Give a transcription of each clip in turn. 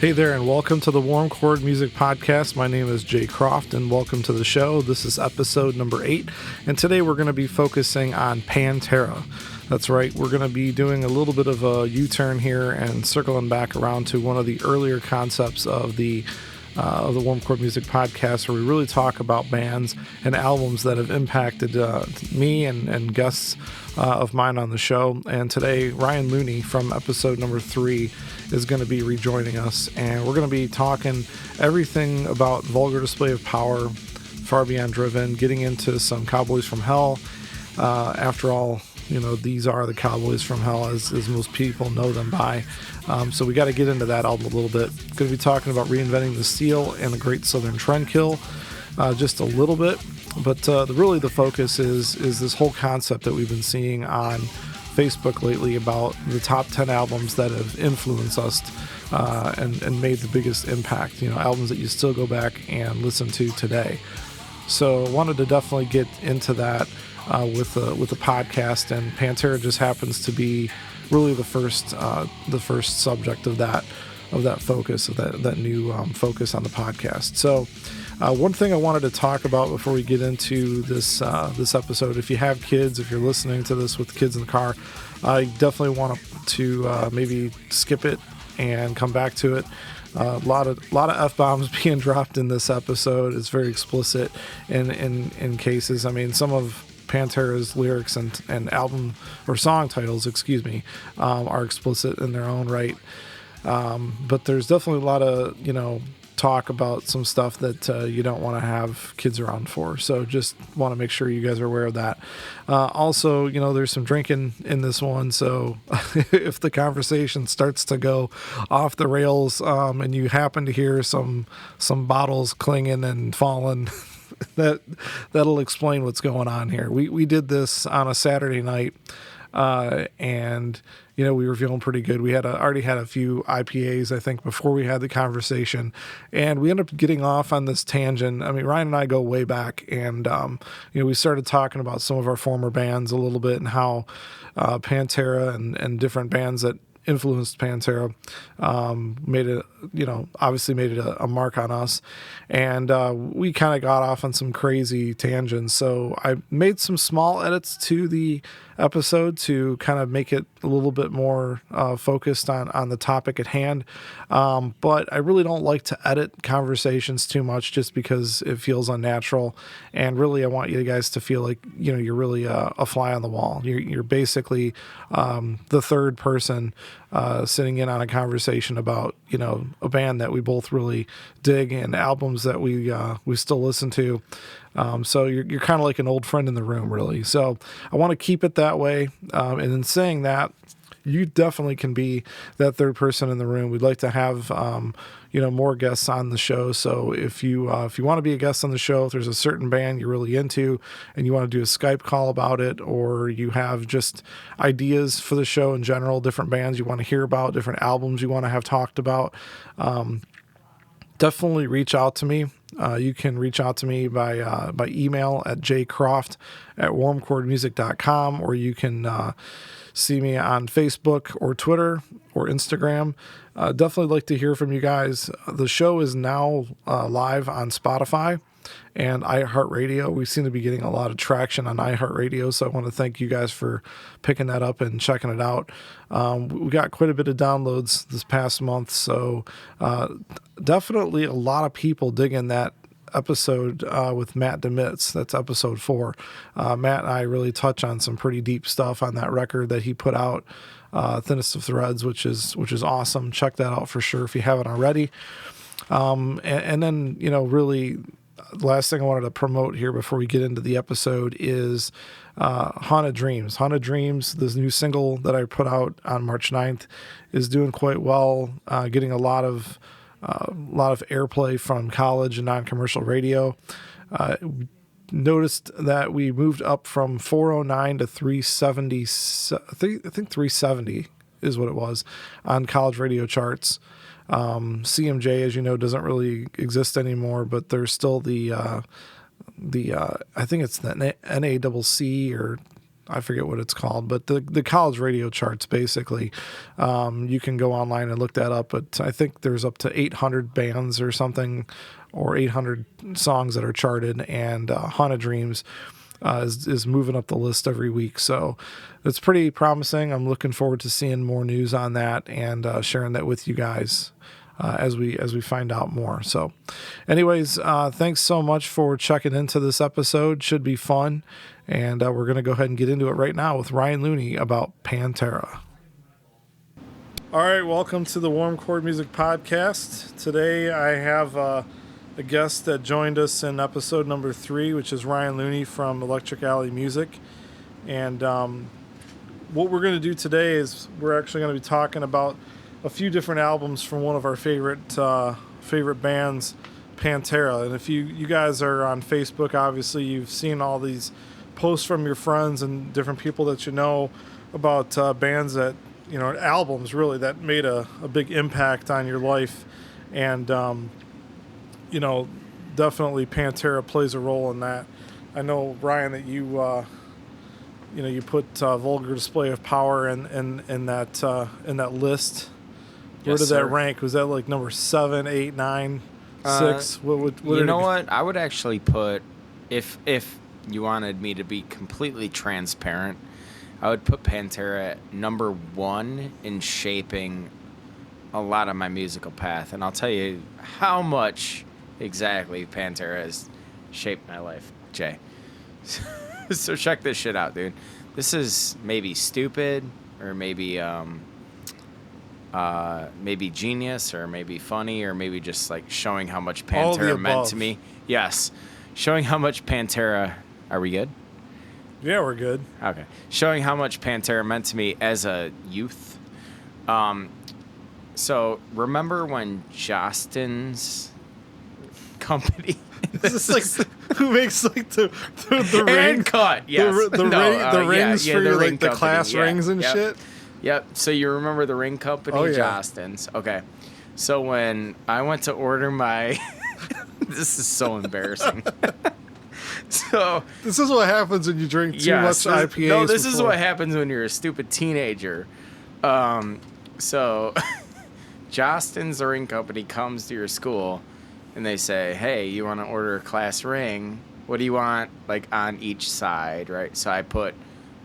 Hey there, and welcome to the Warm Chord Music Podcast. My name is Jay Croft, and welcome to the show. This is episode number 8, and today we're going to be focusing on Pantera. That's right, we're going to be doing a little bit of a U-turn here and circling back around to one of the earlier concepts of the Warm Chord Music Podcast, where we really talk about bands and albums that have impacted me and guests of mine on the show. And today, Ryan Looney from episode number 3 is going to be rejoining us, and we're going to be talking everything about Vulgar Display of Power, Far Beyond Driven, getting into some Cowboys from Hell. After all, you know, these are the Cowboys from Hell, as most people know them by. So we got to get into that album a little bit. Going to be talking about Reinventing the Steel and the Great Southern Trendkill just a little bit. But really the focus is this whole concept that we've been seeing on Facebook lately about the top 10 albums that have influenced us and made the biggest impact. You know, albums that you still go back and listen to today. So I wanted to definitely get into that with the podcast, and Pantera just happens to be really the first subject of that focus, of that new focus on the podcast. So one thing I wanted to talk about before we get into this episode, if you have kids, if you're listening to this with kids in the car, I definitely want to maybe skip it and come back to it. A lot of F-bombs being dropped in this episode. It's very explicit in cases. I mean, some of Pantera's lyrics and album or song titles, are explicit in their own right. But there's definitely a lot of, talk about some stuff that you don't want to have kids around for. So just want to make sure you guys are aware of that. Also, there's some drinking in this one. So if the conversation starts to go off the rails and you happen to hear some bottles clanging and falling, that'll explain what's going on here. We did this on a Saturday night, and we were feeling pretty good. We already had a few IPAs, I think, before we had the conversation, and we ended up getting off on this tangent. I mean, Ryan and I go way back, and we started talking about some of our former bands a little bit and how Pantera and different bands that influenced Pantera made it a mark on us, and we kind of got off on some crazy tangents. So I made some small edits to the episode to kind of make it a little bit more focused on the topic at hand, but I really don't like to edit conversations too much, just because it feels unnatural. And really, I want you guys to feel like you're really a fly on the wall. You're basically the third person sitting in on a conversation about a band that we both really dig and albums that we still listen to. So you're kind of like an old friend in the room, really. So I want to keep it that way. And in saying that, you definitely can be that third person in the room. We'd like to have more guests on the show. So if you want to be a guest on the show, if there's a certain band you're really into and you want to do a Skype call about it, or you have just ideas for the show in general, different bands you want to hear about, different albums you want to have talked about, definitely reach out to me. You can reach out to me by email at jcroft@warmchordmusic.com, or you can see me on Facebook or Twitter or Instagram. Definitely like to hear from you guys. The show is now live on Spotify and iHeartRadio. We seem to be getting a lot of traction on iHeartRadio, so I want to thank you guys for picking that up and checking it out. We got quite a bit of downloads this past month, so definitely a lot of people digging that episode with Matt DeMitz. That's episode 4. Matt and I really touch on some pretty deep stuff on that record that he put out, Thinnest of Threads, which is awesome. Check that out for sure if you haven't already. And then, really, the last thing I wanted to promote here before we get into the episode is Haunted Dreams. Haunted Dreams, this new single that I put out on March 9th, is doing quite well, getting a lot of airplay from college and non-commercial radio. Noticed that we moved up from 409 to 370. I think 370 is what it was on college radio charts. CMJ, as you know, doesn't really exist anymore, but there's still the I think it's the NACC or I forget what it's called, but the college radio charts, basically. You can go online and look that up, but I think there's up to 800 bands or something, or 800 songs that are charted, and Haunted Dreams is moving up the list every week. So it's pretty promising. I'm looking forward to seeing more news on that and sharing that with you guys as we find out more. So anyways, thanks so much for checking into this episode. Should be fun. And we're going to go ahead and get into it right now with Ryan Looney about Pantera. All right, welcome to the Warm Chord Music Podcast. Today I have a guest that joined us in episode number 3, which is Ryan Looney from Electric Alley Music. And what we're going to do today is we're actually going to be talking about a few different albums from one of our favorite bands, Pantera. And if you guys are on Facebook, obviously you've seen all these posts from your friends and different people that you know about bands that, albums really that made a big impact on your life. And, definitely Pantera plays a role in that. I know, Ryan, that you put Vulgar Display of Power in that list. Where Yes, did sir. that rank? Was that like number 7, 8, 9, 6? What You know what? I would actually put, if you wanted me to be completely transparent, I would put Pantera at number 1 in shaping a lot of my musical path. And I'll tell you how much exactly Pantera has shaped my life, Jay. So check this shit out, dude. This is maybe stupid, or maybe genius, or maybe funny, or maybe just like showing how much Pantera meant to me. Yes. Showing how much Pantera... Are we good? Yeah, we're good. Okay. Showing how much Pantera meant to me as a youth. So remember when Justin's company... This is like who makes like the ring cut, yes. the rings for your, like the company. class rings and shit. Yep. So you remember the ring company, Oh, yeah. Justin's. Okay. So when I went to order my... This is so embarrassing. So this is what happens when you drink too much IPAs. No, this is what happens when you're a stupid teenager. So Justin's the ring company comes to your school and they say, hey, you want to order a class ring? What do you want, like, on each side, right? So I put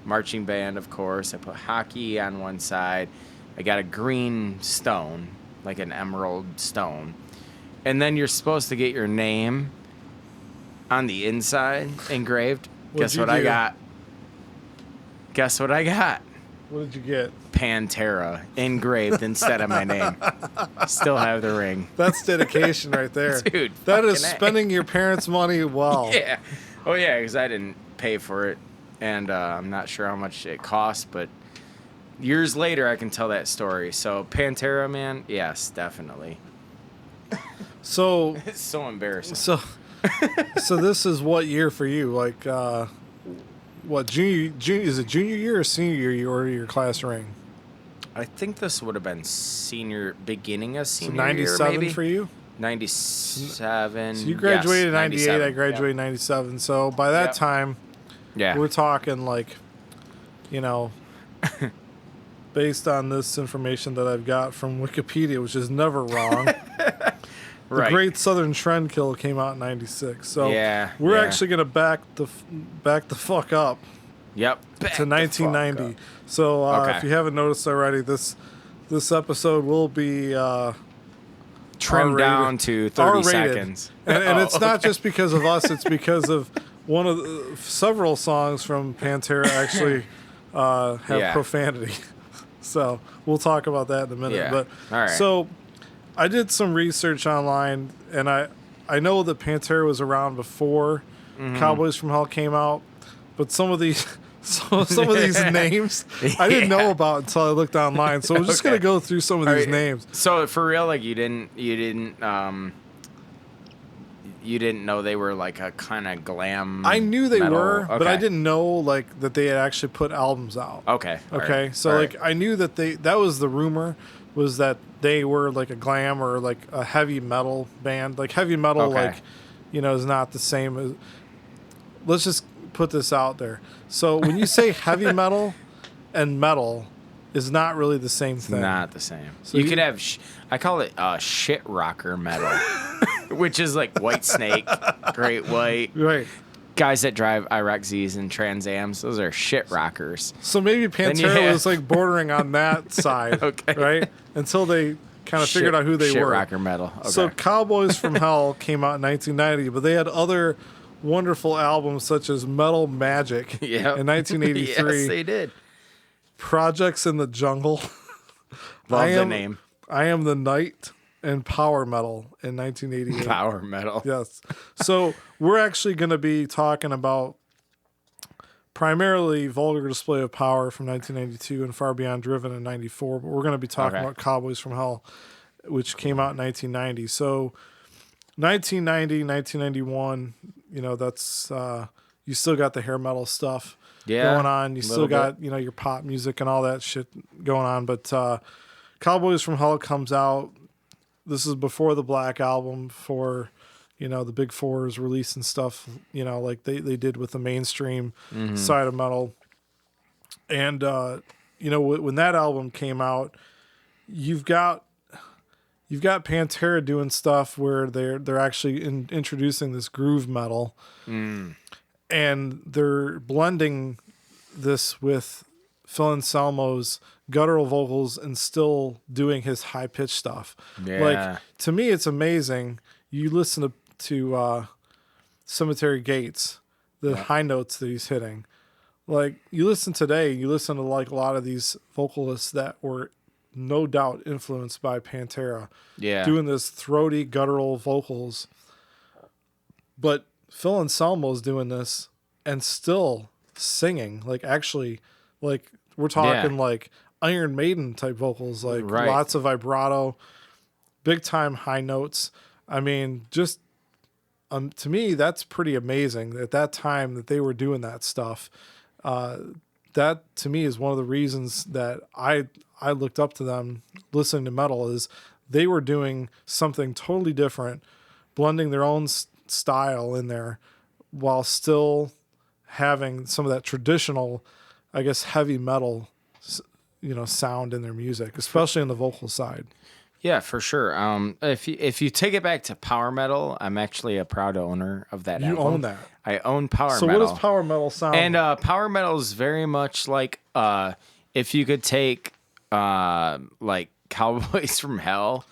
marching band, of course. I put hockey on one side. I got a green stone, like an emerald stone. And then you're supposed to get your name on the inside engraved. Guess what I got? Guess what I got? What did you get? Pantera engraved instead of my name. Still have the ring. That's dedication right there. Dude, that is fucking A. spending your parents' money well. Yeah. Oh, yeah, because I didn't pay for it. And I'm not sure how much it cost, but years later I can tell that story. So Pantera, man, yes, definitely. So It's so embarrassing. So this is what year for you? Like, what, junior, is it junior year or senior year you order your class ring? I think this would have been beginning of So senior year, 97 maybe. for you? 97. So you graduated in yes, 98, 97. I graduated in 97. So by that Yep. time, Yeah. we're talking like, based on this information that I've got from Wikipedia, which is never wrong. The Right. Great Southern Trendkill came out in 96. So Yeah, we're yeah. actually going to back the fuck up Yep. to 1990. So Okay. if you haven't noticed already, this episode will be Trimmed R-rated. down to 30 R-rated. seconds. And Oh, it's not okay. just because of us, it's because of one of the, several songs from Pantera actually have Yeah. profanity. So we'll talk about that in a minute. Yeah. But All right. So I did some research online, and I know that Pantera was around before Mm-hmm. Cowboys from Hell came out, but some of these some of these names I didn't know about until I looked online. So I'm just Okay. gonna go through some of All these right. names. So for real, like you didn't know they were like a kind of glam. I knew they metal? were, but I Okay. didn't know like that they had actually put albums out. Okay. all Okay, right, so all like right. I knew that that was the rumor, was that they were like a glam or like a heavy metal band. Like heavy metal, Okay. like, is not the same as. Let's just put this out there. So when you say heavy metal and metal is not really the same thing. Not the same. So you could have, I call it shit rocker metal, which is like White Snake, Great White. Right. Guys that drive IROC-Zs and Trans Ams, those are shit rockers. So maybe Pantera was like bordering on that side, Okay. right? Until they kind of figured out who they shit were. rocker metal. Okay. So Cowboys from Hell came out in 1990, but they had other wonderful albums such as Metal Magic in 1983. Yes, they did. Projects in the Jungle. Love the name. I Am the Night, and Power Metal in 1988. Power metal. Yes. So we're actually going to be talking about primarily Vulgar Display of Power from 1992 and Far Beyond Driven in 94, but we're going to be talking about Cowboys from Hell, which came out in 1990. So 1990, 1991, you know, that's you still got the hair metal stuff going on. You still got, you know, your pop music and all that shit going on. But Cowboys from Hell comes out. This is before the Black Album, for, you know, the Big Fours releasing stuff, you know, like they did with the mainstream side of metal. And, you know, when that album came out, you've got Pantera doing stuff where they're actually introducing this groove metal, and they're blending this with Phil Anselmo's guttural vocals and still doing his high pitched stuff. Yeah. Like, to me, it's amazing. You listen to Cemetery Gates, the high notes that he's hitting. Like, you listen to like a lot of these vocalists that were no doubt influenced by Pantera. Yeah. Doing this throaty, guttural vocals. But Phil Anselmo's doing this and still singing. Like, actually, like, we're talking like Iron Maiden type vocals, like lots of vibrato, big time high notes. I mean, just to me, that's pretty amazing at that time that they were doing that stuff. That to me is one of the reasons that I looked up to them listening to metal, is they were doing something totally different, blending their own style in there while still having some of that traditional, I guess, heavy metal, you know, sound in their music, especially on the vocal side. Yeah, for sure. If you take it back to power metal, I'm actually a proud owner of that album. You own that. I own power metal. So what does power metal sound and like? Power metal is very much like if you could take like Cowboys from Hell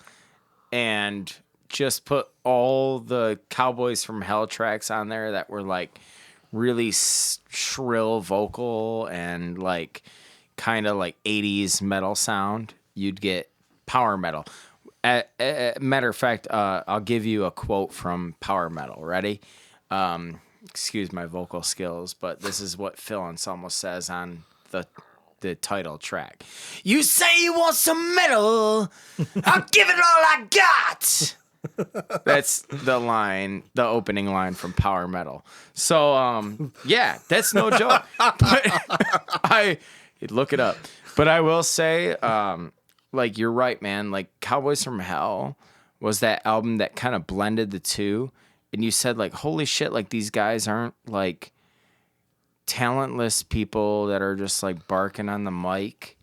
and just put all the Cowboys from Hell tracks on there that were like really shrill vocal and like kind of like 80s metal sound, you'd get power metal. Matter of fact, I'll give you a quote from power metal. Ready? Excuse my vocal skills, but this is what Phil Anselmo says on the title track. You say you want some metal, I'll give it all I got. That's the opening line from power metal. So, yeah, that's no joke. But I look it up. But I will say, like, you're right, man. Like, Cowboys from Hell was that album that kind of blended the two. And you said, like, holy shit, like, these guys aren't, like, talentless people that are just, like, barking on the mic.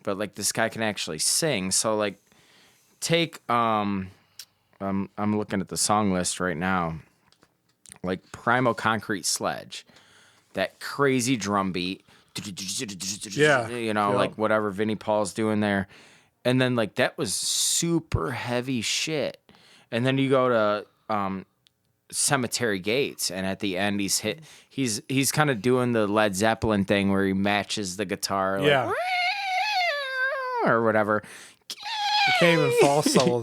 But, like, this guy can actually sing. So, like, take, I'm looking at the song list right now. Like, Primal Concrete Sledge. That crazy drum beat. Yeah. You know, like, whatever Vinnie Paul's doing there. And then, like, that was super heavy shit. And then you go to Cemetery Gates, and at the end he's kind of doing the Led Zeppelin thing where he matches the guitar, like, or whatever. You can't even falsetto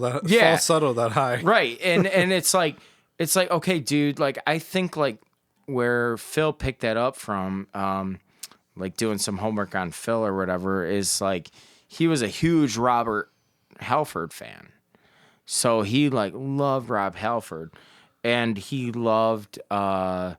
that high. Right. And it's like okay, dude, like, I think like where Phil picked that up from, like doing some homework on Phil or whatever, is like he was a huge Robert Halford fan. So he like loved Rob Halford, and he loved Heart.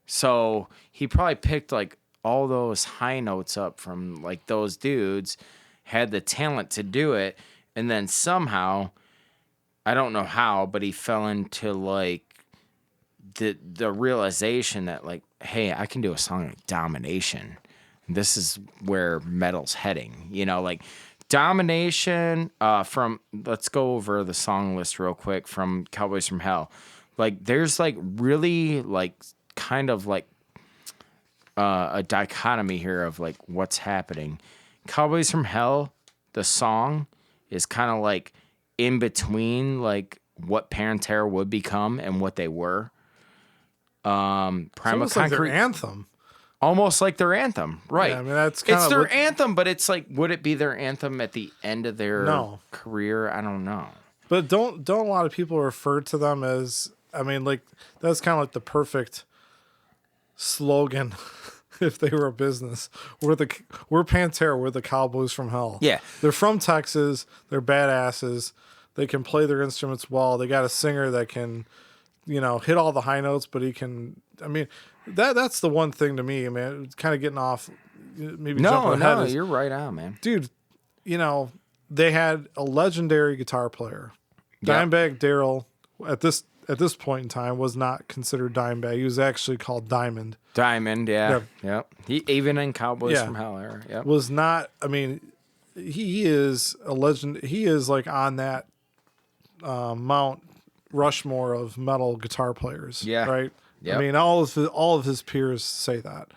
So he probably picked like all those high notes up from like those dudes, had the talent to do it, and then somehow, I don't know how, but he fell into like the realization that like, hey, I can do a song like Domination. This is where metal's heading, like Domination, from, let's go over the song list real quick from Cowboys from Hell. Like there's like really like kind of like a dichotomy here of like what's happening. Cowboys from Hell, the song is kind of like in between like what Pantera would become and what they were. Primal Concrete, like their anthem. Almost like their anthem, right? Yeah, I mean that's it's their anthem, but it's like, would it be their anthem at the end of their career? I don't know. But don't a lot of people refer to them as? I mean, like that's kind of like the perfect slogan. If they were a business, we're Pantera, we're the Cowboys from Hell. Yeah, they're from Texas. They're badasses. They can play their instruments well. They got a singer that can, hit all the high notes, but he can. I mean, that's the one thing to me, man. It's kind of getting off. Maybe jumping ahead. No, you're right on, man. Dude, they had a legendary guitar player, Dimebag Darrell. At this point in time, was not considered Dimebag. He was actually called Diamond. Diamond, yeah. Yep. He even in Cowboys from Hell era. Yep. Was not. I mean, he is a legend. He is like on that Mount Rushmore of metal guitar players. Yeah. Right. Yep. I mean, all of his peers say that.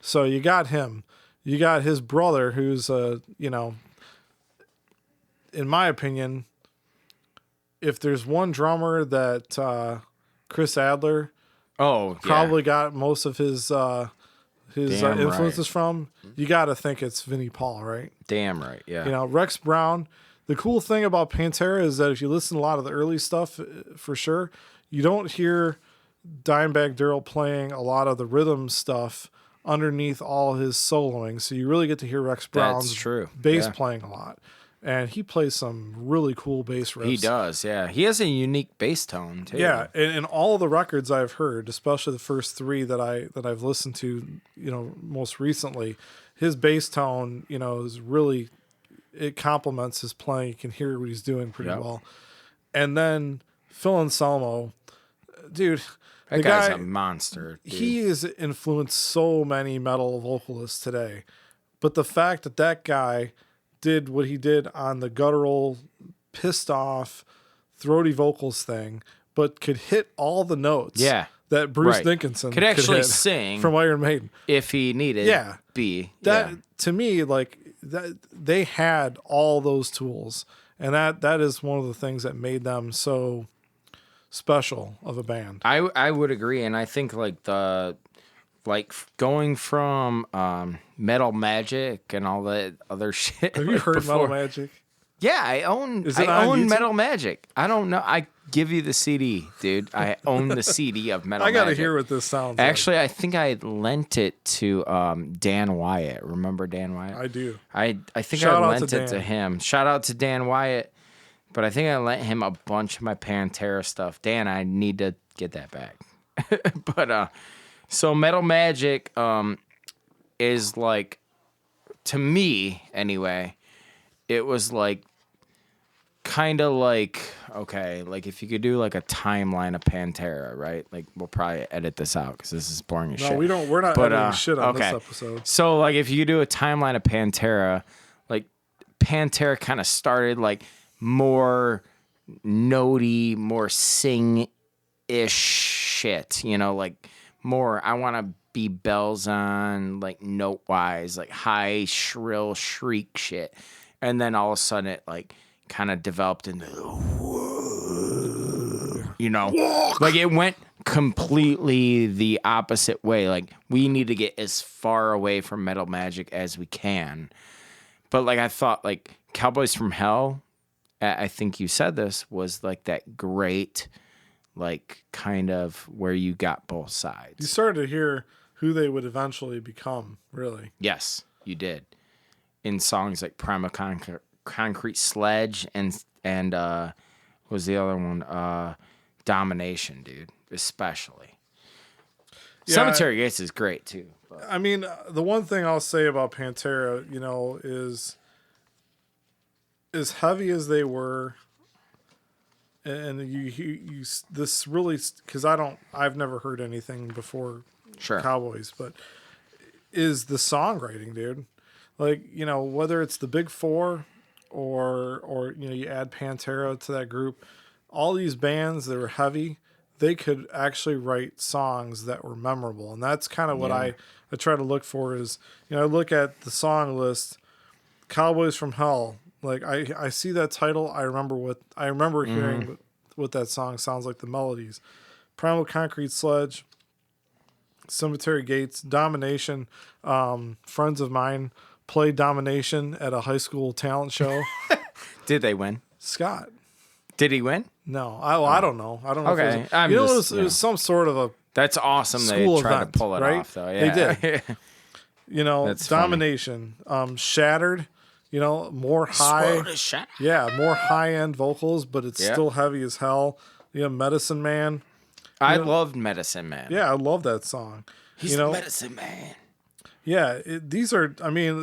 So you got him. You got his brother, who's in my opinion, if there's one drummer that Chris Adler probably got most of his influences from, you got to think it's Vinnie Paul, right? Damn right, yeah. Rex Brown. The cool thing about Pantera is that if you listen to a lot of the early stuff, for sure, you don't hear Dimebag Darrell playing a lot of the rhythm stuff underneath all his soloing. So you really get to hear Rex Brown's bass playing a lot. And he plays some really cool bass riffs. He does, yeah. He has a unique bass tone too. Yeah, and all of the records I've heard, especially the first three that I've listened to, most recently, his bass tone, is really, it complements his playing. You can hear what he's doing pretty well. And then Phil Anselmo, dude, that guy's a monster. Dude. He has influenced so many metal vocalists today, but the fact that guy did what he did on the guttural, pissed off, throaty vocals thing, but could hit all the notes that Bruce Dickinson could actually sing from Iron Maiden if he needed. To me, like that, they had all those tools, and that is one of the things that made them so special of a band. I would agree, and I think going from Metal Magic and all that other shit. Have you heard Metal Magic? Yeah, I own Metal Magic. I don't know. I give you the CD, dude. I own the CD of Metal Magic. I gotta hear what this sounds Actually, like. I think I lent it to Dan Wyatt. Remember Dan Wyatt? I do. I think I lent it to him. Shout out to Dan Wyatt. But I think I lent him a bunch of my Pantera stuff. Dan, I need to get that back. But so Metal Magic is like, to me anyway, it was like kind of like, okay, like if you could do like a timeline of Pantera, right? Like we'll probably edit this out because this is boring as shit. No, we're not editing shit on this episode. So like if you could do a timeline of Pantera, like Pantera kind of started like more notey, more sing-ish shit, like more, I want to be bells on, like note-wise, like high, shrill, shriek shit. And then all of a sudden it like kind of developed into, like it went completely the opposite way. Like we need to get as far away from Metal Magic as we can. But like I thought like Cowboys from Hell, I think you said this, was like that great, like kind of where you got both sides. You started to hear who they would eventually become, really. Yes, you did. In songs like Primal Concrete Sledge and what was the other one? Domination, dude, especially. Yeah, Cemetery Gates is great too. But. I mean, the one thing I'll say about Pantera, is as heavy as they were, and you this really, because I've never heard anything before Sure. Cowboys, but is the songwriting, dude. Like, whether it's the Big Four or you add Pantera to that group, all these bands that were heavy, they could actually write songs that were memorable. And that's kind of what I try to look for is, I look at the song list, Cowboys from Hell. Like I see that title. I remember hearing what that song sounds like, the melodies. Primal Concrete Sledge, Cemetery Gates, Domination. Friends of mine played Domination at a high school talent show. Did they win? Scott. Did he win? No, I don't know. I don't know. Okay. If it was some sort of a That's awesome. They school tried event, to pull it right? off, though. Yeah. They did. That's funny. Domination, Shattered. More high. Yeah, more high end vocals, but it's still heavy as hell. Medicine Man. I loved Medicine Man. Yeah, I love that song. He's Medicine Man. Yeah,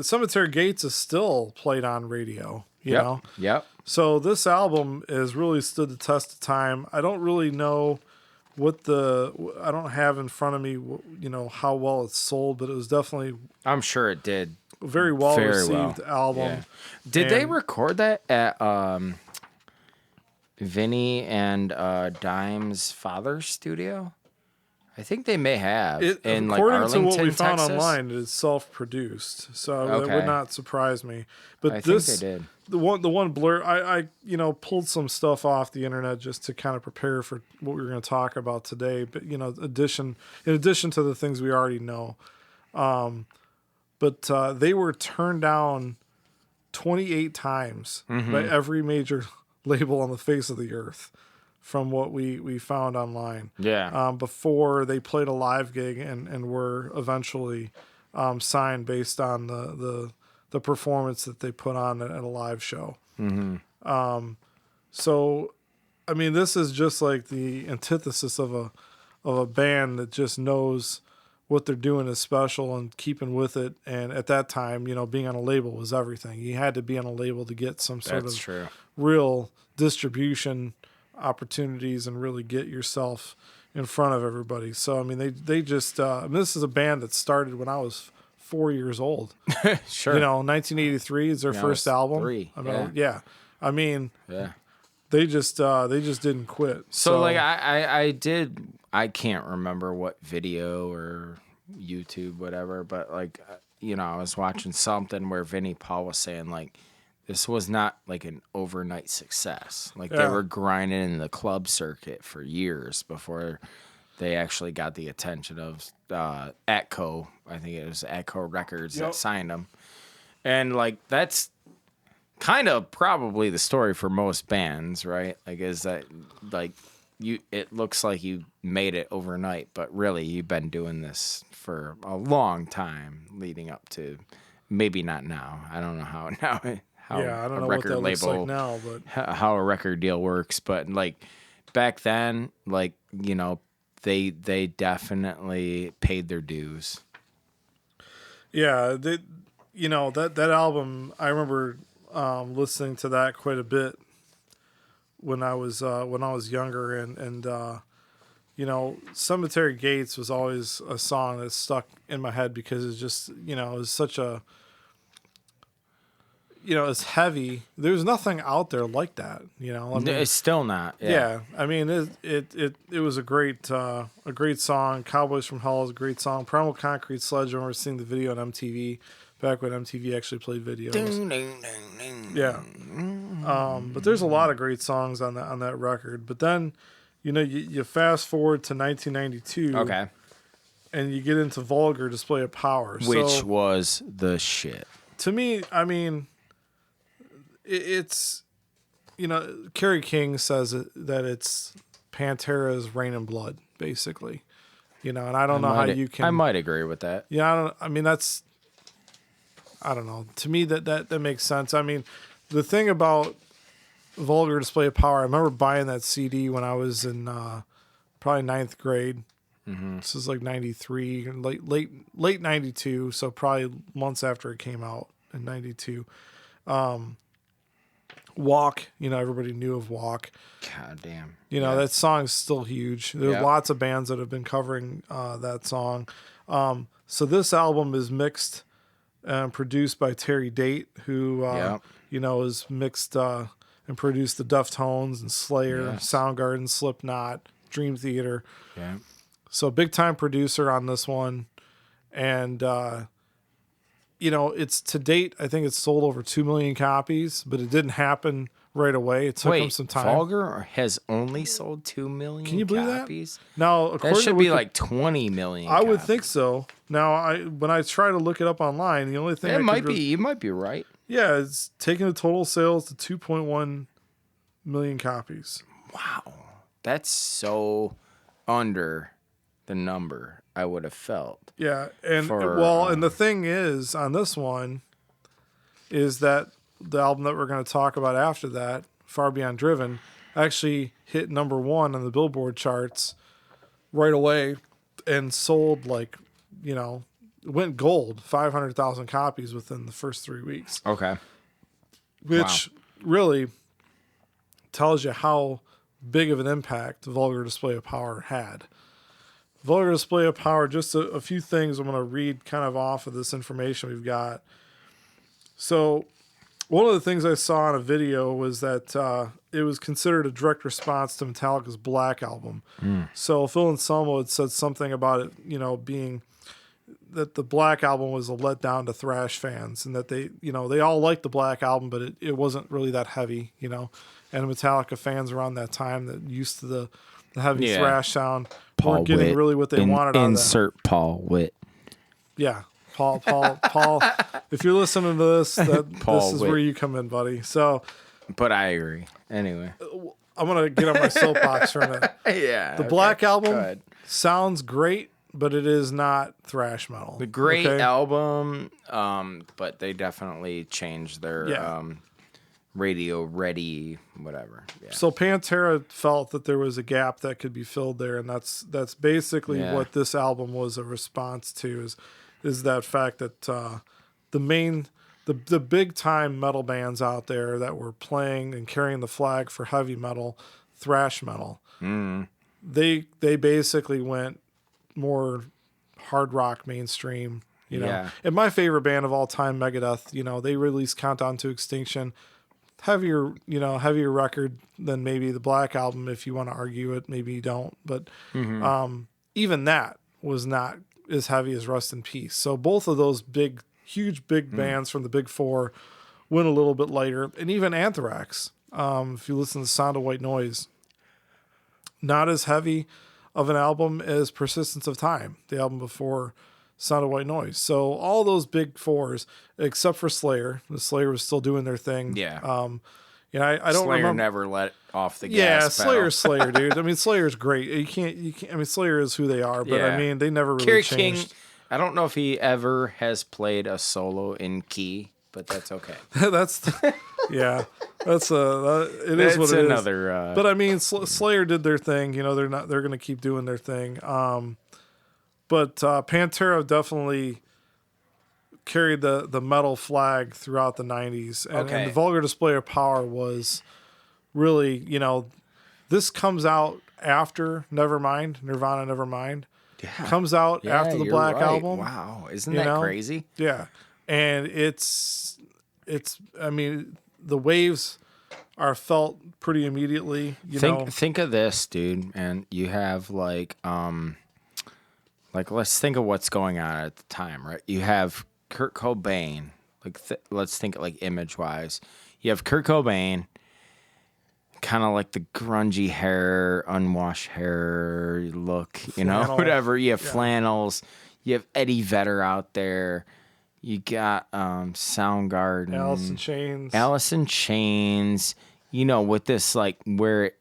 Cemetery Gates is still played on radio. You know. Yep. So this album has really stood the test of time. I don't really know I don't have in front of me, how well it's sold, but it was definitely. I'm sure it did. Very well received album. Yeah. Did they record that at Vinny and Dime's father's studio? I think they may have. According Arlington, to what we found Texas. online, it is self-produced, so that would not surprise me. But I think they did. The one blur, I pulled some stuff off the internet just to kind of prepare for what we were going to talk about today. But in addition to the things we already know. But they were turned down 28 times by every major label on the face of the earth, from what we found online. Yeah. Before they played a live gig and were eventually signed based on the performance that they put on at a live show. So, I mean, this is just like the antithesis of a band that just knows what they're doing is special and keeping with it. And at that time, being on a label was everything. You had to be on a label to get some sort of real distribution opportunities and really get yourself in front of everybody. So, I mean, they just, this is a band that started when I was 4 years old. Sure. 1983 is their first album. 3. I mean, yeah. They just didn't quit. So like I can't remember what video or YouTube, whatever, but like, I was watching something where Vinnie Paul was saying like, this was not like an overnight success. Like they were grinding in the club circuit for years before they actually got the attention of Atco. I think it was Atco Records that signed them. And like that's kind of probably the story for most bands, right? Like is that like it looks like you made it overnight, but really you've been doing this for a long time leading up to maybe not now. I don't know how now. I don't know what that looks like now, but how a record deal works. But like back then, like they definitely paid their dues. Yeah, that album. I remember listening to that quite a bit when I was younger, and Cemetery Gates was always a song that stuck in my head because it's just it was such a. It's heavy. There's nothing out there like that. I mean, it's still not. Yeah. I mean, it was a great song. Cowboys from Hell is a great song. Primal Concrete Sledge. I remember seeing the video on MTV back when MTV actually played videos. Yeah. But there's a lot of great songs on that record. But then, you fast forward to 1992. Okay. And you get into Vulgar Display of Power, which was the shit. To me, I mean. It's, Kerry King says that it's Pantera's Rain and Blood, basically, and I don't know how you can. I might agree with that. Yeah, I don't know. To me, that makes sense. I mean, the thing about Vulgar Display of Power, I remember buying that CD when I was in probably 9th grade. Mm-hmm. This is like 93, late 92, so probably months after it came out in 92. Walk, everybody knew of Walk. God damn. That song is still huge. There's lots of bands that have been covering that song. So this album is mixed and produced by Terry Date, who, has mixed and produced the Deftones and Slayer, Soundgarden, Slipknot, Dream Theater. Yeah. So big time producer on this one. And, it's to date, I think it's sold over 2 million copies, but it didn't happen right away. It took them some time. Vulgar has only sold 2 million Can you believe copies? That? Now, that should be like 20 million. I would think so. Now, when I try to look it up online, the only thing you might be right. Yeah, it's taking the total sales to 2.1 million copies. Wow, that's so under the number I would have felt. Yeah, and and the thing is on this one is that the album that we're going to talk about after that, Far Beyond Driven, actually hit number 1 on the Billboard charts right away and sold went gold, 500,000 copies within the first 3 weeks. Okay. Which really tells you how big of an impact Vulgar Display of Power had. Vulgar Display of Power, just a few things I'm going to read kind of off of this information we've got. So one of the things I saw in a video was that it was considered a direct response to Metallica's Black Album. So Phil Anselmo had said something about it, being that the Black Album was a letdown to thrash fans, and that they all liked the Black Album, but it wasn't really that heavy, and Metallica fans around that time that used to the heavy thrash sound weren't getting really what they wanted out of that. Insert Paul Witt. Yeah. Paul, if you're listening to this, this is where you come in, buddy. So, but I agree. Anyway, I'm gonna get on my soapbox for a minute. Yeah, the Black Album sounds great, but it is not thrash metal. The great album, but they definitely changed their radio ready, whatever. Yeah. So Pantera felt that there was a gap that could be filled there, and that's basically what this album was a response to. Is that fact that the big time metal bands out there that were playing and carrying the flag for heavy metal, thrash metal, they basically went more hard rock mainstream, And my favorite band of all time, Megadeth, they released Countdown to Extinction, heavier record than maybe the Black Album if you want to argue it, maybe you don't, but even that was not as heavy as Rust in Peace. So both of those huge bands from the Big Four went a little bit lighter. And even Anthrax, if you listen to Sound of White Noise, not as heavy of an album as Persistence of Time, the album before Sound of White Noise. So all those Big Fours, except for Slayer. The Slayer was still doing their thing. Yeah. I don't Slayer remember. never let off the gas. Yeah, Slayer, dude. I mean, Slayer's great. You can't. I mean, Slayer is who they are, but I mean, they never really Kerry changed. King, I don't know if he ever has played a solo in key, but that's okay. It is what it another, is. But I mean, Slayer did their thing. They're going to keep doing their thing. But Pantera definitely carried the metal flag throughout the 90s. And the Vulgar Display of Power was really, this comes out after Nirvana Nevermind. Yeah. Comes out after the Black Album. Wow. Isn't that crazy? Yeah. And it's I mean, the waves are felt pretty immediately. Think of this, dude, and you have like let's think of what's going on at the time, right? You have Kurt Cobain. Let's think like image wise. You have Kurt Cobain, kind of like the grungy hair, unwashed hair look, Flannel. whatever. You have flannels. You have Eddie Vedder out there. You got Soundgarden, Alice in Chains. With this where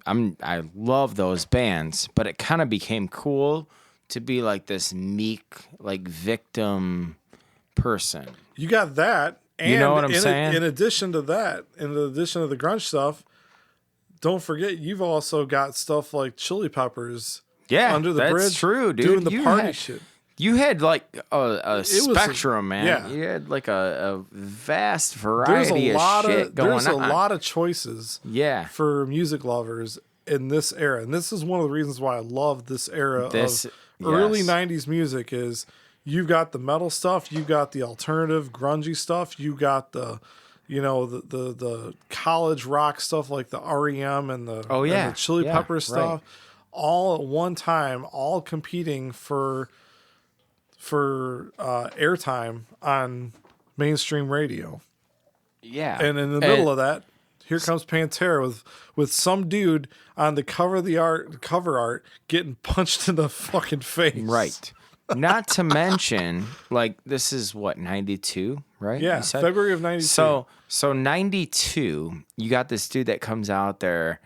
I love those bands, but it kind of became cool to be like this meek, victim person. You got that. And you know what I'm saying? In addition to that, in addition to the grunge stuff, don't forget you've also got stuff like Chili Peppers. Yeah, Under the that's Bridge. True, dude. Doing the party shit. You had like a spectrum, man. Yeah. You had like a vast variety of shit going on. There's a lot of choices Yeah. for music lovers in this era. And this is one of the reasons why I love this era of early 90s music is you've got the metal stuff, you've got the alternative grungy stuff, you got the the college rock stuff like the REM and the Chili Pepper stuff all at one time, all competing for airtime on mainstream radio. Yeah. And in the middle of that, here comes Pantera with some dude on the cover art getting punched in the fucking face. Right. Not to mention, like, this is what, 92, right? Yeah, February of 92. So 92, you got this dude that comes out there.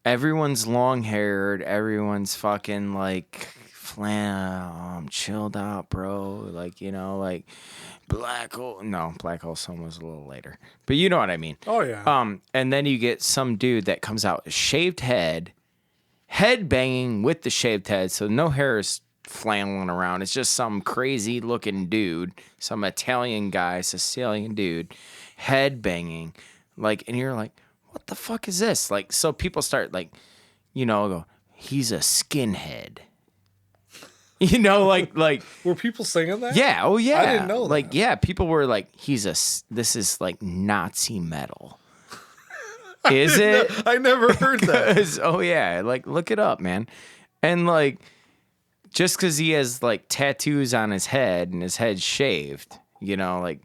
Everyone's long-haired. Everyone's fucking, like, chilled out, bro. Like, like Black Hole Sun was a little later, but you know what I mean. Oh yeah. And then you get some dude that comes out shaved head banging with the shaved head, so no hair is flailing around. It's just some crazy looking dude, some Italian guy, Sicilian dude, head banging, like, and you're like, what the fuck is this? Like, so people start like, go, he's a skinhead. Like were people singing that? Yeah, oh yeah. I didn't know that. Like, yeah, people were like, this is like Nazi metal. Is it? I never heard that. Oh yeah, like look it up, man. And like just cuz he has like tattoos on his head and his head's shaved, like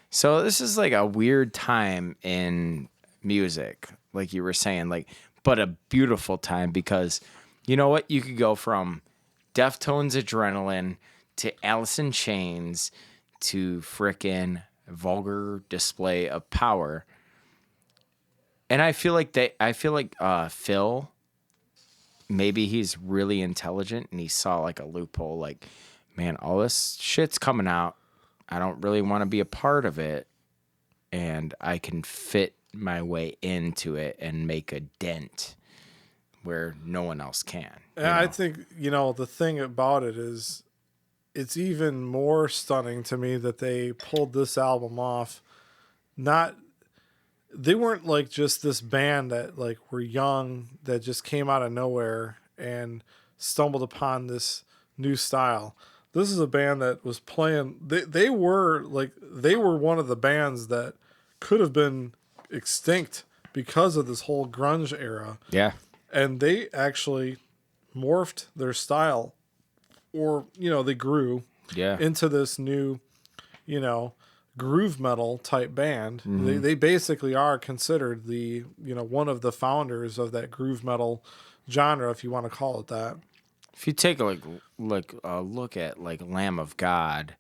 so this is like a weird time in music, like you were saying, like, but a beautiful time because you know what? You could go from Deftones Adrenaline to Alice in Chains to frickin' Vulgar Display of Power. And I feel like Phil, maybe he's really intelligent and he saw like a loophole, like, man, all this shit's coming out. I don't really want to be a part of it. And I can fit my way into it and make a dent where no one else can. And I think, the thing about it is it's even more stunning to me that they pulled this album off. They weren't like just this band that like were young that just came out of nowhere and stumbled upon this new style. This is a band that was playing. They were one of the bands that could have been extinct because of this whole grunge era. Yeah. And they actually morphed their style, or, they grew into this new, groove metal type band. Mm-hmm. They basically are considered the, one of the founders of that groove metal genre, if you want to call it that. If you take a look at like Lamb of God,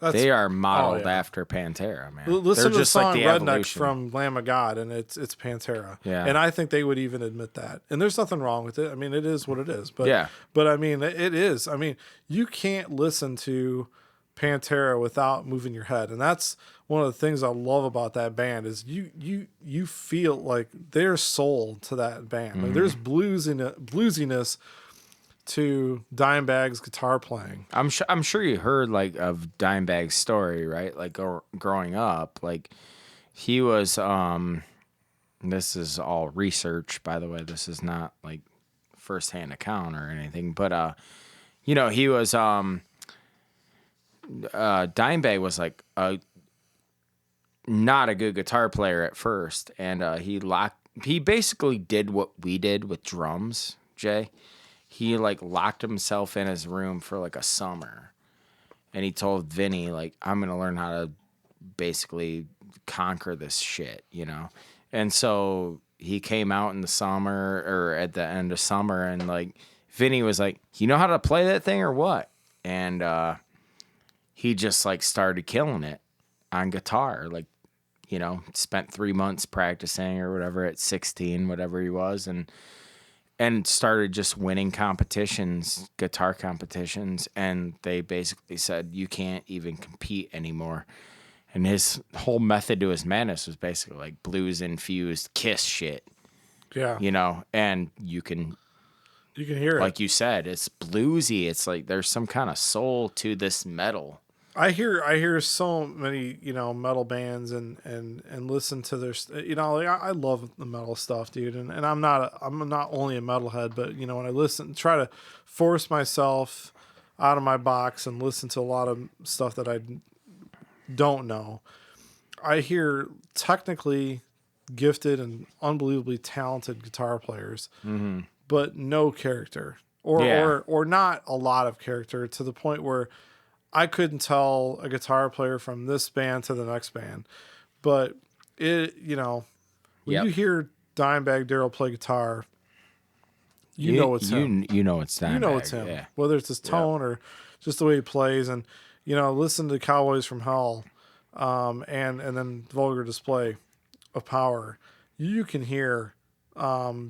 they are modeled after Pantera, man. Listen to the song like the Redneck evolution from Lamb of God, and it's Pantera. Yeah. And I think they would even admit that. And there's nothing wrong with it. I mean, it is what it is. But yeah. But I mean, it is. I mean, you can't listen to Pantera without moving your head. And that's one of the things I love about that band is you feel like there's soul to that band. Like there's bluesiness to Dimebag's guitar playing. I'm sure you heard like of Dimebag's story, right? Like growing up, like he was this is all research, by the way. This is not like firsthand account or anything, but he was Dimebag was like not a good guitar player at first, and he basically did what we did with drums, Jay. He like locked himself in his room for like a summer, and he told Vinny, like, I'm gonna learn how to basically conquer this shit, And so he came out in the summer or at the end of summer, and like Vinny was like, you know how to play that thing or what? And he just like started killing it on guitar, like, spent 3 months practicing or whatever at 16, whatever he was, and started just winning competitions, guitar competitions, and they basically said, you can't even compete anymore. And his whole method to his madness was basically like blues-infused Kiss shit. Yeah. And you can You can hear it. Like you said, it's bluesy. It's like there's some kind of soul to this metal. I hear so many, metal bands and listen to their, like I love the metal stuff, dude. And I'm not only a metalhead, but when I try to force myself out of my box and listen to a lot of stuff that I don't know. I hear technically gifted and unbelievably talented guitar players, but no character or not a lot of character, to the point where I couldn't tell a guitar player from this band to the next band. But when you hear Dimebag Darrell play guitar, you know it's him. You know it's Dimebag. You know it's him. Yeah. Whether it's his tone or just the way he plays. And, listen to Cowboys from Hell, and then Vulgar Display of Power. You can hear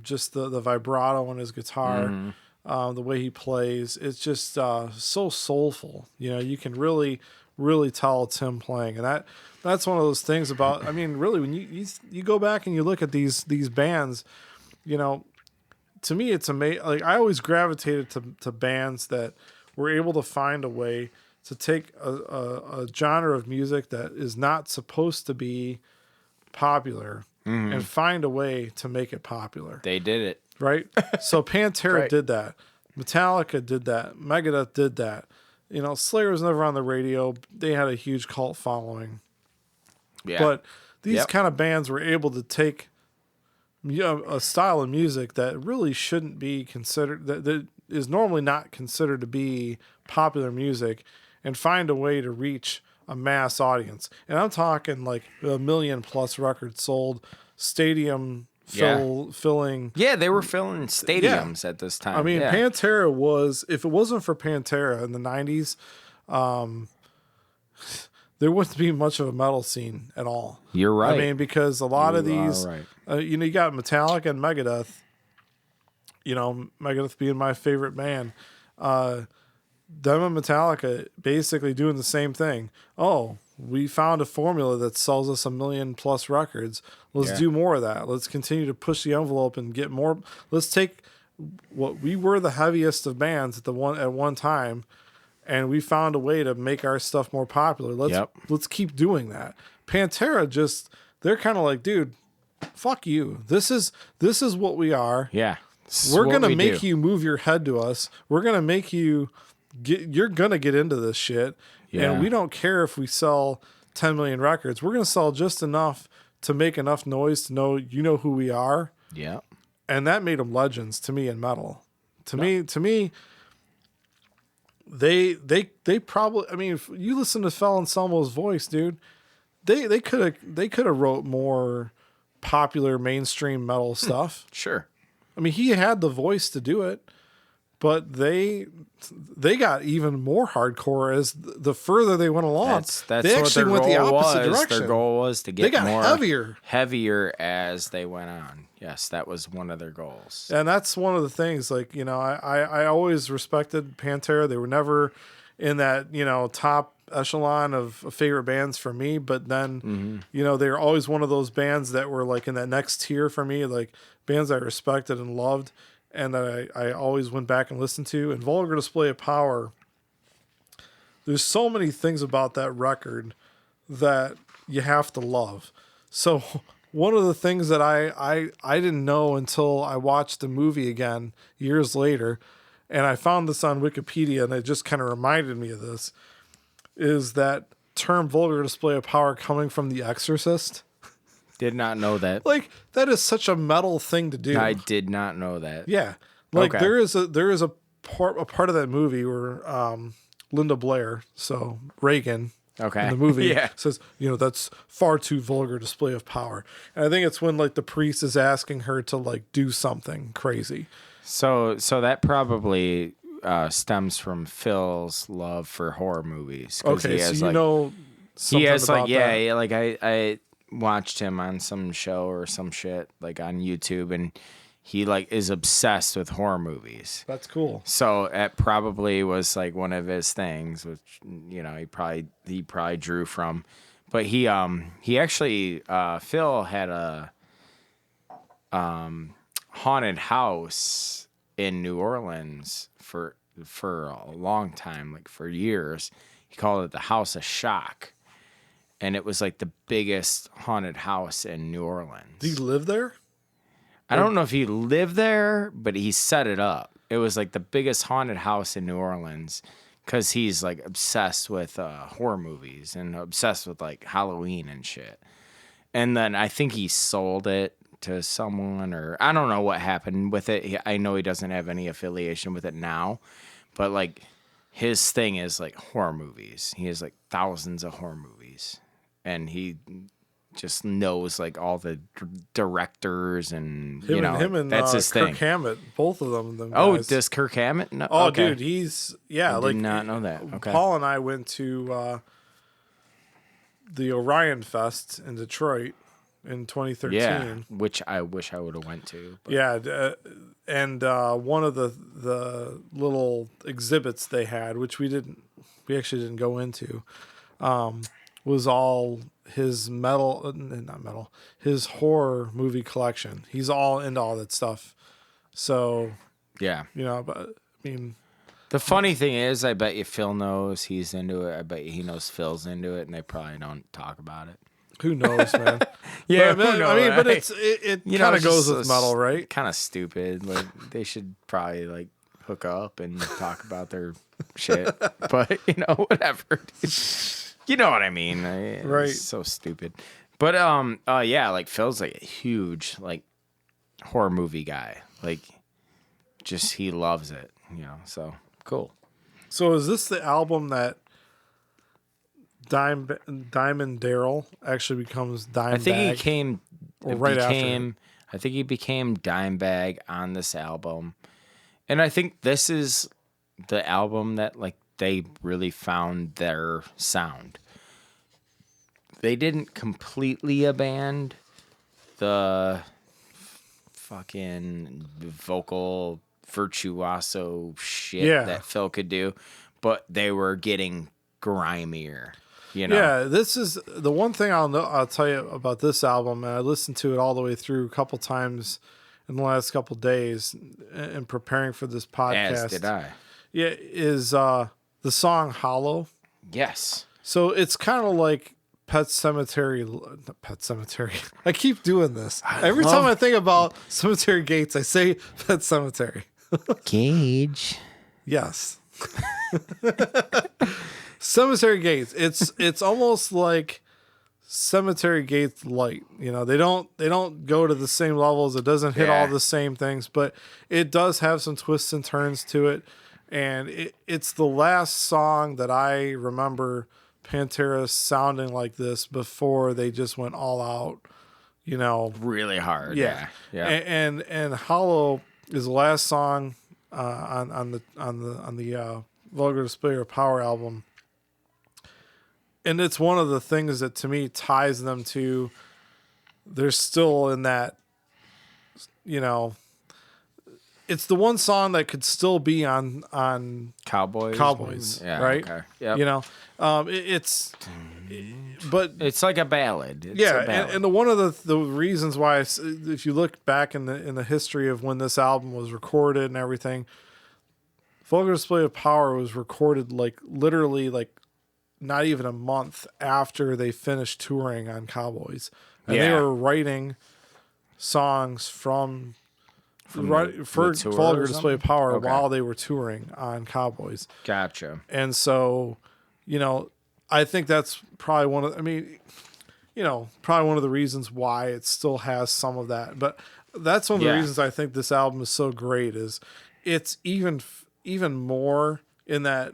just the vibrato on his guitar, the way he plays. It's just so soulful. You can really, really tell it's him playing. And that's one of those things about, really, when you go back and you look at these bands, to me, it's amazing. Like, I always gravitated to bands that were able to find a way to take a genre of music that is not supposed to be popular and find a way to make it popular. They did it. Right? So Pantera did that. Metallica did that. Megadeth did that. Slayer was never on the radio. They had a huge cult following. Yeah. But these kind of bands were able to take a style of music that really shouldn't be considered, that is normally not considered to be popular music, and find a way to reach a mass audience. And I'm talking like 1 million plus records sold, stadium filling. Yeah, they were filling stadiums at this time. Pantera was, if it wasn't for Pantera in the 90s, there wouldn't be much of a metal scene at all. You're right. Because a lot of these, you got Metallica and Megadeth, Megadeth being my favorite band, them and Metallica basically doing the same thing. Oh, we found a formula that sells us 1 million plus records. Let's do more of that. Let's continue to push the envelope and get more. Let's take what we were the heaviest of bands at one time, and we found a way to make our stuff more popular. Let's keep doing that. Pantera they're kind of like, dude, fuck you. This is what we are. Yeah. We're going to make you move your head to us. We're going to make you you're going to get into this shit. Yeah. And we don't care if we sell 10 million records. We're going to sell just enough to make enough noise to know who we are. Yeah. And that made them legends to me in metal. To me, they probably, if you listen to Phil Anselmo's voice, dude, they could have wrote more popular mainstream metal stuff. Sure. He had the voice to do it, but they got even more hardcore as the further they went along. That's they actually went the opposite direction. Their goal was to get more heavier as they went on. Yes, that was one of their goals. And that's one of the things. Like, I always respected Pantera. They were never in that top echelon of favorite bands for me, but then they were always one of those bands that were like in that next tier for me, like bands I respected and loved, and that I always went back and listened to. And Vulgar Display of Power, there's so many things about that record that you have to love. So one of the things that I didn't know until I watched the movie again years later, and I found this on Wikipedia, and it just kind of reminded me of this, is that term Vulgar Display of Power coming from The Exorcist. Did not know that. Like, that is such a metal thing to do. I did not know that. Yeah. Like, there is a part of that movie where Linda Blair, so Reagan, in the movie, says, that's far too vulgar display of power. And I think it's when, like, the priest is asking her to, like, do something crazy. So that probably stems from Phil's love for horror movies. Okay, so something he has about that. like I watched him on some show or some shit like on YouTube, and he like is obsessed with horror movies. That's cool. So it probably was like one of his things, which he probably drew from. But he actually Phil had a haunted house in New Orleans for a long time, like for years. He called it the House of Shock. And it was like the biggest haunted house in New Orleans. Do you live there? I don't know if he lived there, but he set it up. It was like the biggest haunted house in New Orleans because he's like obsessed with horror movies and obsessed with like Halloween and shit. And then I think he sold it to someone, or I don't know what happened with it. I know he doesn't have any affiliation with it now, but like his thing is like horror movies. He has like thousands of horror movies, and he just knows like all the directors and him and that's his Kirk thing. Hammett, both of them. Oh, guys. does Kirk Hammett? No. Oh, okay. dude, he's I did not know that. Okay. Paul and I went to the Orion Fest in Detroit in 2013. Yeah, which I wish I would have went to. But. Yeah, and one of the little exhibits they had, which we actually didn't go into, was all his his horror movie collection. He's all into all that stuff. So yeah, but I mean, the funny thing is, I bet you Phil knows he's into it. I bet you he knows Phil's into it, and they probably don't talk about it. Who knows, man? Yeah, but, I mean, but it kind of goes with metal, right? Kind of stupid. Like they should probably like hook up and talk about their shit. But whatever. You know what I mean? Right. It's so stupid. But yeah, like Phil's like a huge like horror movie guy. Like, just he loves it. So cool. So is this the album that Diamond Daryl actually becomes Dimebag? I think after. I think he became Dimebag on this album, and I think this is the album that like they really found their sound. They didn't completely abandon the fucking vocal virtuoso shit that Phil could do, but they were getting grimier. Yeah, this is the one thing I'll tell you about this album, and I listened to it all the way through a couple times in the last couple days in preparing for this podcast. As did I. Yeah, is the song Hollow. Yes. So it's kind of like Pet Cemetery. I keep doing this. Every time I think about Cemetery Gates, I say Pet Cemetery. Cage. Yes. Cemetery Gates. It's almost like Cemetery Gates light. They don't go to the same levels. It doesn't hit all the same things, but it does have some twists and turns to it. And it's the last song that I remember Pantera sounding like this before they just went all out, really hard. Yeah. And Hollow is the last song on the Vulgar Display of Power album. And it's one of the things that to me ties them to, they're still in that, it's the one song that could still be on Cowboys, yeah, right? Okay. Yep. But it's like a ballad. It's a ballad. And one of the reasons why, if you look back in the history of when this album was recorded and everything, Vulgar Display of Power was recorded like literally like not even a month after they finished touring on Cowboys, and they were writing songs for Vulgar Display of Power while they were touring on Cowboys. Gotcha. And so, I think that's probably one of the reasons why it still has some of that. But that's one of the reasons I think this album is so great is it's even more in that,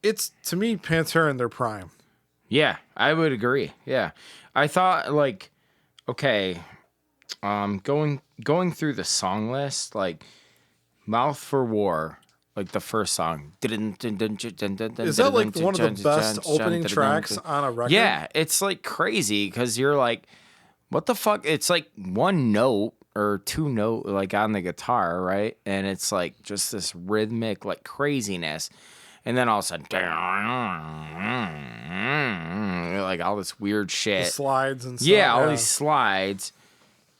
it's to me Pantera in their prime. Yeah, I would agree. Yeah. I thought like, okay, going through the song list, like Mouth for War, like the first song. Is that like one of the best opening tracks on a record? Yeah, it's like crazy because you're like, what the fuck? It's like one note or two note like on the guitar, right? And it's like just this rhythmic like craziness. And then all of a sudden, like all this weird shit. The slides and stuff. Yeah, all these slides.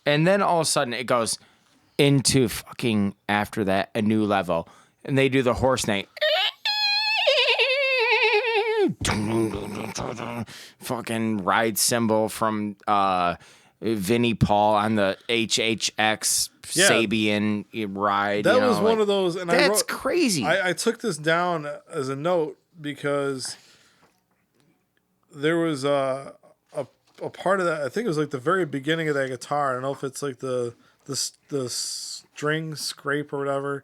And then all of a sudden it goes, into fucking after that a new level, and they do the horse night. Fucking ride cymbal from Vinnie Paul on the HHX Sabian ride. That was one of those, and that's crazy. I took this down as a note because there was a part of that. I think it was like the very beginning of that guitar. I don't know if it's like the string scrape or whatever.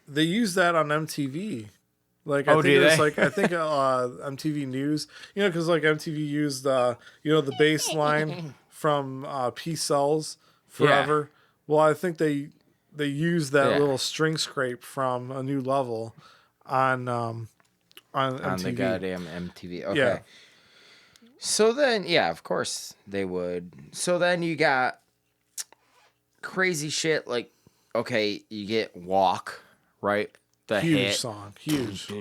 They used that on MTV. Like, I think it was like, I think MTV News, you know, because like MTV used, you know, the bass line from Peace Sells Forever. Yeah. Well, I think they used that little string scrape from A New Level on MTV. On the goddamn MTV. Okay. Yeah. So then, yeah, of course they would. So then you got crazy shit like, okay, you get Walk, right? The huge hit. Song. Huge.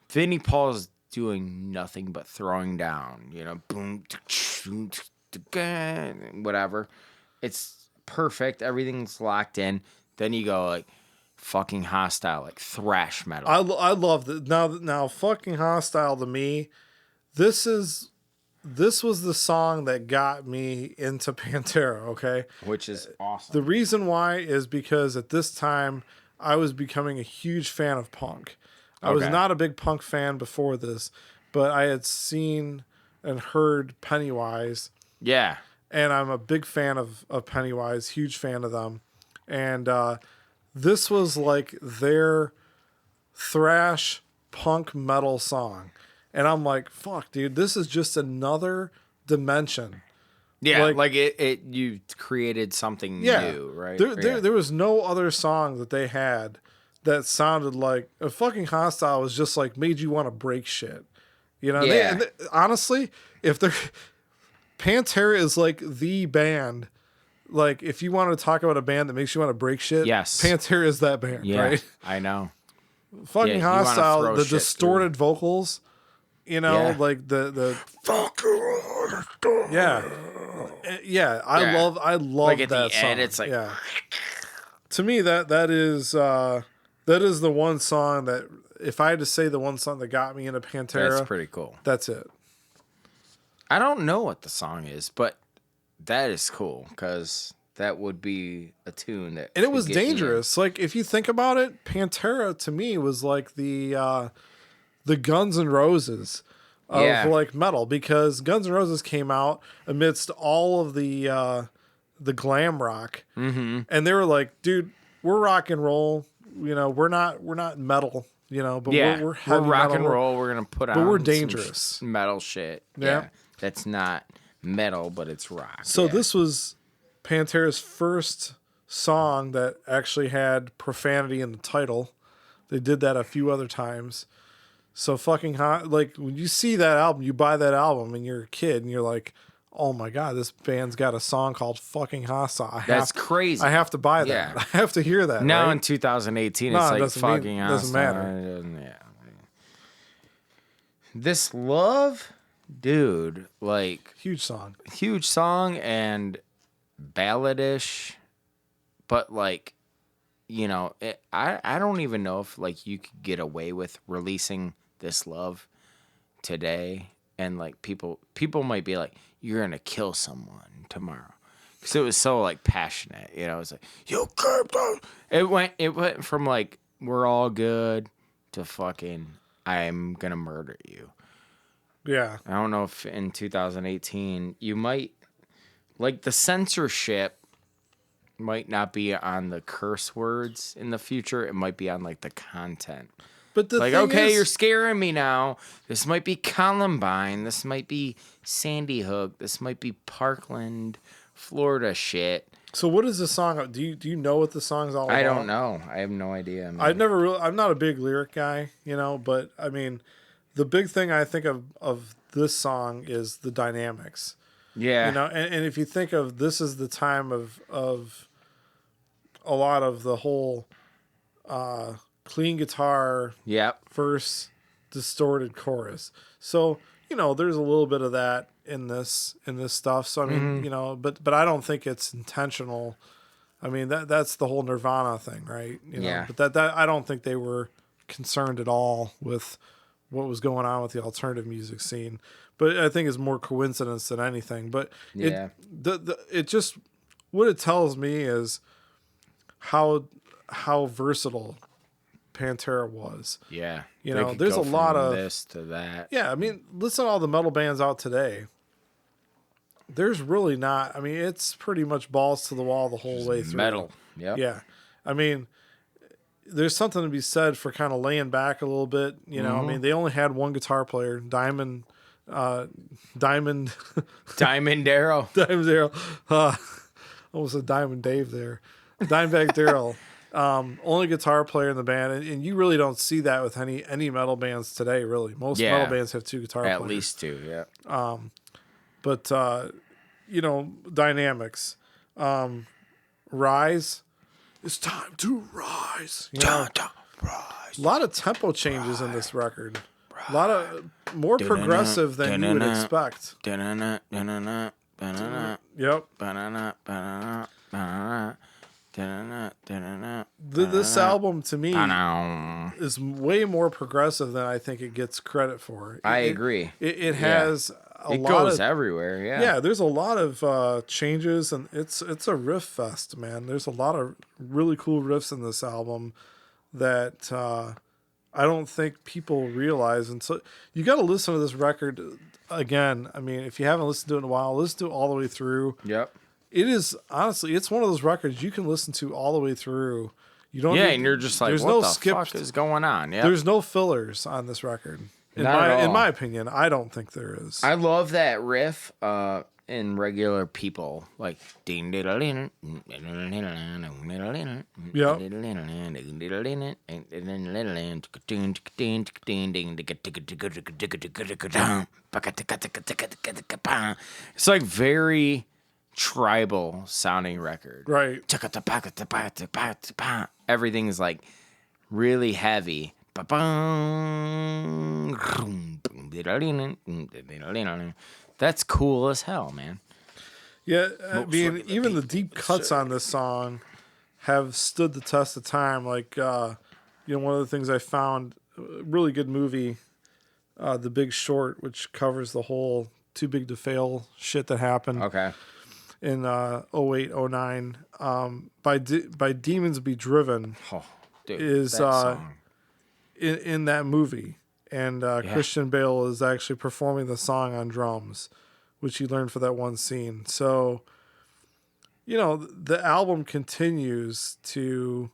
Vinnie Paul's doing nothing but throwing down, you know, boom, whatever. It's perfect. Everything's locked in. Then you go like fucking Hostile, like thrash metal. I love that. Now fucking Hostile to me, this was the song that got me into Pantera, okay? Which is awesome. The reason why is because at this time I was becoming a huge fan of punk. I was not a big punk fan before this, but I had seen and heard Pennywise. Yeah. And I'm a big fan of Pennywise, huge fan of them. And this was like their thrash punk metal song. And I'm like, fuck, dude, this is just another dimension. Yeah, like it you created something new, right? There was no other song that they had that sounded like a fucking Hostile was just like made you want to break shit. You know, honestly, if they're Pantera is like the band. Like if you want to talk about a band that makes you want to break shit, yes, Pantera is that band, right? I know. Fucking Hostile, the distorted vocals, you know, like the I love like at that the song. End, it's like to me that is the one song that if I had to say the one song that got me into Pantera, that's pretty cool. That's it. I don't know what the song is, but that is cool because that would be a tune that. And it was dangerous. Like if you think about it, Pantera to me was like the Guns N' Roses of like metal, because Guns N' Roses came out amidst all of the glam rock, and they were like, "Dude, we're rock and roll. You know, we're not metal. You know, but we're heavy rock metal. And roll. We're gonna put on, but we're dangerous metal shit. Yeah, that's not metal, but it's rock. So this was Pantera's first song that actually had profanity in the title. They did that a few other times. So fucking hot. Like when you see that album, you buy that album and you're a kid and you're like, oh my God, this band's got a song called fucking Hostile. That's crazy. I have to buy that. Yeah. I have to hear that. Now right? in 2018, it's like fucking Hostile. Doesn't matter. Yeah. This Love, dude, like huge song and balladish, but like, you know, I don't even know if like you could get away with releasing This Love today, and like people might be like, you're gonna kill someone tomorrow, because it was so like passionate, you know. It was like, you can't. It went from like we're all good to fucking I'm gonna murder you. Yeah. I don't know if in 2018 you might, like, the censorship might not be on the curse words in the future. It might be on like the content. But the like, thing okay, is, you're scaring me now. This might be Columbine. This might be Sandy Hook. This might be Parkland, Florida shit. So what is the song? Do you know what the song's all about? I don't know. I have no idea. I'm not a big lyric guy, you know, but I mean, the big thing I think of this song is the dynamics. Yeah. You know, and if you think of this is the time of a lot of the whole clean guitar, verse, distorted chorus. So, you know, there's a little bit of that in this stuff. So I mean, you know, but I don't think it's intentional I mean, that's the whole Nirvana thing, right? You know? Yeah. But that I don't think they were concerned at all with what was going on with the alternative music scene. But I think it's more coincidence than anything. But Yeah. it just, what it tells me is how versatile Pantera was. Yeah. You They know, could there's go a lot from of this to that. Yeah, I mean, listen to all the metal bands out today. There's really not. I mean, it's pretty much balls to the wall the whole way through. Metal. Yep. Yeah. I mean, there's something to be said for kind of laying back a little bit. You know, I mean, they only had one guitar player, Diamond Diamond Darrow. Diamond Darrell. Almost a Diamond Dave there. Dimebag Darrell. Only guitar player in the band, and you really don't see that with any metal bands today. Really, most metal bands have two guitar players. At least two, yeah. But you know, dynamics. Rise. It's time to rise. You know, Rise. a lot of tempo changes in this record. A lot of more progressive than you would expect. Yep. This album to me is way more progressive than I think it gets credit for. I agree. It has a it lot goes of everywhere. Yeah. Yeah, there's a lot of changes, and it's a riff fest, man. There's a lot of really cool riffs in this album that I don't think people realize. And so you got to listen to this record again. I mean, if you haven't listened to it in a while, listen to it all the way through. Yep. It is honestly, it's one of those records you can listen to all the way through. You don't. Yeah, and you're just like, what the fuck is going on? Yeah. There's no fillers on this record. In my opinion, I don't think there is. I love that riff in regular people, like ding ding ding. It's like very tribal sounding record. Right. Everything is like really heavy. That's cool as hell, man. Yeah, I mean, even the deep cuts on this song have stood the test of time. Like, you know, one of the things I found, a really good movie, The Big Short, which covers the whole Too Big to Fail shit that happened. Okay. In 08, 09, by Demons Be Driven, dude, is that song. In that movie, and Christian Bale is actually performing the song on drums, which he learned for that one scene. So, you know, the album continues to,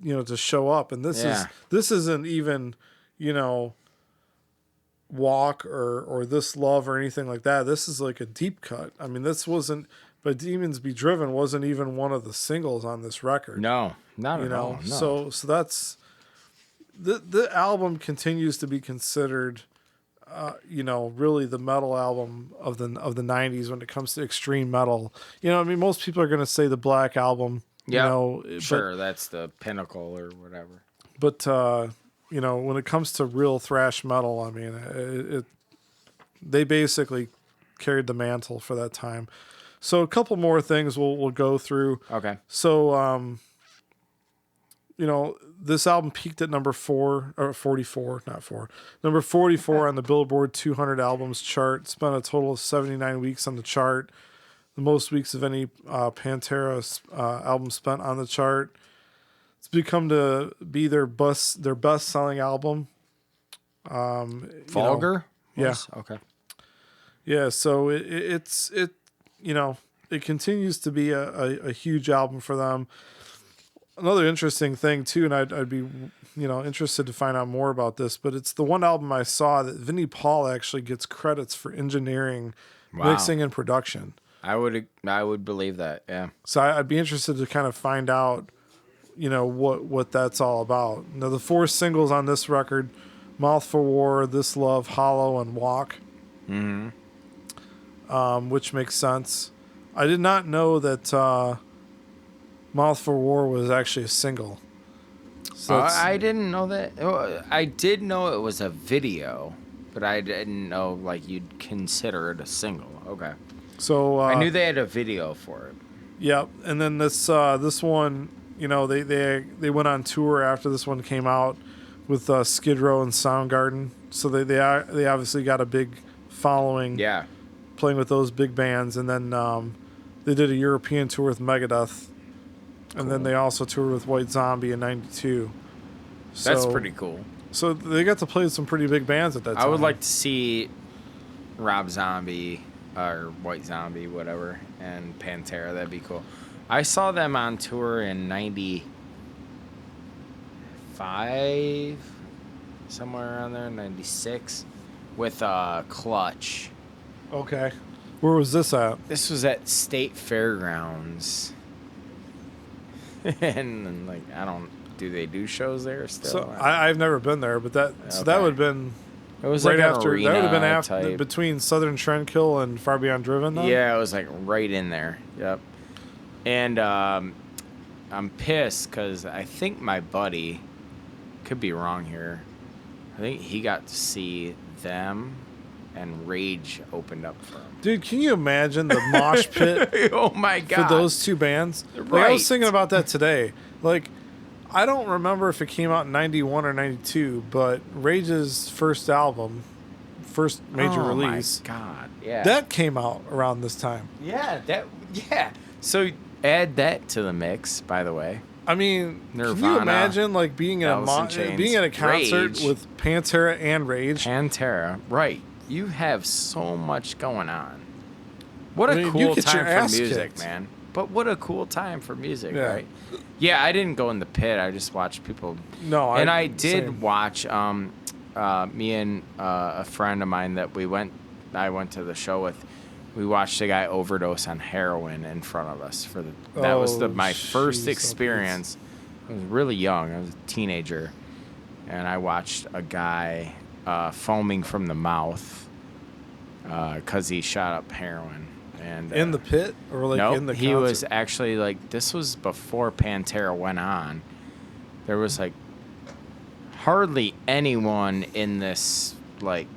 you know, to show up, and this isn't even, you know, Walk or This Love or anything like that. This is like a deep cut. I mean, this wasn't, but Demons Be Driven wasn't even one of the singles on this record. No, not at all. No. So that's the album continues to be considered, you know, really the metal album of the 90s when it comes to extreme metal. You know, I mean, most people are going to say the Black Album. Yeah, you know, sure, that's the pinnacle or whatever. But you know, when it comes to real thrash metal, I mean, they basically carried the mantle for that time. So a couple more things we'll go through. Okay. So, you know, this album peaked at number 44 on the Billboard 200 albums chart. Spent a total of 79 weeks on the chart, the most weeks of any Pantera album spent on the chart. It's become to be their best selling album. Vulgar? Yeah. Okay. Yeah, so it you know, it continues to be a huge album for them. Another interesting thing too, and I'd be, you know, interested to find out more about this, but it's the one album I saw that Vinnie Paul actually gets credits for engineering, mixing, and production. I would believe that, yeah. So I'd be interested to kind of find out, you know, what that's all about. Now, the 4 singles on this record, Mouth for War, This Love, Hollow, and Walk. Mm-hmm. Which makes sense. I did not know that Mouth for War was actually a single. So I didn't know that. I did know it was a video, but I didn't know, like, you'd consider it a single. Okay. So I knew they had a video for it. Yep. And then this one, you know, they went on tour after this one came out with Skid Row and Soundgarden. So they obviously got a big following. Yeah. Playing with those big bands, and then they did a European tour with Megadeth, and then they also toured with White Zombie in '92. So, that's pretty cool. So they got to play with some pretty big bands at that time. I would like to see Rob Zombie or White Zombie, whatever, and Pantera. That'd be cool. I saw them on tour in '95, somewhere around there, '96, with Clutch. Okay. Where was this at? This was at State Fairgrounds. And like, do they do shows there still? So I've never been there, but that would have been it was right like after. That would have been after type. Between Southern Trendkill and Far Beyond Driven. Then? Yeah, it was like right in there. Yep. And I'm pissed because I think my buddy, could be wrong here, I think he got to see them. And Rage opened up for him. Dude, can you imagine the mosh pit? Oh my god! For those two bands, Right. I was thinking about that today. Like, I don't remember if it came out in '91 or '92, but Rage's first album, first major release, my god, yeah, that came out around this time. Yeah. So add that to the mix. By the way, I mean, Nirvana, can you imagine like being at a concert Rage. with Pantera and Rage? Pantera, right? You have so much going on. What a you cool get your time for ass music, kicked. man. But what a cool time for music, Yeah. right? Yeah, I didn't go in the pit. I just watched people. No, I did same. watch. Me and a friend of mine that I went to the show with. We watched a guy overdose on heroin in front of us that was my first experience. I was really young. I was a teenager, and I watched a guy foaming from the mouth because he shot up heroin. And In the pit or like nope, in the concert? he was actually like, this was before Pantera went on. There was like hardly anyone in this like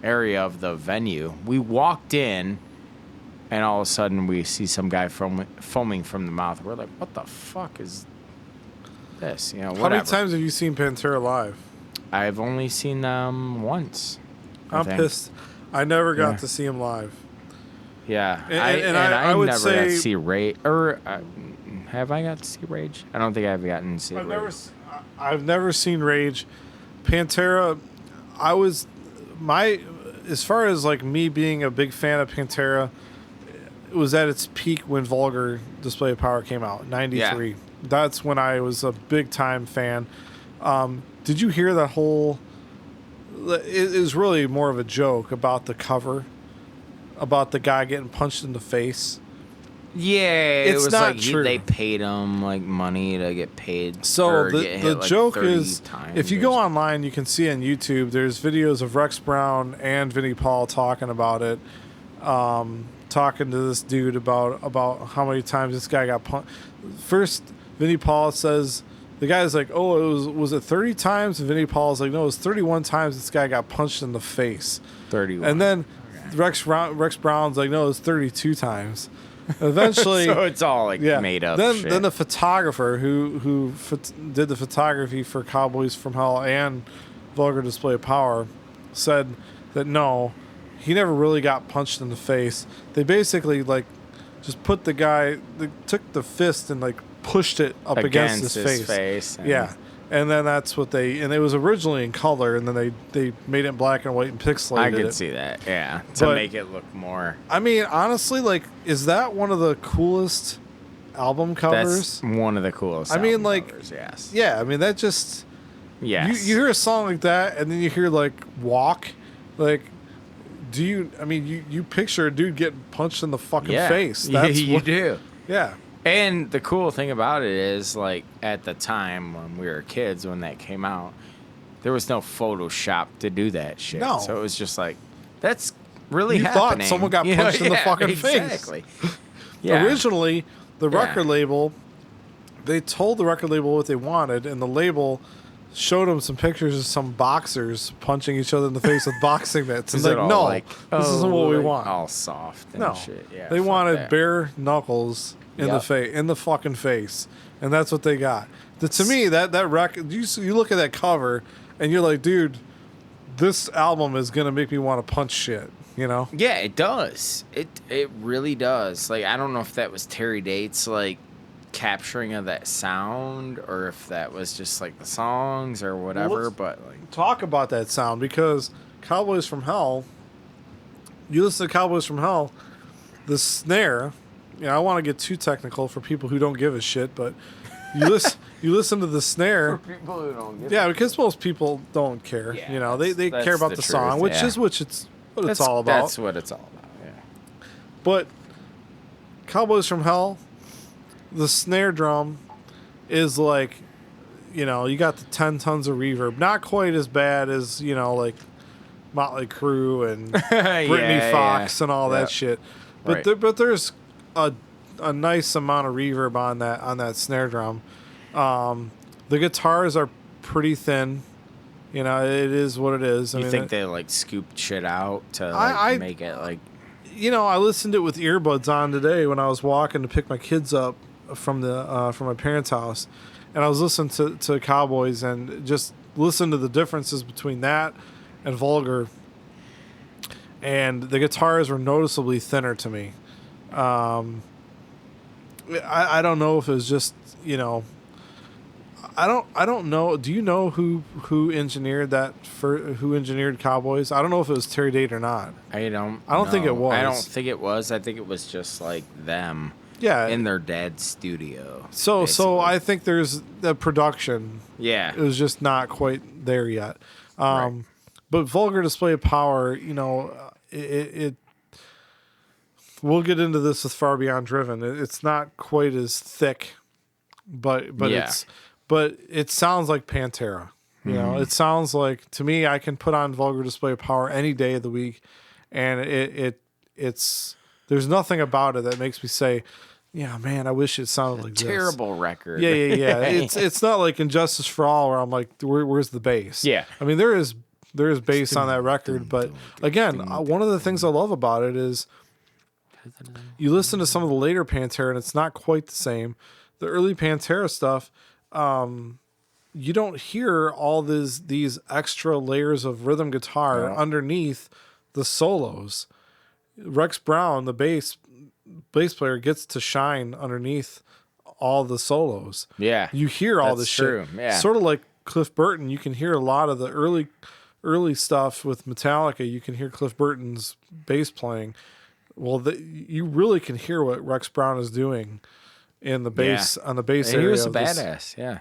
area of the venue. We walked in, and all of a sudden we see some guy foaming from the mouth. We're like, what the fuck is this? You know, whatever. How many times have you seen Pantera live? I've only seen them once. I'm pissed. I never got to see him live. Yeah, I would never say got to see Rage. Or have I got to see Rage? I don't think I've gotten to see Rage. I've never seen Rage. Pantera, as far as like me being a big fan of Pantera, it was at its peak when Vulgar Display of Power came out, '93. Yeah. That's when I was a big time fan. Did you hear that whole? It was really more of a joke about the cover, about the guy getting punched in the face. Yeah, it's it was not like true. They paid him like money to get paid. So the joke is, if you go on, online, you can see on YouTube. There's videos of Rex Brown and Vinnie Paul talking about it, talking to this dude about how many times this guy got punched. First, Vinnie Paul says the guy's like, "Oh, was it 30 times?" And Vinnie Paul's like, "No, it was 31 times. This guy got punched in the face." 31. And then Rex Brown's like, "No, it was 32 times." Eventually, so it's all like made up. Then the photographer who did the photography for Cowboys from Hell and Vulgar Display of Power said that no, he never really got punched in the face. They basically like just put the guy, they took the fist and like pushed it up against his face. Yeah. And then that's what and it was originally in color, and then they made it in black and white and pixelated I it. could see that, yeah, to make it look more. I mean, honestly, like, is that one of the coolest album covers? That's one of the coolest. I mean, like, covers, yes. Yeah, I mean that just. Yes. You hear a song like that, and then you hear like "Walk," like. Do you? I mean, you picture a dude getting punched in the fucking face. That's you do. Yeah. And the cool thing about it is, like, at the time when we were kids, when that came out, there was no Photoshop to do that shit. No. So it was just like, that's really happening. You thought someone got punched in the fucking face. Exactly. Yeah. Originally, the record label, they told the record label what they wanted, and the label showed him some pictures of some boxers punching each other in the face with boxing mitts. It's Is it like, all no, like, this isn't what we like, want. all soft and No, shit. Yeah, they fuck wanted that. bare knuckles in the fucking face, and that's what they got. To me, that record, you look at that cover, and you're like, dude, this album is gonna make me want to punch shit. You know? Yeah, it does. It really does. Like, I don't know if that was Terry Date's like capturing of that sound, or if that was just like the songs or whatever. Well, but like, talk about that sound, because Cowboys from Hell. You listen to Cowboys from Hell, the snare. You know, I want to get too technical for people who don't give a shit, but you listen to the snare. for people who don't get Because most people don't care. Yeah, you know, they care about the song, which is what it's all about. That's what it's all about. Yeah. But Cowboys from Hell, the snare drum is like, you know, you got the 10 tons of reverb. Not quite as bad as, you know, like Motley Crue and Britney Fox and all that shit. But Right. there's a nice amount of reverb on that snare drum. The guitars are pretty thin. You know, it is what it is. You think they like scooped shit out to make it like? You know, I listened to it with earbuds on today when I was walking to pick my kids up from my parents' house, and I was listening to Cowboys and just listened to the differences between that and Vulgar, and the guitars were noticeably thinner to me. I don't know if it was just, you know, I don't know. Do you know who engineered who engineered Cowboys? I don't know if it was Terry Date or not. I don't think it was. I don't think it was. I think it was just like them. Yeah. In their dad's studio. So basically. I think there's the production. Yeah. It was just not quite there yet. Right. But Vulgar Display of Power, you know, it we'll get into this with Far Beyond Driven. It's not quite as thick, but Yeah. it sounds like Pantera. You know, it sounds like, to me, I can put on Vulgar Display of Power any day of the week, and it's there's nothing about it that makes me say, yeah, man, I wish it sounded like this. Terrible record. Yeah. It's not like Injustice for All where I'm like, where's the bass? Yeah. I mean, there is bass on that record, but again, one of the things I love about it is you listen to some of the later Pantera and it's not quite the same. The early Pantera stuff, you don't hear all these extra layers of rhythm guitar underneath the solos. Rex Brown, the bass player, gets to shine underneath all the solos. Yeah. You hear all That's this true. shit. Yeah. Sort of like Cliff Burton, you can hear a lot of the early stuff with Metallica. You can hear Cliff Burton's bass playing. Well, you really can hear what Rex Brown is doing in the bass on the bass area. He was a badass. Yeah.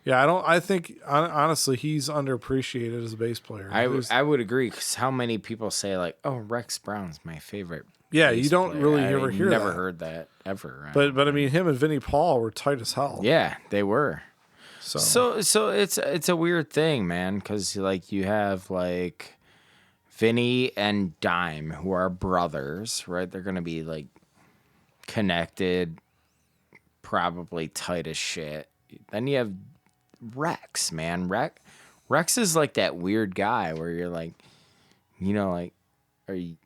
Yeah, I think honestly he's underappreciated as a bass player. I would agree, because how many people say like, "Oh, Rex Brown's my favorite." Yeah, bass you don't player. really ever hear never that. heard that ever. But I mean, him and Vinnie Paul were tight as hell. Yeah, they were. So it's a weird thing, man, because like you have like Vinny and Dime, who are brothers, right? They're gonna be like connected, probably tight as shit. Then you have Rex, man. Rex is like that weird guy where you're like, you know, like, are you,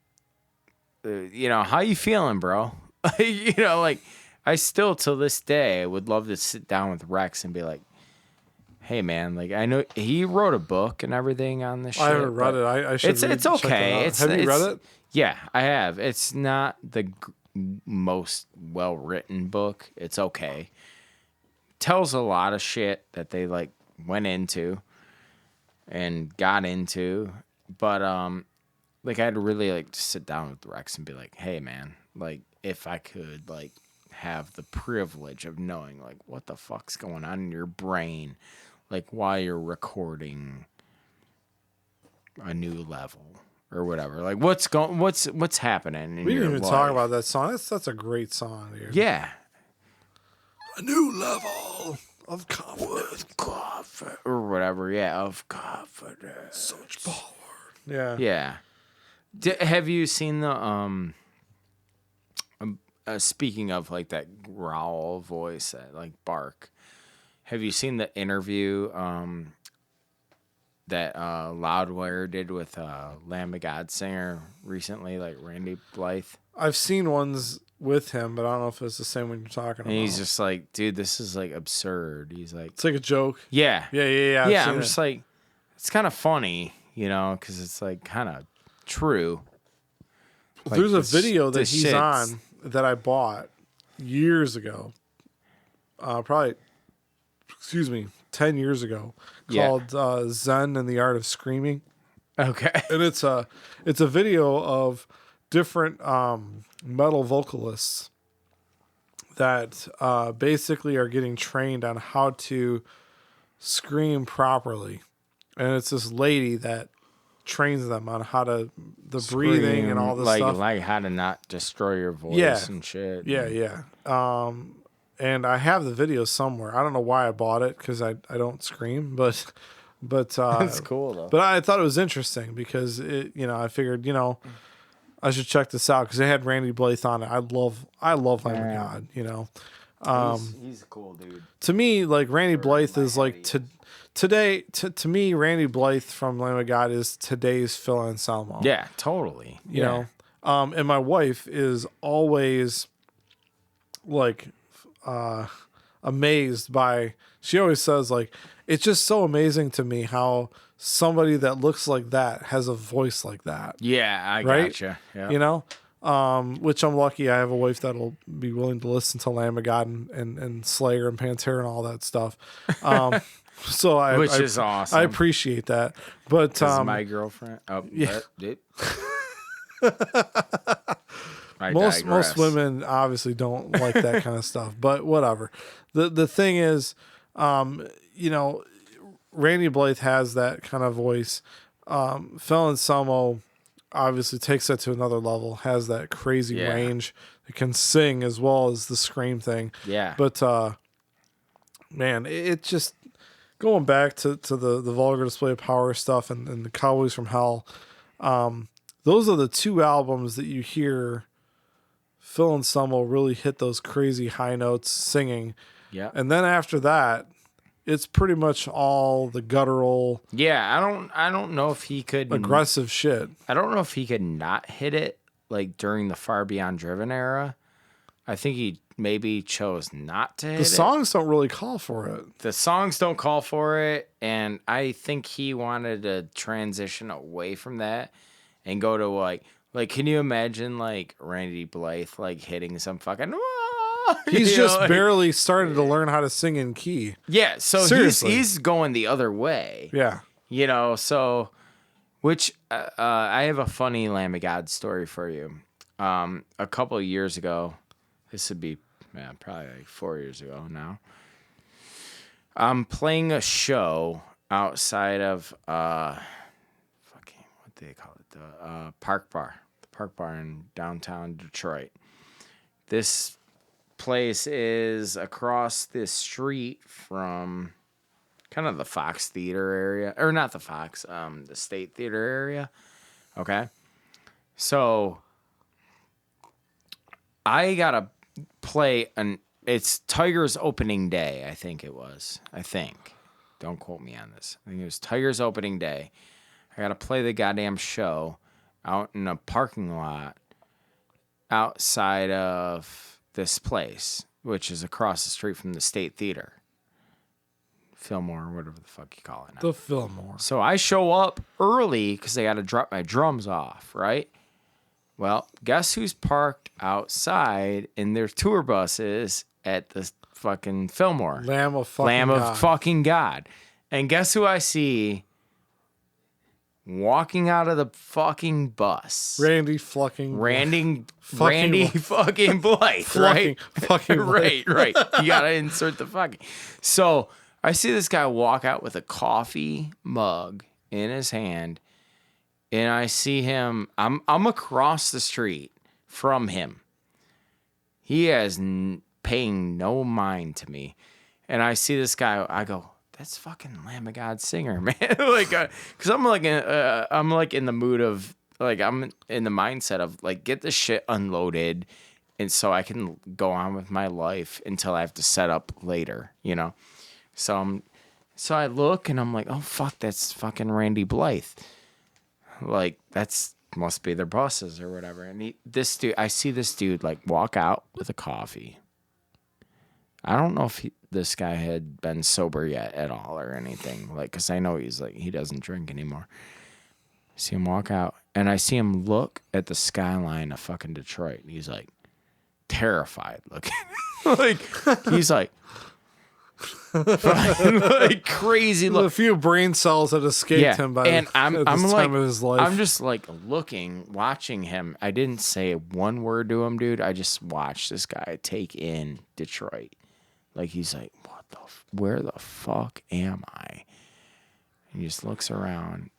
you know, how you feeling, bro? You know, like, I still till this day would love to sit down with Rex and be like, hey, man, like, I know he wrote a book and everything on this shit. I haven't read it. I should. It's okay. Have you read it? Yeah, I have. It's not the most well written book. It's okay. Tells a lot of shit that they like went into and got into, but like I'd really like to sit down with Rex and be like, hey, man, like if I could like have the privilege of knowing like what the fuck's going on in your brain, like while you're recording a new level or whatever, like what's happening in We didn't your even life. talk about that song. That's a great song, dude. Yeah. A new level of confidence. Or whatever, yeah, of confidence. Such power. Yeah. Yeah. Have you seen the speaking of like that growl voice, that like bark? Have you seen the interview that Loudwire did with Lamb of God singer recently, like Randy Blythe? I've seen ones with him, but I don't know if it's the same one you're talking about. And he's just like, dude, this is like absurd. He's like, it's like a joke. Yeah. Yeah. Yeah, I'm just like, it's kind of funny, because it's like kind of true. Like there's a video that he's on that I bought years ago. Probably, 10 years ago, called Zen and the Art of Screaming. Okay. And it's a video of different metal vocalists that basically are getting trained on how to scream properly. And it's this lady that trains them on how to breathing and all this stuff. Like how to not destroy your voice and shit. Yeah. And I have the video somewhere. I don't know why I bought it because I don't scream, but That's cool though. But I thought it was interesting because I figured I should check this out because it had Randy Blythe on it. I love Lamb of God. He's a cool dude. To me, like Randy Blythe is like today. To me, Randy Blythe from Lamb of God is today's Phil Anselmo. Yeah, totally. You know, and my wife is always like amazed by. She always says like, it's just so amazing to me how somebody that looks like that has a voice like that. Yeah, I gotcha. Yeah. Which I'm lucky I have a wife that'll be willing to listen to Lamb of God and Slayer and Pantera and all that stuff. So Which is awesome. I appreciate that. But my girlfriend. Oh, yeah. Most women obviously don't like that kind of stuff, but whatever. The thing is, Randy Blythe has that kind of voice. Phil Anselmo obviously takes that to another level, has that crazy range. It can sing as well as the scream thing. Yeah. But, man, it just, going back to the Vulgar Display of Power stuff and the Cowboys from Hell, those are the two albums that you hear Phil Anselmo really hit those crazy high notes singing. Yeah. And then after that, it's pretty much all the guttural. Yeah, I don't know if he could aggressive shit. I don't know if he could not hit it like during the Far Beyond Driven era. I think he maybe chose not to hit it. The songs don't really call for it. The songs don't call for it, and I think he wanted to transition away from that and go to like can you imagine like Randy Blythe like hitting some fucking He's just barely started to learn how to sing in key. Yeah, so he's going the other way. Yeah. So which I have a funny Lamb of God story for you. A couple of years ago, this would be probably like 4 years ago now. I'm playing a show outside of what do they call it? The Park Bar. The Park Bar in downtown Detroit. This place is across this street from kind of the Fox Theater area, or not the Fox, the State Theater area. Okay. So I gotta play it's Tiger's opening day, I think it was. Don't quote me on this. I think it was Tiger's opening day. I gotta play the goddamn show out in a parking lot outside of this place, which is across the street from the State Theater. Fillmore, whatever the fuck you call it now. The Fillmore. So I show up early because I got to drop my drums off, right? Well, guess who's parked outside in their tour buses at the fucking Fillmore? Lamb of fucking God. And guess who I see walking out of the fucking bus? Randy fucking Blythe, right? Fucking right. You gotta insert the fucking. So I see this guy walk out with a coffee mug in his hand, and I see him. I'm across the street from him. He is paying no mind to me, and I see this guy. I go, that's fucking Lamb of God singer, man. Because I'm like in the mood of like I'm in the mindset of like get this shit unloaded, and so I can go on with my life until I have to set up later, So I look and I'm like, oh fuck, that's fucking Randy Blythe. Like must be their bosses or whatever. And I see this dude like walk out with a coffee. I don't know if this guy had been sober yet at all or anything. Like, cause I know he's like, he doesn't drink anymore. I see him walk out and I see him look at the skyline of fucking Detroit. And he's like terrified looking. Like, he's like, like crazy. Look, a few brain cells had escaped him by and I'm this like, time of his life. I'm just like looking, watching him. I didn't say one word to him, dude. I just watched this guy take in Detroit. Like, he's like, where the fuck am I? And he just looks around.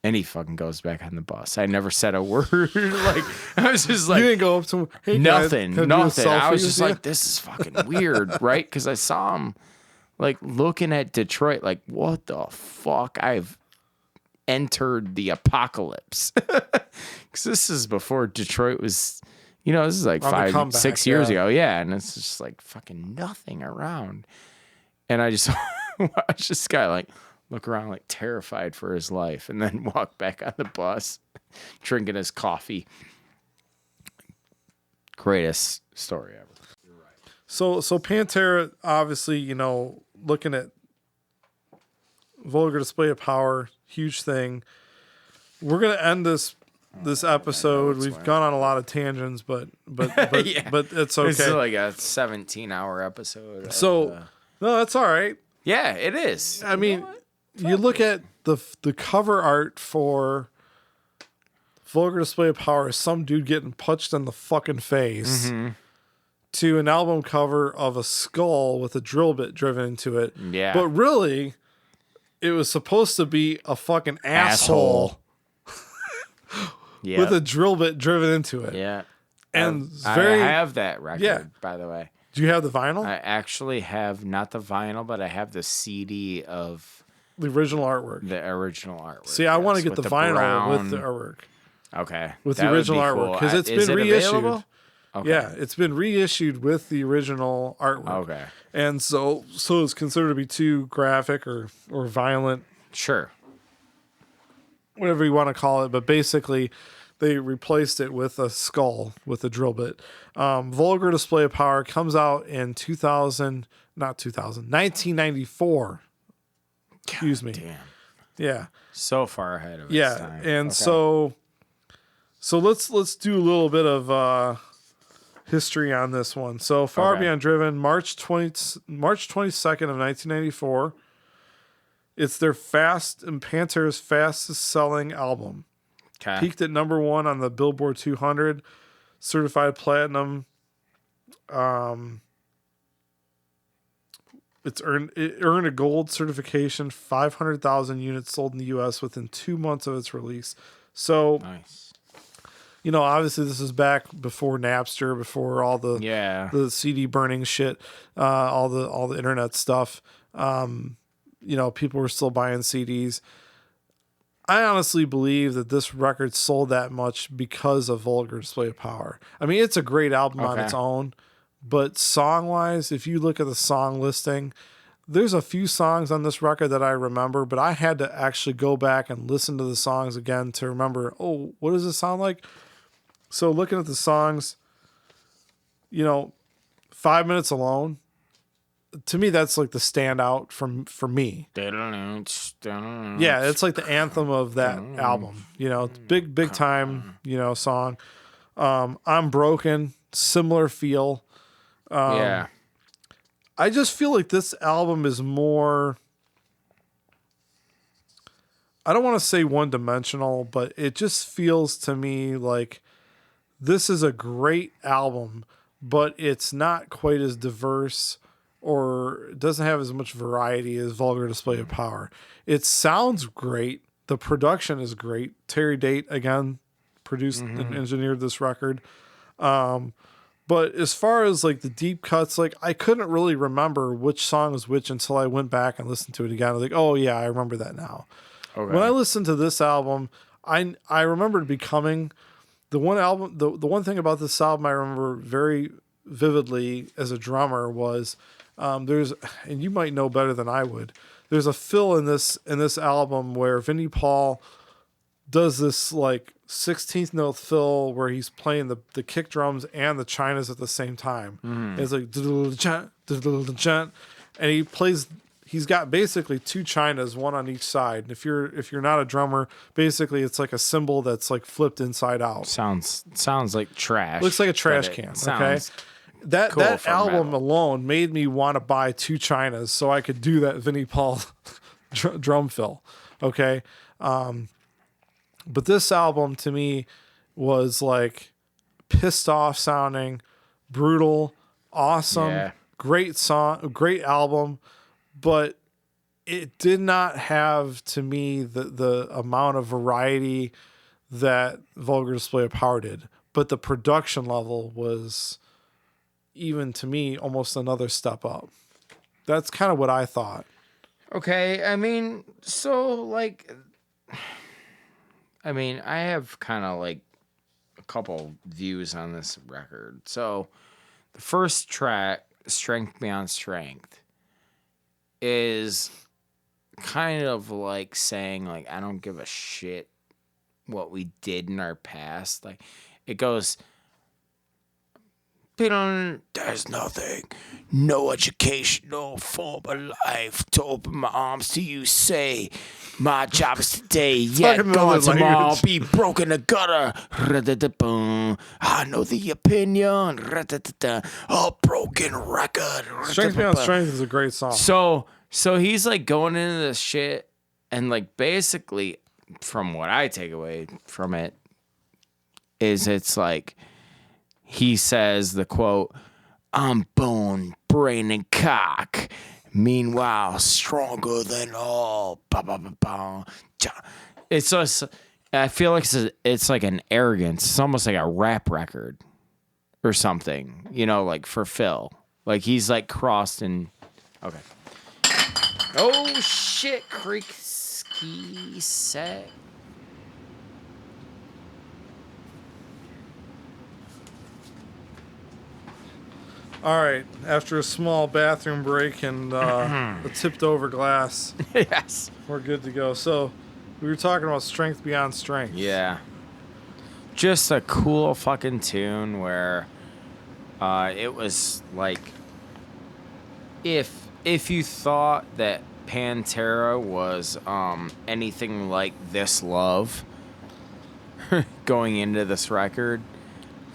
And he fucking goes back on the bus. I never said a word. Like, I was just like, you didn't go up to him. Hey, nothing. Can I do a I was selfie just with like, you? this is fucking weird, right? Because I saw him like looking at Detroit, like, what the fuck? I've entered the apocalypse. Because this is before Detroit was, this is like On the comeback, 6 years ago. Yeah. And it's just like fucking nothing around. And I just watched this guy like look around like terrified for his life and then walk back on the bus drinking his coffee. Greatest story ever. So Pantera, obviously, looking at vulgar display of power, huge thing. We're gonna end this episode. We've gone on a lot of tangents, but Yeah. but it's okay. This is like a 17-hour episode. So no, that's all right. Yeah, it is. I mean, you look at the cover art for vulgar display of power, some dude getting punched in the fucking face, to an album cover of a skull with a drill bit driven into it. Yeah. But really, it was supposed to be a fucking asshole. Yeah. With a drill bit driven into it. Yeah. And I have that record, by the way. Do you have the vinyl? I actually have not the vinyl, but I have the CD of the original artwork. the original artwork. See, I want to get with the vinyl brown- with the artwork. Okay. With That the would original be artwork. cool. Because it's Is been it reissued. available? Okay. Yeah, it's been reissued with the original artwork. Okay. And so it's considered to be too graphic or violent, Sure. whatever you want to call it. But basically, they replaced it with a skull with a drill bit. Vulgar Display of Power comes out in 1994. Excuse me. Damn. Yeah. So far ahead of its Yeah. time. And Okay. so let's do a little bit of history on this one. So Far Okay. Beyond Driven, March 22nd of 1994. It's their Pantera's fastest selling album. Okay. Peaked at number 1 on the Billboard 200, certified platinum. It earned a gold certification, 500,000 units sold in the U.S. within 2 months of its release. So, Nice. obviously this is back before Napster, before all the the CD burning shit, all the internet stuff. People were still buying CDs. I honestly believe that this record sold that much because of Vulgar Display of Power. I mean, it's a great album on its own, but song-wise, if you look at the song listing, there's a few songs on this record that I remember, but I had to actually go back and listen to the songs again to remember, oh, what does it sound like? So looking at the songs, 5 Minutes Alone, to me, that's like the standout for me. Yeah, it's like the anthem of that album. It's big time, song. I'm Broken, similar feel. Yeah. I just feel like this album is more, I don't want to say one-dimensional, but it just feels to me like this is a great album, but it's not quite as diverse or doesn't have as much variety as Vulgar Display of Power. It sounds great. The production is great. Terry Date, again, produced and engineered this record. But as far as like the deep cuts, like I couldn't really remember which song was which until I went back and listened to it again. I was like, oh yeah, I remember that now. Okay. When I listened to this album, I remembered Becoming. The one thing about this album I remember very vividly as a drummer was there's, and you might know better than I would. There's a fill in this album where Vinnie Paul does this like 16th note fill where he's playing the kick drums and the chinas at the same time. It's like and he plays. He's got basically two chinas, one on each side. And if you're not a drummer, basically it's like a cymbal that's like flipped inside out. Sounds like trash. Looks like a trash can. Okay. That album alone made me want to buy two chinas so I could do that Vinnie Paul drum fill. Okay. But this album to me was like pissed off sounding, brutal, awesome, great song, great album, but it did not have to me the amount of variety that Vulgar Display of Power did. But the production level was, even to me, almost another step up. That's kind of what I thought. Okay, I mean, I have kind of like a couple views on this record. So the first track, Strength Beyond Strength, is kind of like saying, like, I don't give a shit what we did in our past. Like, it goes, there's nothing, no education, no form of life to open my arms to you. Say, my job is today, yet gone tomorrow, be broken the gutter. I know the opinion. A broken record. Strength Beyond Strength is a great song. So he's like going into this shit, and like basically, from what I take away from it, is it's like, he says the quote, I'm bone, brain, and cock. Meanwhile, stronger than all. It's just, I feel like it's like an arrogance. It's almost like a rap record or something, you know, like for Phil. Like he's like crossed and, okay. Oh shit, creek ski set. All right, after a small bathroom break and a tipped over glass, yes, we're good to go. So we were talking about Strength Beyond Strength. Yeah. Just a cool fucking tune where it was like, if you thought that Pantera was anything like This Love going into this record,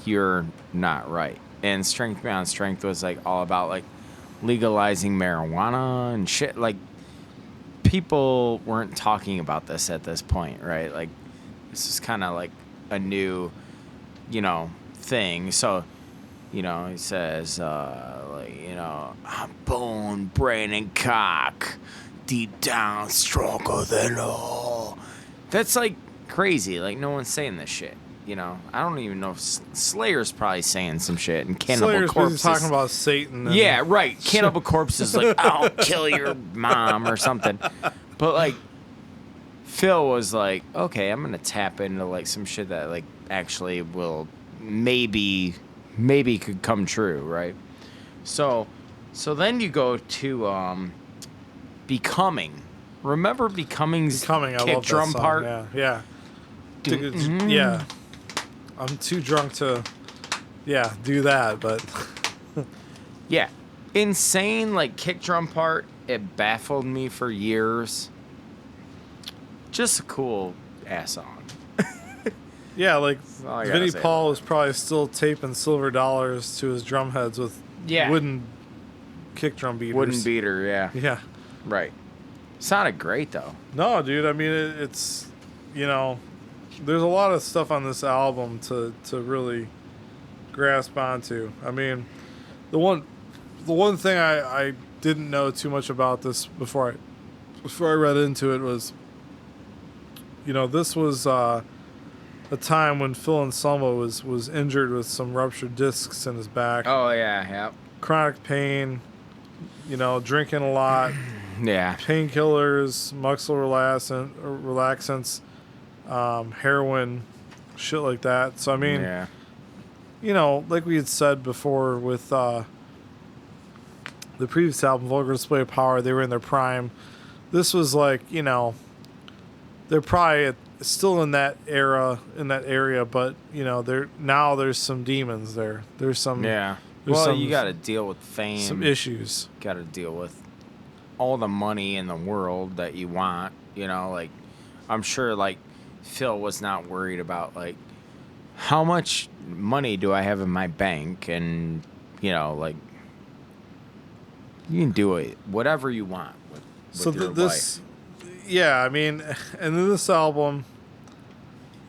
you're not right. And Strength Beyond Strength was like all about like legalizing marijuana and shit. Like people weren't talking about this at this point, right? Like this is kind of like a new, you know, thing. So, you know, he says, like, you know, I'm bone, brain, and cock, deep down, stronger than all. That's like crazy. Like no one's saying this shit. You know, I don't even know if Slayer's probably saying some shit, and Cannibal Corpse is talking about Satan. And yeah, right. Cannibal Corpse is like, I'll kill your mom or something. But like, Phil was like, okay, I'm gonna tap into like some shit that like actually will maybe could come true, right? So then you go to Becoming. Remember Becoming's Becoming, I kick love drum that song. part? Yeah. Yeah. I'm too drunk to, do that, but. Yeah. Insane, like, kick drum part. It baffled me for years. Just a cool ass song. Yeah, like, Vinnie Paul was probably still taping silver dollars to his drum heads with wooden kick drum beaters. Wooden beater, yeah. Yeah. Right. Sounded great, though. No, dude, I mean, it's, you know, there's a lot of stuff on this album to really grasp onto. I mean, the one thing I didn't know too much about this before I read into it was, you know, this was a time when Phil Anselmo was injured with some ruptured discs in his back. Oh yeah, yep. Chronic pain, you know, drinking a lot. Yeah. Painkillers, muscle relaxants. Heroin, shit like that. So I mean, you know, like we had said before with the previous album, Vulgar Display of Power, they were in their prime. This was like, they're probably still in that area, but there's some demons there. There's some you got to deal with fame, some issues. Got to deal with all the money in the world that you want. Like I'm sure like Phil was not worried about like how much money do I have in my bank, and like you can do it whatever you want with your life. Yeah, I mean, and then this album,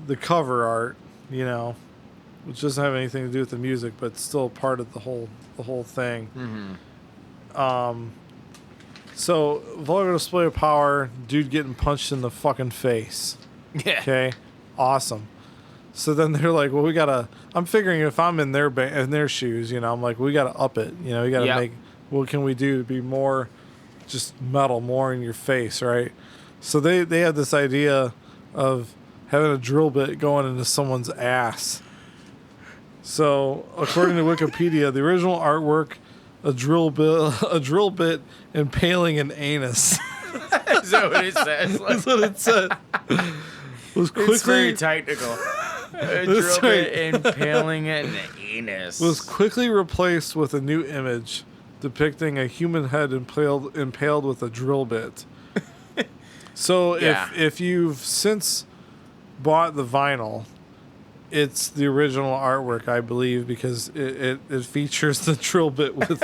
the cover art, which doesn't have anything to do with the music, but still part of the whole thing. Mm-hmm. So Vulgar Display of Power, dude getting punched in the fucking face. Yeah. Okay. Awesome. So then they're like, well, we gotta. I'm figuring if I'm in their shoes, I'm like, we gotta up it. We gotta make. What can we do to be more, just metal, more in your face, right? So they had this idea of having a drill bit going into someone's ass. So according to Wikipedia, the original artwork, a drill bit impaling an anus. Is that what it says? That's what it said. It's very technical. A drill bit impaling an anus. Was quickly replaced with a new image depicting a human head impaled with a drill bit. So if you've since bought the vinyl, it's the original artwork, I believe, because it features the drill bit with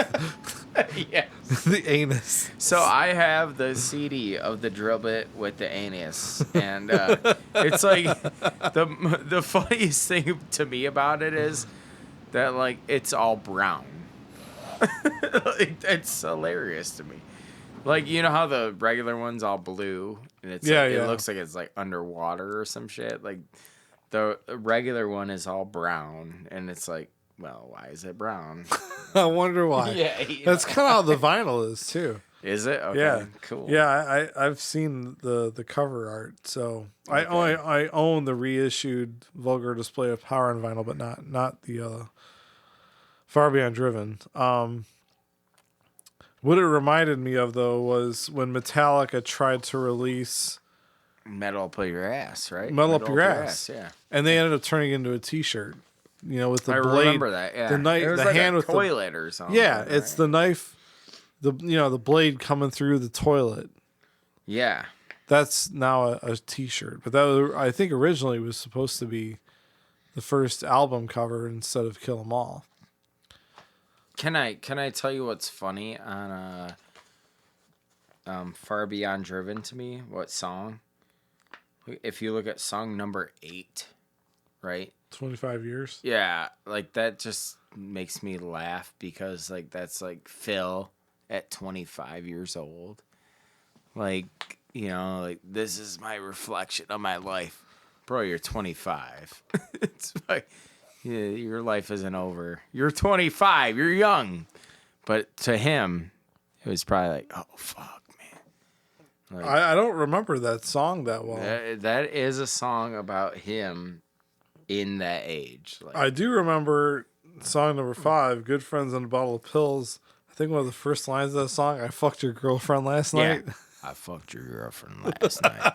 the anus. So I have the CD of the drill bit with the anus, and it's like the funniest thing to me about it is that like it's all brown. It's hilarious to me. Like, how the regular one's all blue, and it looks like it's like underwater or some shit. Like the regular one is all brown, and it's like, well, why is it brown? I wonder why. That's kind of how the vinyl is too. Is it? Okay, yeah, cool. Yeah, I've seen the cover art, so okay. I own the reissued Vulgar Display of Power on vinyl, but not the Far Beyond Driven. What it reminded me of, though, was when Metallica tried to release Metal Up Your Ass, right? Metal Up Your Ass, yeah. And they ended up turning it into a T-shirt, with the blade. I remember that, yeah. The knife, the like hand with a toilet or something. Yeah, right? It's the knife, the blade coming through the toilet. Yeah. That's now a T-shirt. But that was, I think originally was supposed to be the first album cover instead of Kill 'Em All. Can I tell you what's funny on Far Beyond Driven to me? What song? If you look at song number 8, right? 25 years? Yeah, like that just makes me laugh because like that's like Phil at 25 years old. Like, like this is my reflection of my life. Bro, you're 25. It's like your life isn't over. You're 25. You're young. But to him, it was probably like, oh, fuck, man. Like, I don't remember that song that well. That is a song about him in that age. Like, I do remember song number 5, Good Friends and a Bottle of Pills. I think one of the first lines of that song, I fucked your girlfriend last night. I fucked your girlfriend last night.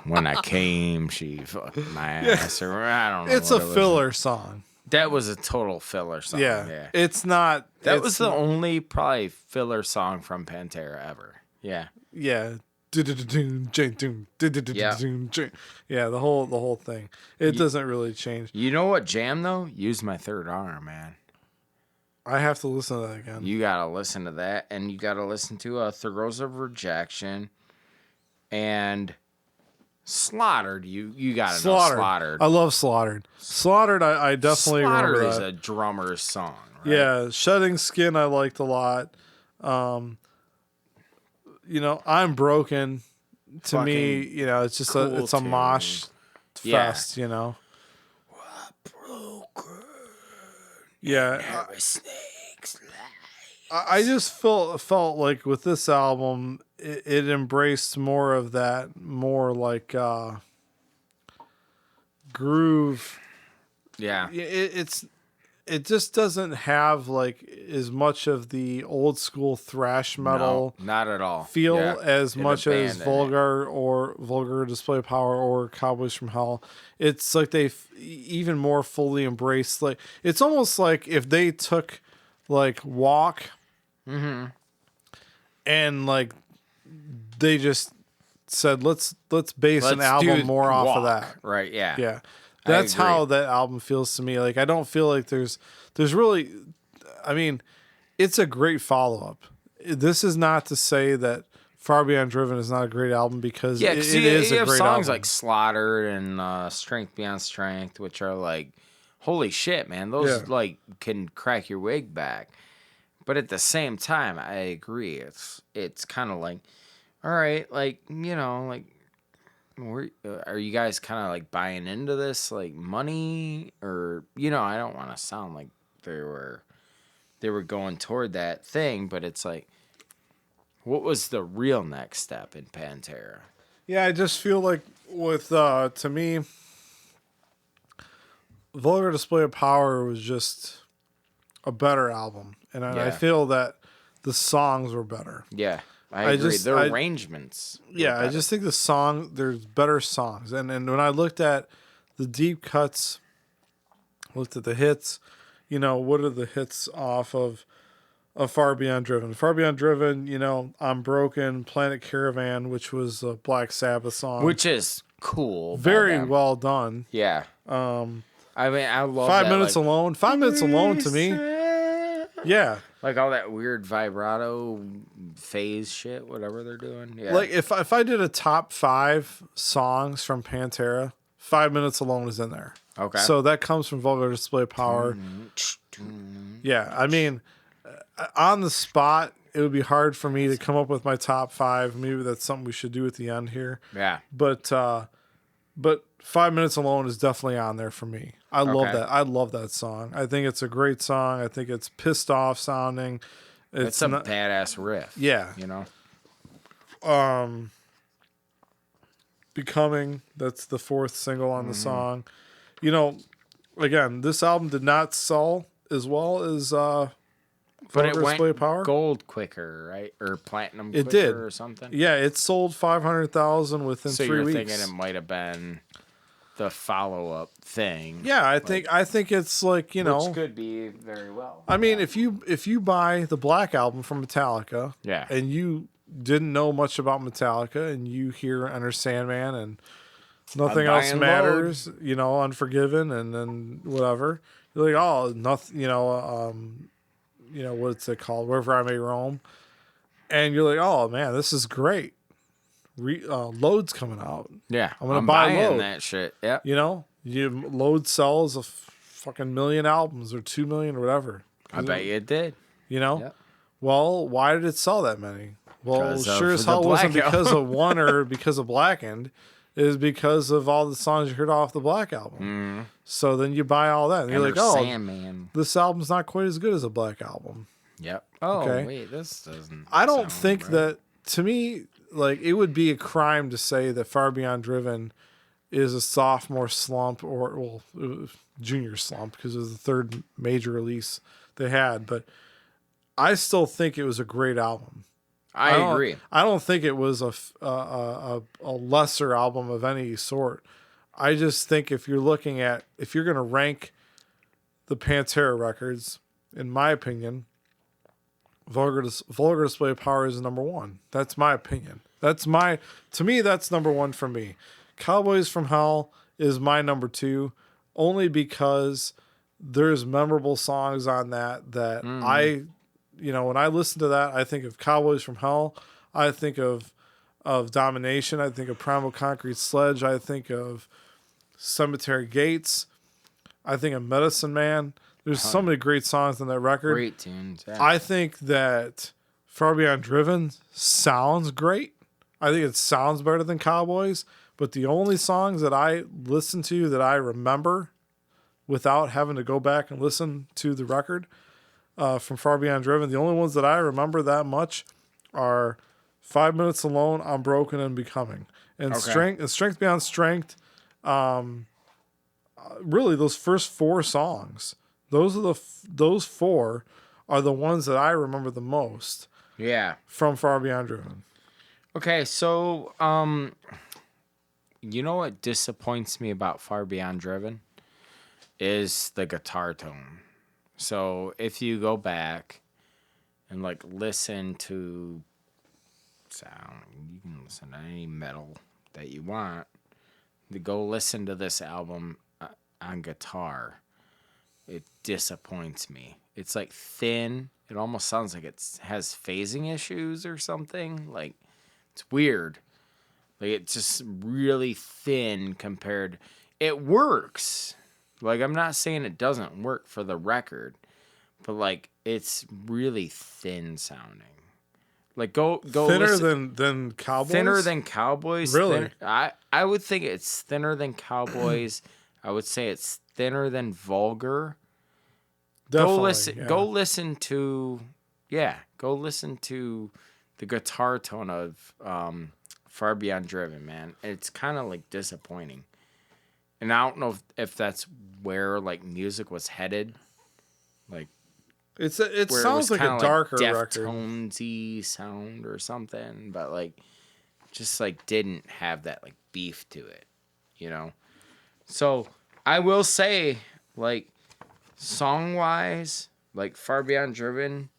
When I came, she fucked my ass. Or I don't know. It's a filler song. That was a total filler song. Yeah. It's not. That was the only probably filler song from Pantera ever. Yeah. Yeah. Yeah, the whole thing. It doesn't really change. You know what jam though? Use My Third Arm, man. I have to listen to that again. You gotta listen to that, and you gotta listen to Throes of Rejection and Slaughtered. You gotta know Slaughtered. I love Slaughtered. Slaughtered, I definitely remember that. Slaughtered is a drummer's song, right? Yeah, Shedding Skin I liked a lot. I'm Broken. To me, it's just cool it's a mosh fest, Broken. Yeah. Snakes. I just felt like with this album, it embraced more of that, more like groove. Yeah. It's it just doesn't have like as much of the old school thrash metal No, not at all. feel Yeah, as it much as abandoned Vulgar Display Power or Cowboys from Hell. It's like they've even more fully embraced, like it's almost like if they took like Walk and like they just said let's base an album do more off of Walk, that. right? Yeah, Yeah. I That's agree. how that album feels to me. Like I don't feel like there's really, I mean, it's a great follow-up. This is not to say that Far Beyond Driven is not a great album, because Yeah, it because is you a have great songs album. like Slaughtered and Strength Beyond Strength, which are like, holy shit, man. Those like can crack your wig back. But at the same time, I agree. It's kind of like, all right, like, like, are you guys kind of like buying into this like money, or I don't want to sound like they were going toward that thing, but it's like, what was the real next step in Pantera? Yeah, I just feel like with to me, Vulgar Display of Power was just a better album, and I Yeah. feel that the songs were better. Yeah, I agree. just- Their I- arrangements. were Yeah, I better. just think there's better songs, and when I looked at the deep cuts, looked at the hits, what are the hits off of Far Beyond Driven? Far Beyond Driven, I'm Broken, Planet Caravan, which was a Black Sabbath song, which is cool. by very them. well done. Yeah. I mean, I love 5 that, minutes like, alone. 5 minutes alone to me. Yeah. like all that weird vibrato phase shit, whatever they're doing. Yeah. Like if I did a top 5 songs from Pantera, 5 minutes alone is in there. Okay. So that comes from Vulgar Display Power. Yeah, I mean, on the spot, it would be hard for me to come up with my top 5. Maybe that's something we should do at the end here. Yeah. But 5 minutes alone is definitely on there for me. I love Okay. that. I love that song. I think it's a great song. I think it's pissed off sounding. It's a badass riff. Yeah. Becoming, that's the 4th single on the song. Again, this album did not sell as well as But it Vulgar went Display of Power. gold quicker, right? Or platinum It quicker did. or something? Yeah, it sold 500,000 within So 3 you're weeks. thinking it might have been the follow-up thing. Yeah, I think it's like, Which could be very well. I mean, if you buy the Black Album from Metallica, Yeah. and you didn't know much about Metallica, and you hear Enter Sandman and Nothing Buy Else and Matters, Unforgiven, and then whatever, you're like, oh, nothing, what's it called? Wherever I May Roam, and you're like, oh man, this is great. Load's coming out. Yeah. I'm gonna buy buying Load. that shit. Yep. Load sells a fucking million albums or 2 million or whatever. I bet you it did. Yep. Well, why did it sell that many? Well, 'Cause of sure as the hell wasn't Black because Album. of one or because of Blackened. It is because of all the songs you heard off the Black Album. So then you buy all that, and you're like, oh, Sandman. this album's not quite as good as a Black Album. Yep. Oh, Okay. wait, this doesn't. I don't sound think right. that, to me, like, it would be a crime to say that Far Beyond Driven is a sophomore slump or junior slump, because it was the 3rd major release they had. But I still think it was a great album. I agree. I don't think it was a lesser album of any sort. I just think if you're going to rank the Pantera records, in my opinion, Vulgar Display of Power is number 1. That's my opinion. To me, that's number 1 for me. Cowboys from Hell is my number 2, only because there's memorable songs on that I, when I listen to that, I think of Cowboys from Hell. I think of Domination. I think of Primal Concrete Sledge. I think of Cemetery Gates. I think of Medicine Man. There's so many great songs on that record. Great tunes. Yeah. I think that Far Beyond Driven sounds great. I think it sounds better than Cowboys. But the only songs that I listen to that I remember without having to go back and listen to the record from Far Beyond Driven, the only ones that I remember that much are 5 Minutes Alone, I'm Broken, and Becoming. And Strength Beyond Strength, really those first 4 songs, Those four are the ones that I remember the most. Yeah. From Far Beyond Driven. Okay, so you know what disappoints me about Far Beyond Driven is the guitar tone. So if you go back and like listen to sound, you can listen to any metal that you want. To go listen to this album on guitar, it disappoints me. It's like thin. It almost sounds like it has phasing issues or something. Like, it's weird. Like, it's just really thin compared. It works. Like, I'm not saying it doesn't work for the record, but like, it's really thin sounding. Like, go thinner listen. than Cowboys. Thinner than Cowboys. Really? I would think it's thinner than Cowboys. I would say it's thinner than Vulgar. Definitely, Go listen to the guitar tone of Far Beyond Driven, man. It's kind of like disappointing. And I don't know if that's where like music was headed. Like it sounds like a darker record. Deftones-y sound or something, but like just like didn't have that like beef to it, you know? So I will say, like, song-wise, like, Far Beyond Driven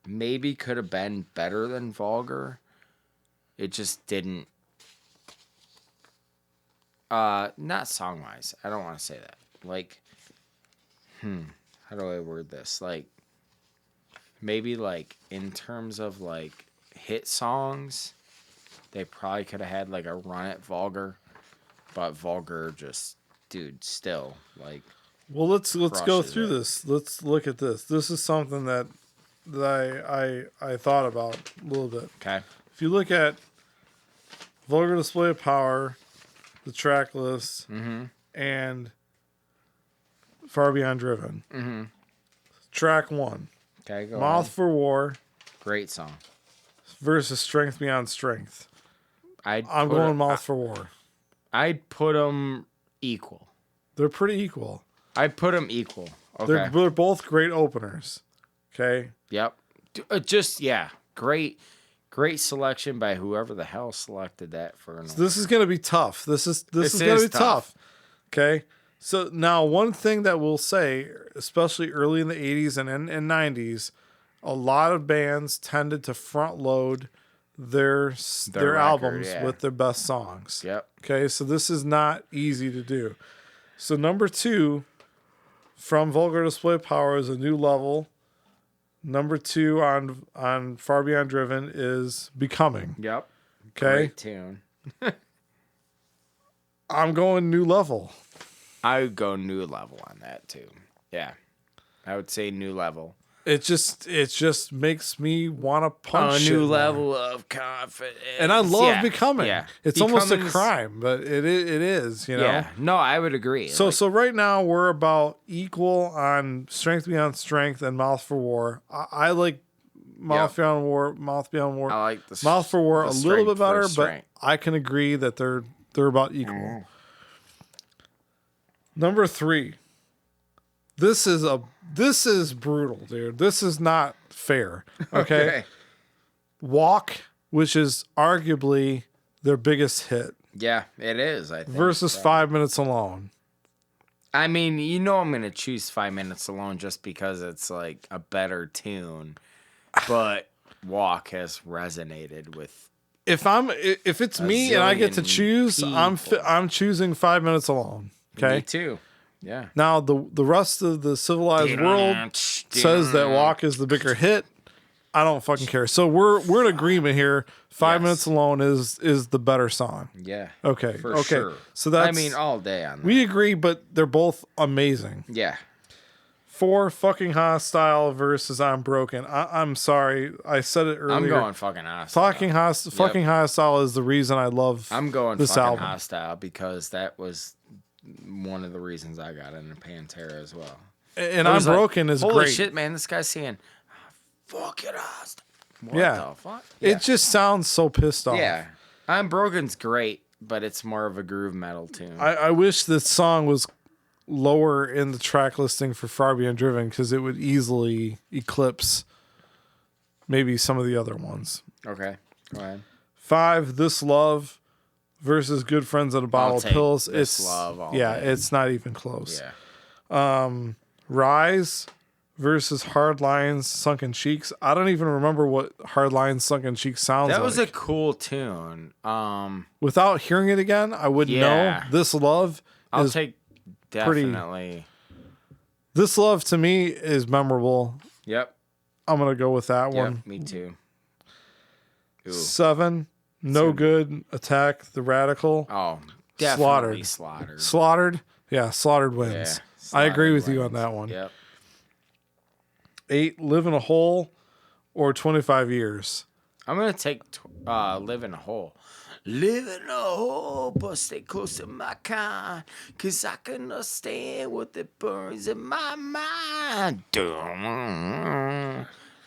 maybe could have been better than Vulgar. It just didn't. Not song-wise. I don't want to say that. Like, how do I word this? Like, maybe, like, in terms of, like, hit songs, they probably could have had, like, a run at Vulgar. But Vulgar just, dude, still, like... Well, let's go through this. Let's look at this. This is something that I thought about a little bit. Okay. If you look at Vulgar Display of Power, the track list, and Far Beyond Driven. Track 1. Okay, go Mouth ahead. for War. Great song. Versus Strength Beyond Strength. I'm going Mouth for War. I'd put them equal. They're pretty equal. I'd put them equal. Okay. They're both great openers. Okay. Yep. Great selection by whoever the hell selected that for. So this is going to be tough. This is going to be tough. Okay. So now one thing that we'll say, especially early in the 80s and 90s, a lot of bands tended to front load their record, albums with their best songs. Yep. Okay, so this is not easy to do. So number 2 from Vulgar Display of Power is A New Level. Number 2 on Far Beyond Driven is Becoming. Yep. Okay. Great tune. I'm going New Level. I would go New Level on that too. Yeah. I would say New Level. It just makes me want to punch a new level of confidence. And I love Becoming. Yeah. It's almost a crime, but it is, you know. Yeah. No, I would agree. So right now we're about equal on Strength Beyond Strength and Mouth for War. I like Mouth Beyond War. I like the Mouth for War a little bit better, but strength. I can agree that they're about equal. Number 3. This is brutal, dude. This is not fair. Okay. Walk, which is arguably their biggest hit. Yeah, it is, I think. Versus 5 Minutes Alone. I mean, you know I'm going to choose 5 Minutes Alone just because it's like a better tune. But Walk has resonated with if it's me and I get to choose, people. I'm choosing 5 Minutes Alone. Okay. Me too. Yeah. Now the rest of the civilized world says that Walk is the bigger hit. I don't fucking care. So we're in agreement here. 5 Minutes Alone is the better song. Yeah. Okay. For sure. So that's, I mean, all day on that. We agree, but they're both amazing. Yeah. 4 Fucking Hostile versus I'm Broken. I'm sorry. I said it earlier. I'm going Fucking Hostile. Fucking Hostile is the reason I love I'm going this Fucking album. Hostile because that was one of the reasons I got into Pantera as well. And I'm Broken is great. Holy shit, man. This guy's saying, fucking hostile. What the fuck? Yeah. It just sounds so pissed off. Yeah. I'm Broken's great, but it's more of a groove metal tune. I wish this song was lower in the track listing for Far Beyond Driven because it would easily eclipse maybe some of the other ones. Okay, go ahead. 5, This Love versus Good Friends and a Bottle of Pills. This Love all yeah, day. it's not even close. Yeah. Rise versus Hard Lines, Sunken Cheeks. I don't even remember what Hard Lines, Sunken Cheeks sounds like. That was a cool tune. Without hearing it again, I wouldn't know. This Love I'll is take definitely. This Love to me is memorable. Yep. I'm going to go with that one. Yep, me too. Ooh. 7, No Good, Attack the Radical. Oh, definitely Slaughtered. Yeah, Slaughtered wins. Yeah, I agree with you on that one. Yep. 8, Live in a Hole or 25 Years. I'm going to take Live in a Hole. Live in a hole, but stay close to my kind, 'cause I can understand what that burns in my mind.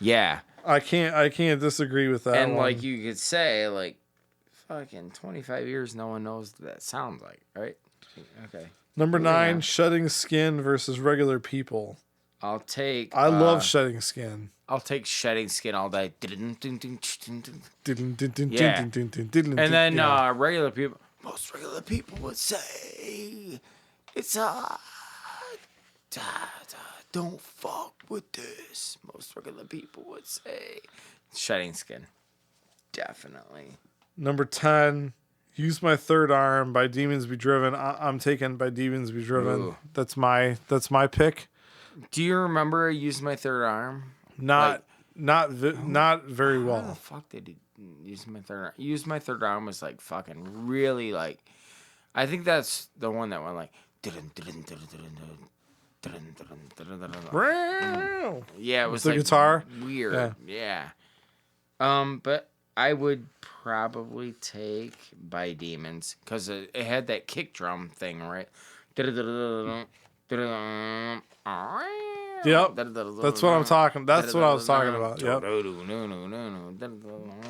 Yeah. I can't disagree with that And one. like you could say, like, fucking 25 years, no one knows what that sounds like, right? Okay. Number 9, Shedding Skin versus Regular People. I'll take. I love Shedding Skin. I'll take Shedding Skin all day. Yeah. And And then regular people. Most regular people would say, it's don't fuck with this. Most regular people would say, Shedding Skin. Definitely. Number 10, Use My Third Arm by Demons Be Driven. I'm taking By Demons Be Driven. Ooh. That's my pick. Do you remember Use My Third Arm? Not very How the well. fuck did he Use My Third Arm? Use My Third Arm was like fucking really like. I think that's the one that went like. Yeah, it was the like guitar. weird. Yeah. But I would probably take By Demons because it had that kick drum thing, right? Yep. That's what I'm talking. That's what I was talking about. Yep.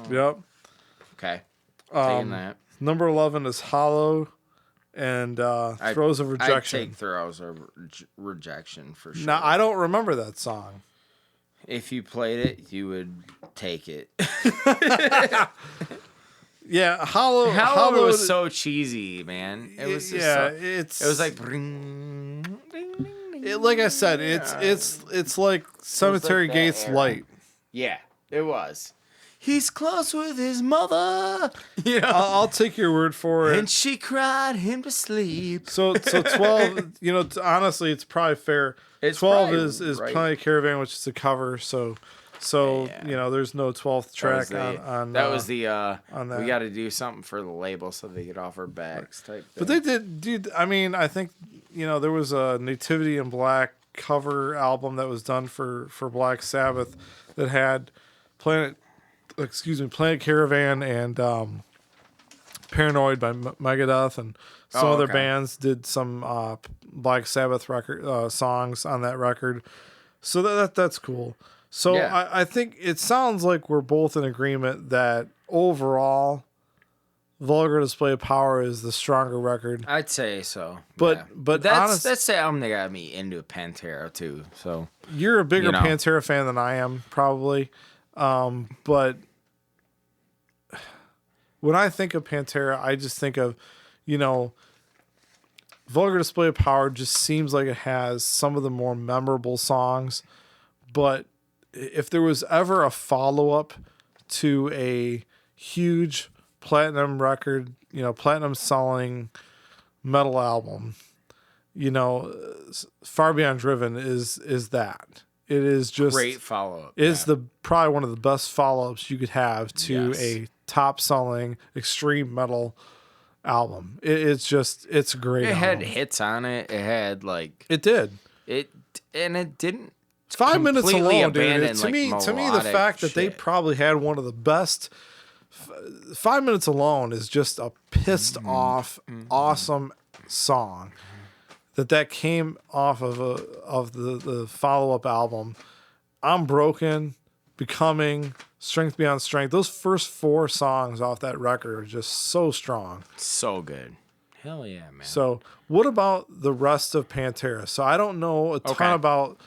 Yep. Okay. Taking that. Number 11 is Hollow and Throes of Rejection. I'd take Throes of Rejection for sure. Now, I don't remember that song. If you played it, you would take it. Yeah, Hollow was so cheesy, man. It was just it was like like I said, it's like Cemetery Gates light. Yeah, it was. He's close with his mother. You know? I'll take your word for it. And she cried him to sleep. So 12, honestly, it's probably fair. 12 is right. Planet Caravan, which is a cover, so there's no 12th track on that was the on that. We got to do something for the label so they get off our backs type thing. But they did, dude. I mean, I think there was a Nativity in Black cover album that was done for Black Sabbath that had Planet Caravan and Paranoid by Megadeth, and some other bands did some Black Sabbath record songs on that record. So that's cool. So yeah. I think it sounds like we're both in agreement that overall, Vulgar Display of Power is the stronger record. I'd say so. But that's the album that got me into Pantera too. So you're a bigger Pantera fan than I am, probably. But when I think of Pantera, I just think of, Vulgar Display of Power just seems like it has some of the more memorable songs. But if there was ever a follow-up to a huge platinum record, platinum selling metal album, Far Beyond Driven is that. It is just great follow-up. It's probably one of the best follow-ups you could have to a top-selling extreme metal album. It's a great album. It had hits on it. It had it did. It didn't 5 minutes alone, dude. To me, the fact that they shit. probably had one of the best 5 minutes alone is just a pissed off, awesome song. That came off of the follow-up album. I'm Broken, Becoming, Strength Beyond Strength. Those first 4 songs off that record are just so strong. So good. Hell yeah, man. So, what about the rest of Pantera? So, I don't know a ton about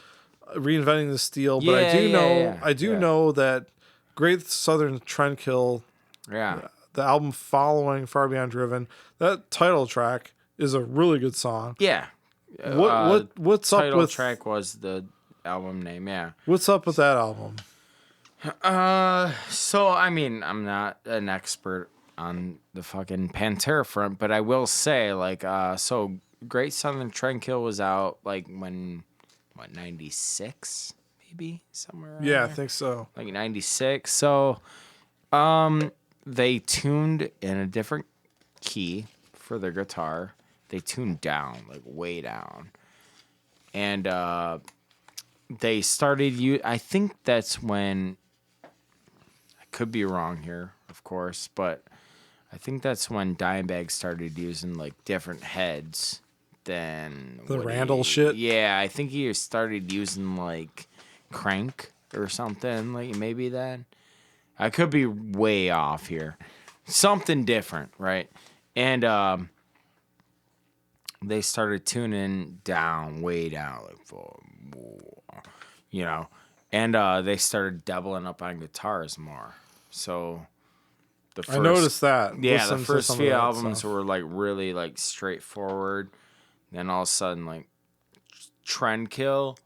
Reinventing the Steel, but I do know that Great Southern Trendkill, the album following Far Beyond Driven, that title track is a really good song. Yeah. What's up with title track was the album name, yeah. What's up with that album? So I mean, I'm not an expert on the fucking Pantera front, but I will say, like, so Great Southern Trendkill was out like when, 96 maybe, somewhere around there? I think so. Like 96. So, they tuned in a different key for their guitar. They tuned down, like way down, and they started. I think that's when. I could be wrong here, of course, but I think that's when Dimebag started using like different heads than the Randall shit. Yeah, I think he started using like crank or something. Like maybe then. I could be way off here. Something different, right? And they started tuning down, way down, like, you know, and they started doubling up on guitars more. So I noticed that. Yeah, the first few albums were like really like straightforward. Then all of a sudden, like Trendkill.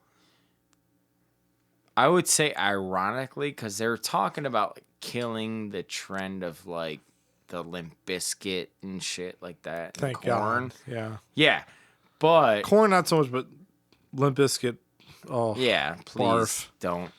I would say ironically, because they were talking about like, killing the trend of like the Limp Bizkit and shit like that. Thank Korn. God. Yeah. But Korn not so much, but Limp Bizkit. Oh. Yeah. Please barf. Don't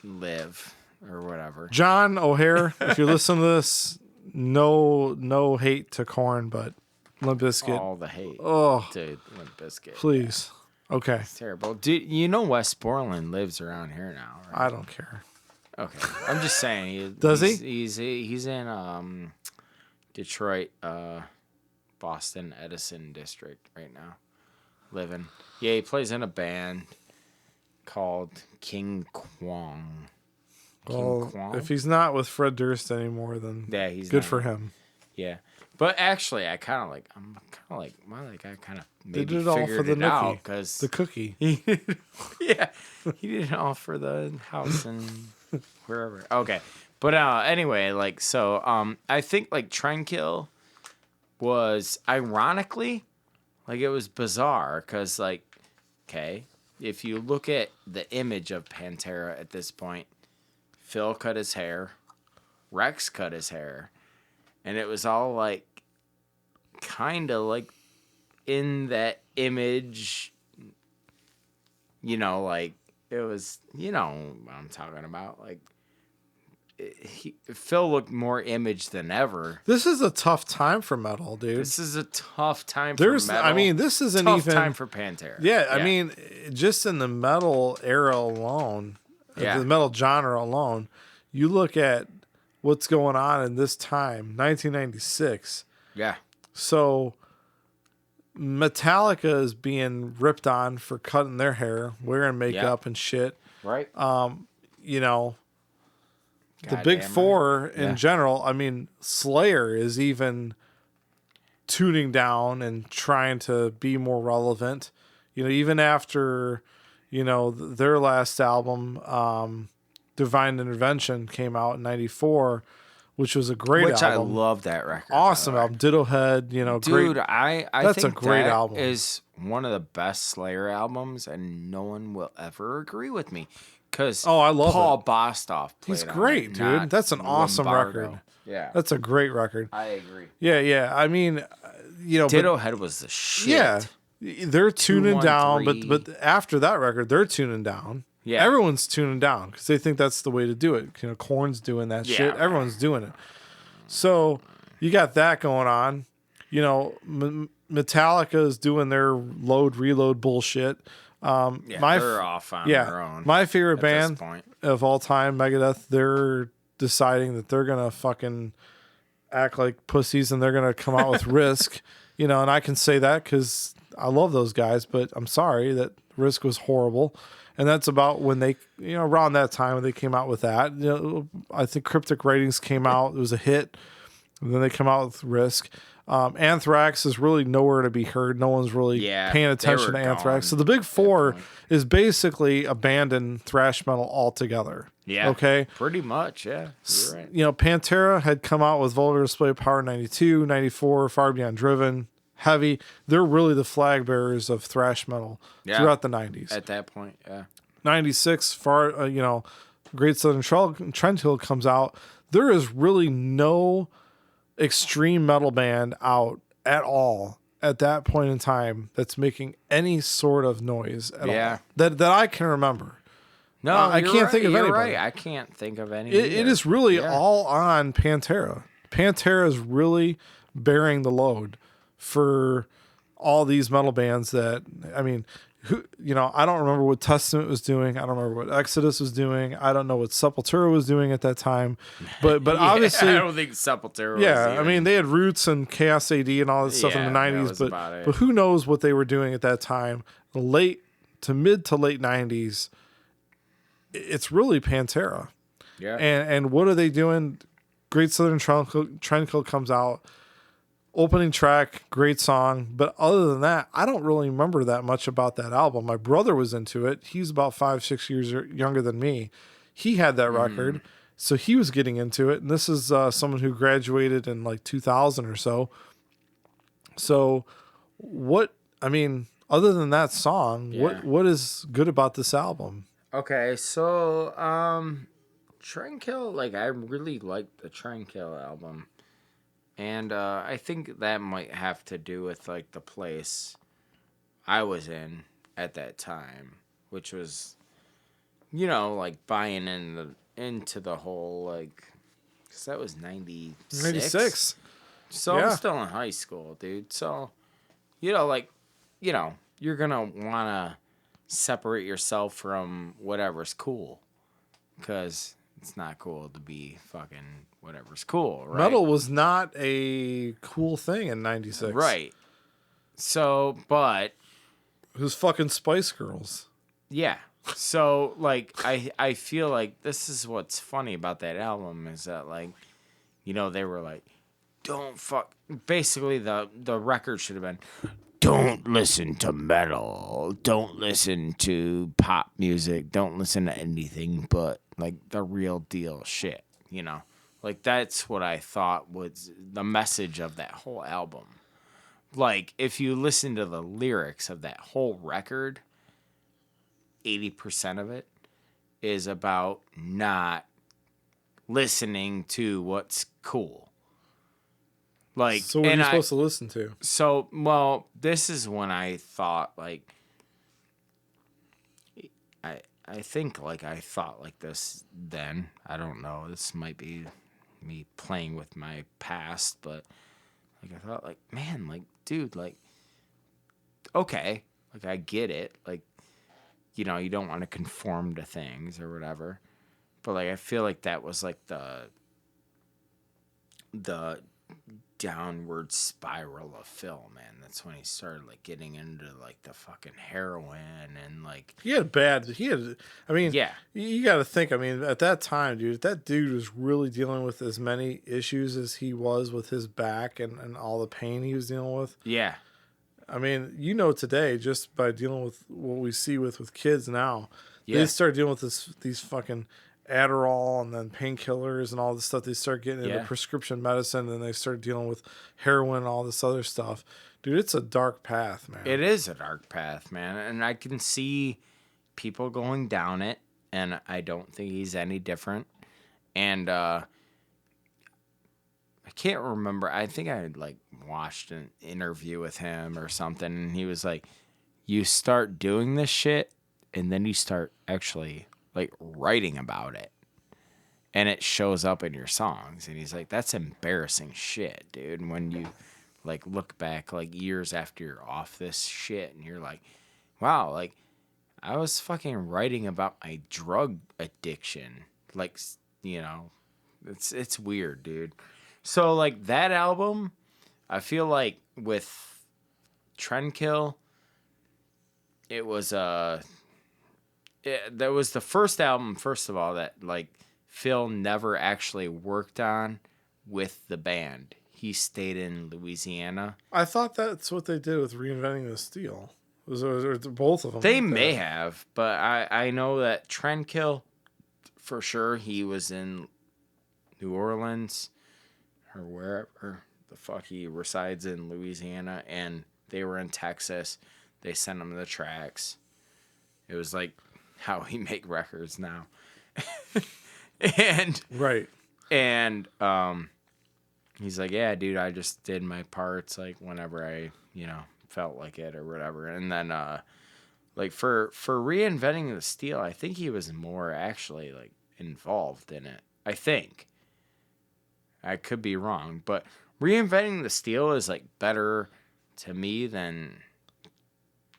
live or whatever. John O'Hare, if you listen to this, no hate to Korn, but Limp Bizkit. All the hate. Oh, to Limp Bizkit. Please. Yeah. Okay. It's terrible. Dude, you know Wes Borland lives around here now, right? I don't care. Okay. I'm just saying. Does he? He's in Detroit, Boston, Edison district right now. Living. Yeah, he plays in a band called King Kwong. Well, if he's not with Fred Durst anymore, then he's good not. for him. Yeah. But actually, I kind of like maybe did it all for the nookie, because the cookie. Yeah, he did it all for the house and wherever. Okay, but anyway, like so, I think like Trendkill was ironically, like it was bizarre because like, okay, if you look at the image of Pantera at this point, Phil cut his hair, Rex cut his hair. And it was all like, kind of like in that image, you know, like it was, you know what I'm talking about. Like, Phil looked more image than ever. This is a tough time for metal, dude. This is a tough time for metal. I mean, this isn't tough even time for Pantera. Yeah, I mean, just in the metal era alone, the metal genre alone, you look at what's going on in this time, 1996. Yeah. So Metallica is being ripped on for cutting their hair, wearing makeup and shit. Right. You know, the big four in general, I mean, Slayer is even tuning down and trying to be more relevant. You know, even after, you know, their last album, Divine Intervention came out in 94, which was a great album. I love that record. Awesome album. Ditto Head, you know, dude, great. I that's think a great that album. Is one of the best Slayer albums, and no one will ever agree with me. Because I love Paul Bostaph played He's great, dude. That's an awesome record. Yeah. That's a great record. I agree. Yeah. I mean, you know. Ditto Head was the shit. Yeah. They're tuning down, but after that record, they're tuning down. Yeah, everyone's tuning down because they think that's the way to do it. You know, Korn's doing that shit. Right. Everyone's doing it. So you got that going on. You know, Metallica is doing their load reload bullshit. They're off on their own. My favorite band of all time, Megadeth. They're deciding that they're gonna fucking act like pussies and they're gonna come out with Risk. You know, and I can say that because I love those guys, but I'm sorry that Risk was horrible. And that's about when they, you know, around that time when they came out with that. You know, I think Cryptic Writings came out. It was a hit. And then they come out with Risk. Anthrax is really nowhere to be heard. No one's really paying attention to Anthrax. So the big four is basically abandoned thrash metal altogether. Yeah. Okay. Pretty much. Yeah. You're right. You know, Pantera had come out with Vulgar Display of Power 92, 94, Far Beyond Driven, Heavy. They're really the flag bearers of thrash metal throughout the 90s. At that point, yeah. 96, Great Southern Trend Hill comes out. There is really no extreme metal band out at all at that point in time that's making any sort of noise at all that I can remember. No, I can't think of anybody. Right. I can't think of any. It is really all on Pantera. Pantera is really bearing the load for all these metal bands that, I mean, I don't remember what Testament was doing. I don't remember what Exodus was doing. I don't know what Sepultura was doing at that time. But obviously, I don't think Sepultura was I mean, they had Roots and Chaos AD and all this stuff in the 90s, but who knows what they were doing at that time. Late to mid to late 90s, it's really Pantera. Yeah. And what are they doing? Great Southern Trend Kill comes out. Opening track, great song. But other than that, I don't really remember that much about that album. My brother was into it. He's about 5-6 years younger than me. He had that record, so he was getting into it. And this is someone who graduated in like 2000 or so. So other than that song, what is good about this album? Okay, so Trendkill, I really liked the Trendkill album. And I think that might have to do with the place I was in at that time, which was, buying into the whole because that was 96. 96. So I'm still in high school, dude. So, you're gonna wanna separate yourself from whatever's cool, because it's not cool to be fucking whatever's cool, right? Metal was not a cool thing in 96. Right. So, but it was fucking Spice Girls. Yeah. So, I feel like this is what's funny about that album is that, they were like, don't fuck. Basically, the record should have been, don't listen to metal. Don't listen to pop music. Don't listen to anything but, the real deal shit, That's what I thought was the message of that whole album. If you listen to the lyrics of that whole record, 80% of it is about not listening to what's cool. So what are you supposed to listen to? So, well, this is when I thought, I think, I thought like this then. I don't know. This might be me playing with my past, but, I thought, man, dude, okay. I get it. You don't want to conform to things or whatever. But, I feel like that was, the downward spiral of Phil, man. That's when he started getting into the fucking heroin and you got to think, at that time, dude, that dude was really dealing with as many issues as he was with his back and all the pain he was dealing with. Yeah. Today, just by dealing with what we see with kids now, they start dealing with these fucking Adderall and then painkillers and all this stuff. They start getting into prescription medicine, and they start dealing with heroin and all this other stuff. Dude, it's a dark path, man. It is a dark path, man. And I can see people going down it, and I don't think he's any different. And I can't remember. I think I had watched an interview with him or something, and he was like, you start doing this shit, and then you start actually writing about it, and it shows up in your songs. And he's like, that's embarrassing shit, dude. When you look back years after you're off this shit, and you're like, wow, I was fucking writing about my drug addiction. It's weird, dude. So that album, I feel with Trendkill, it was that was the first album, first of all, that Phil never actually worked on with the band. He stayed in Louisiana. I thought that's what they did with Reinventing the Steel. Or both of them. They may have, but I know that Trendkill, for sure, he was in New Orleans or wherever the fuck he resides in Louisiana, and they were in Texas. They sent him the tracks. It was like how he make records now. And right. And he's like, yeah, dude, I just did my parts like whenever I, felt like it or whatever. And then like for Reinventing the Steel, I think he was more actually like involved in it. I think. I could be wrong, but Reinventing the Steel is like better to me than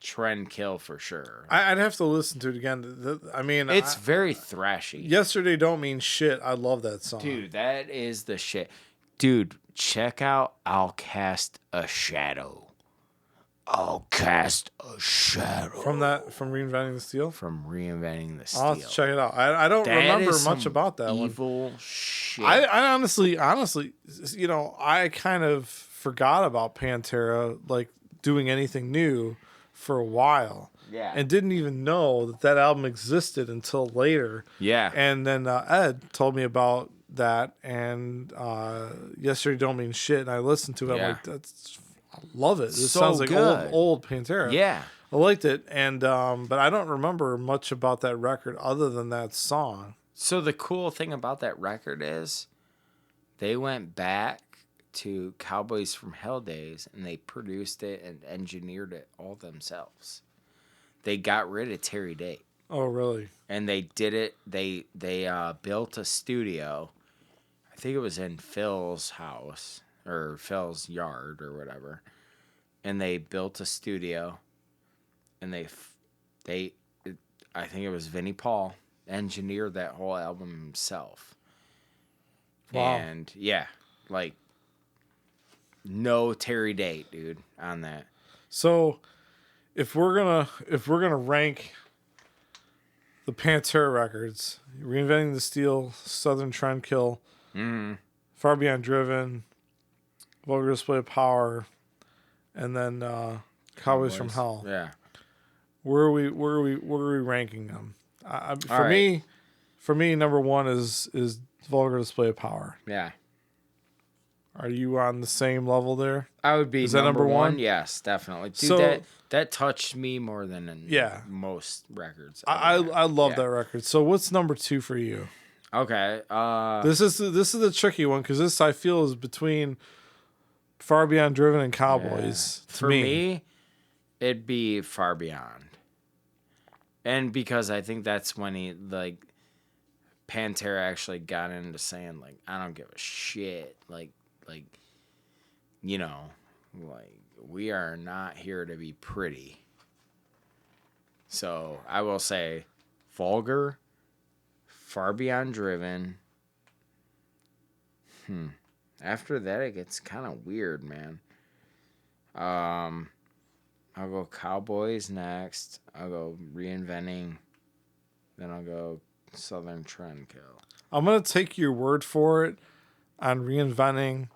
Trendkill for sure. I'd have to listen to it again. I mean, it's very thrashy. Yesterday Don't Mean Shit. I love that song. Dude, that is the shit. Dude, check out I'll Cast a Shadow. I'll Cast a Shadow. From Reinventing the Steel? From Reinventing the Steel. I'll have to check it out. I don't remember much about that evil shit. I honestly, I kind of forgot about Pantera, like, doing anything new for a while. Yeah. And didn't even know that album existed until later. Yeah. And then Ed told me about that, and Yesterday Don't Mean Shit, and I listened to it. Yeah. I'm like, I love it. It So sounds like good. old Pantera. Yeah. I liked it, and but I don't remember much about that record other than that song. So the cool thing about that record is they went back to Cowboys from Hell days, and they produced it and engineered it all themselves. They got rid of Terry Date. Oh, really? And they did it. They built a studio. I think it was in Phil's house or Phil's yard or whatever. And they built a studio. And I think it was Vinnie Paul engineered that whole album himself. Wow. And yeah, like no Terry Date, dude, on that. So, if we're gonna rank the Pantera records, Reinventing the Steel, Southern Trendkill, Far Beyond Driven, Vulgar Display of Power, and then Cowboys from Hell. Yeah. Where are we ranking them? For me, number one is Vulgar Display of Power. Yeah. Are you on the same level there? I would be. Is that number one? Yes, definitely. Dude, So, that touched me more than most records. I love that record. So what's number two for you? Okay. This is the tricky one because this I feel is between Far Beyond Driven and Cowboys. Yeah. For me, it'd be Far Beyond, and because I think that's when Pantera actually got into saying like, I don't give a shit, like we are not here to be pretty. So I will say Vulgar, Far Beyond Driven. After that, it gets kind of weird, man. I'll go Cowboys next. I'll go Reinventing. Then I'll go Southern Trendkill. I'm going to take your word for it on Reinventing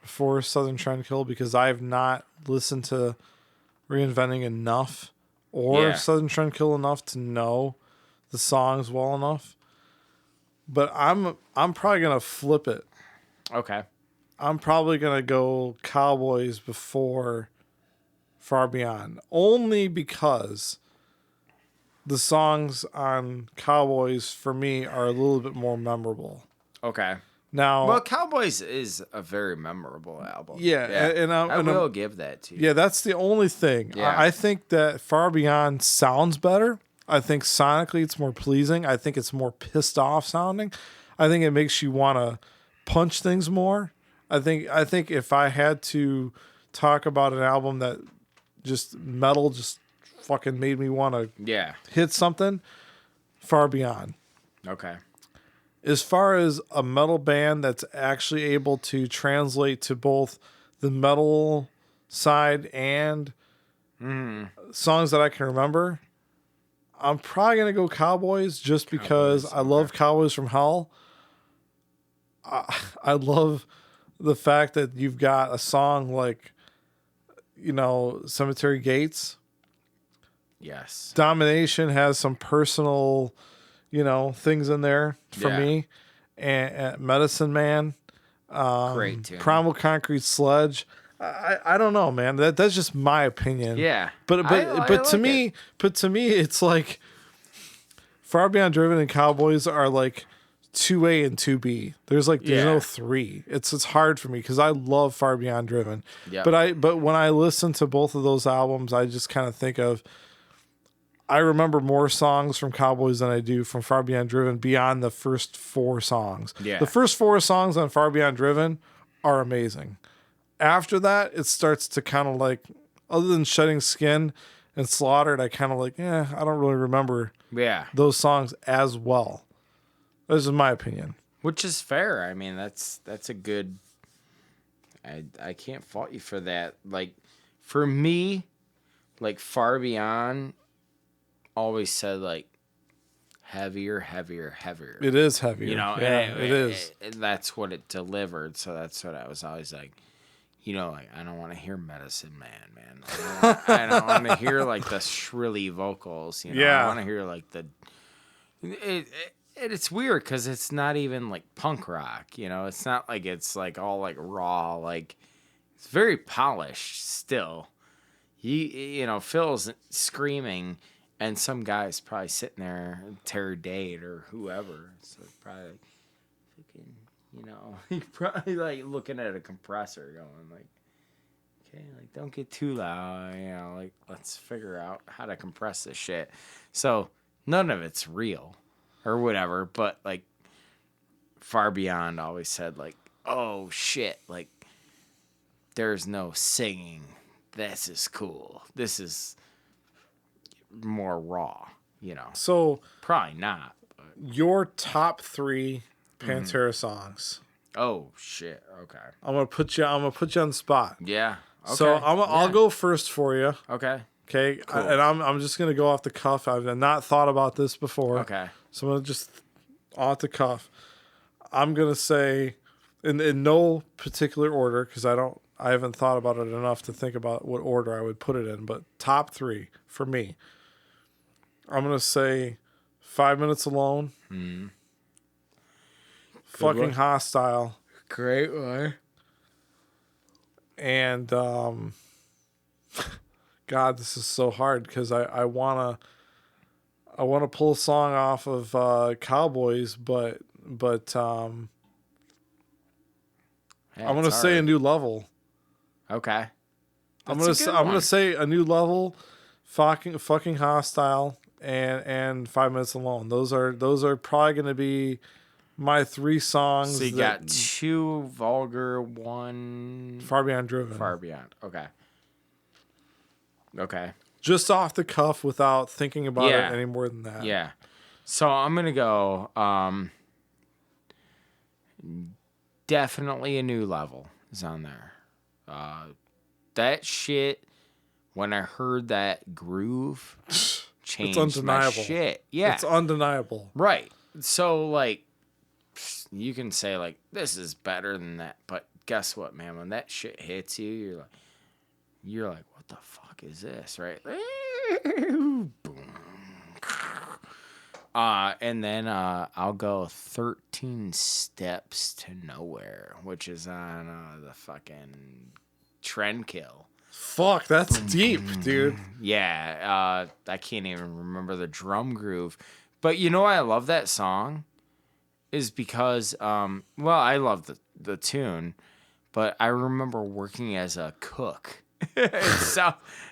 before Southern Trendkill because I have not listened to Reinventing enough or Southern Trendkill enough to know the songs well enough. But I'm probably going to flip it. Okay. I'm probably going to go Cowboys before Far Beyond. Only because the songs on Cowboys, for me, are a little bit more memorable. Okay. Now, well, Cowboys is a very memorable album. Yeah. And I will give that to you. Yeah, that's the only thing. Yeah. I think that Far Beyond sounds better. I think sonically it's more pleasing. I think it's more pissed off sounding. I think it makes you want to punch things more. I think if I had to talk about an album that just metal just fucking made me want to hit something, Far Beyond. Okay. As far as a metal band that's actually able to translate to both the metal side and songs that I can remember, I'm probably going to go Cowboys just because I love Cowboys from Hell. I love the fact that you've got a song like, Cemetery Gates. Yes. Domination has some personal, things in there for me. And Medicine Man, Great tune. Primal Concrete Sledge. I don't know, man. That's just my opinion. Yeah. But to me, it's like Far Beyond Driven and Cowboys are like 2A and 2B. There's no 3. It's hard for me because I love Far Beyond Driven. Yeah. But when I listen to both of those albums, I just kind of think of, I remember more songs from Cowboys than I do from Far Beyond Driven beyond the first 4 songs. Yeah. The first 4 songs on Far Beyond Driven are amazing. After that, it starts to kind of like, other than Shedding Skin and Slaughtered, I kind of like, I don't really remember those songs as well. This is my opinion. Which is fair. I mean, that's a good... I can't fault you for that. Like, for me, like, Far Beyond always said, like, heavier. It is heavier. It is. That's what it delivered. So that's what I was always like, like, I don't want to hear Medicine Man. I don't want to hear, like, the shrilly vocals, I want to hear, like, the... It's weird because it's not even, like, punk rock, It's not like it's, like, all, like, raw. Like, it's very polished still. Phil's screaming... And some guy's probably sitting there, Terror Date or whoever. So probably, he's probably like looking at a compressor, going like, okay, like don't get too loud, like let's figure out how to compress this shit. So none of it's real, or whatever. But like, Far Beyond always said like, oh shit, like there's no singing. This is cool. This is more raw, So probably not. But. Your top 3 Pantera songs. Oh shit! Okay. I'm gonna put you on the spot. Yeah. Okay. So I'll go first for you. Okay. Okay. Cool. And I'm just gonna go off the cuff. I've not thought about this before. Okay. So I'm gonna just off the cuff. I'm gonna say, in no particular order, because I haven't thought about it enough to think about what order I would put it in. But top 3 for me. I'm going to say 5 Minutes Alone. Fucking one. Hostile. Great one. And, God, this is so hard because I want to pull a song off of Cowboys, but I'm going to say A New Level. Okay. I'm going to say A New Level, fucking Hostile, and 5 Minutes Alone. Those are probably going to be my 3 songs. So you got 2 Vulgar, 1 Far Beyond Driven. Far Beyond. Okay. Just off the cuff without thinking about it any more than that. Yeah. So I'm going to go definitely A New Level is on there. That shit, when I heard that groove, changed it's undeniable. My shit. Yeah. It's undeniable. Right. So, like, you can say, like, this is better than that. But guess what, man? When that shit hits you, you're like, what the fuck is this, right? Boom. And then I'll go 13 Steps to Nowhere, which is on the fucking Trendkill. Fuck, that's deep, dude. Yeah, I can't even remember the drum groove. But you know why I love that song? Is because, I love the tune, but I remember working as a cook at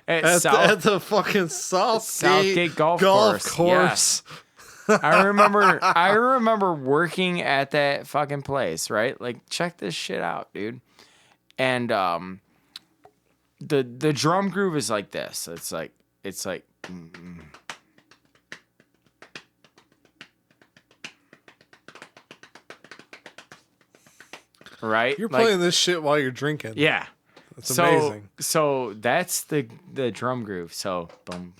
the fucking Southgate golf course. Yes. I remember working at that fucking place, right? Like, check this shit out, dude. And the drum groove is like this. It's like right? You're playing this shit while you're drinking. Yeah. That's amazing. So that's the drum groove. So boom.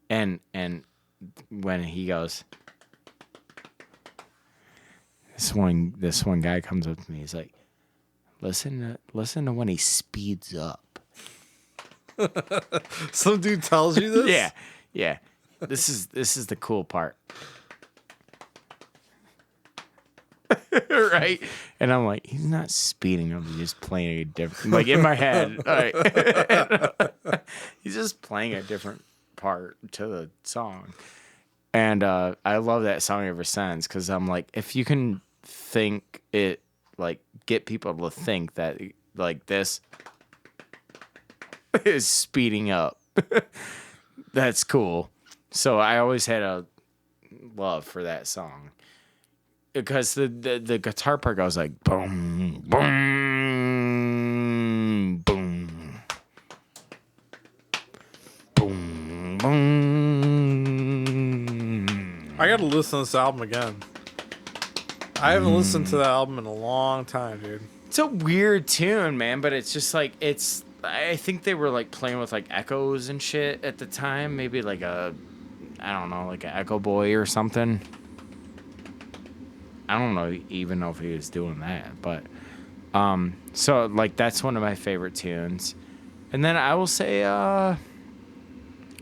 And when he goes, this one guy comes up to me. He's like, listen to when he speeds up. Some dude tells you this? Yeah. This is the cool part. Right? And I'm like, he's not speeding up, he's just playing a different, like in my head. Right? He's just playing a different part to the song. And I love that song ever since, because I'm like, if you can think it, like, get people to think that, like, this is speeding up, that's cool. So I always had a love for that song, because the guitar part goes like boom, boom, boom, boom, boom. I gotta listen to this album again. I haven't listened to that album in a long time, dude. It's a weird tune, man, but it's just like, I think they were like playing with like echoes and shit at the time. Maybe like I don't know, like an Echo Boy or something. I don't even know if he was doing that, but so like that's one of my favorite tunes. And then I will say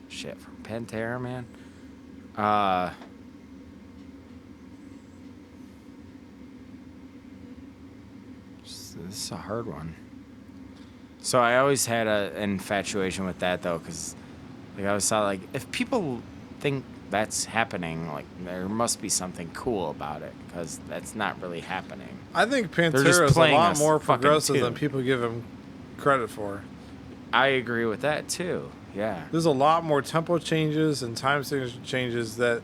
shit from Pantera, man. This is a hard one. So I always had an infatuation with that though, because like I always thought, like, if people think that's happening, like, there must be something cool about it, because that's not really happening. I think just Pantera is a playing lot a more fucking progressive than tune. people give him credit for. I agree with that too. Yeah. There's a lot more tempo changes and time signature changes that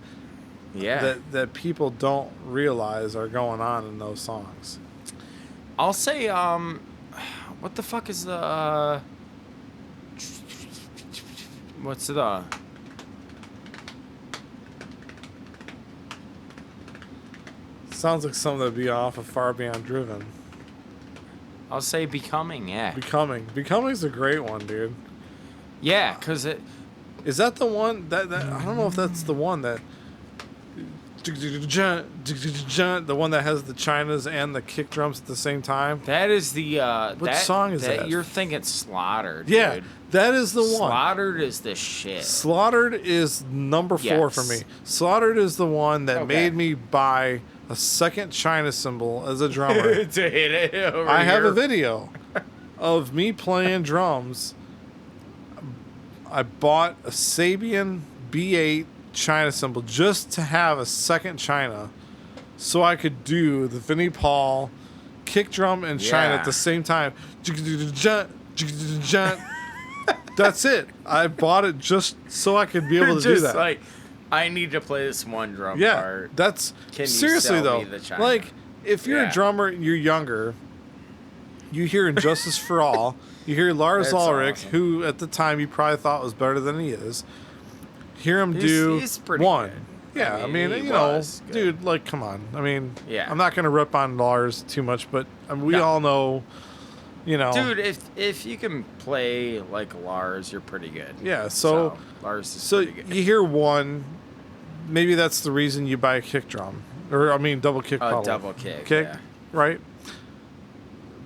people don't realize are going on in those songs. I'll say, what the fuck is the, what's the, Sounds like something that'd be off of Far Beyond Driven. I'll say Becoming, yeah. Becoming's a great one, dude. Yeah, because it, Is that the one that I don't know if that's the one that the one that has the chinas and the kick drums at the same time? that is the, What song is that? You're thinking Slaughtered, Yeah, dude. that is the one. Slaughtered is the shit. Slaughtered is number 4 for Yes. me. Slaughtered is the one that Okay. made me buy a second China cymbal as a drummer. To hit it over I have a here. video of me playing drums. I bought a Sabian B8 China cymbal just to have a second China, so I could do the Vinnie Paul kick drum and China at the same time. That's it. I bought it just so I could be able to do Just that. like, I need to play this one drum Yeah, part. that's Can you seriously sell though. me the China? Like, if you're Yeah. a drummer and you're younger, you hear Injustice for All. You hear Lars That's Ulrich, awesome. who at the time you probably thought was better than he is. Hear him do He's pretty one. good. Yeah, I mean, he you know, was good. dude, like, come on. I mean, Yeah. I'm not gonna rip on Lars too much, but I mean, we No. all know, you know, Dude, if you can play like Lars, you're pretty good. Yeah, so Lars is so pretty good. you hear one. Maybe that's the reason you buy a kick drum, or I mean, double kick. Probably. Double kick, yeah. Right?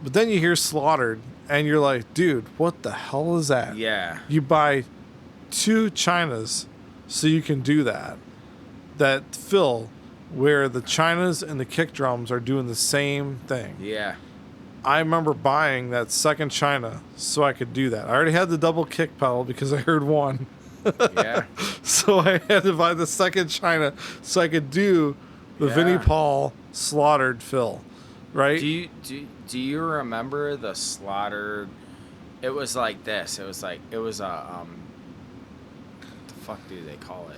But then you hear Slaughtered, and you're like, dude, what the hell is that? Yeah. You buy 2 Chinas so you can do that. That fill where the Chinas and the kick drums are doing the same thing. Yeah. I remember buying that second China so I could do that. I already had the double kick pedal because I heard one. Yeah. So I had to buy the second China so I could do the Vinnie Yeah. Paul Slaughtered fill. Right? Do you remember the Slaughtered? It was like this. It was a what the fuck do they call it?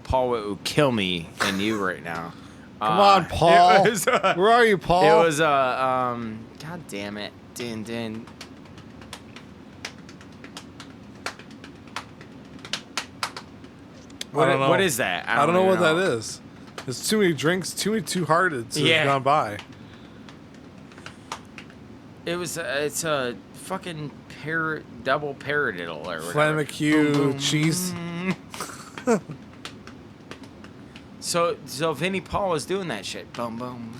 Paul would kill me and you right now. Come on, Paul. It was, Where are you, Paul? It was God damn it. Din. I don't know. What is that? I don't know what that is. There's too many drinks, too many two-hearted so Yeah. it's gone by. It's a fucking double paradiddle or whatever. Flamme Q, cheese. So Vinnie Paul was doing that shit. Boom, boom.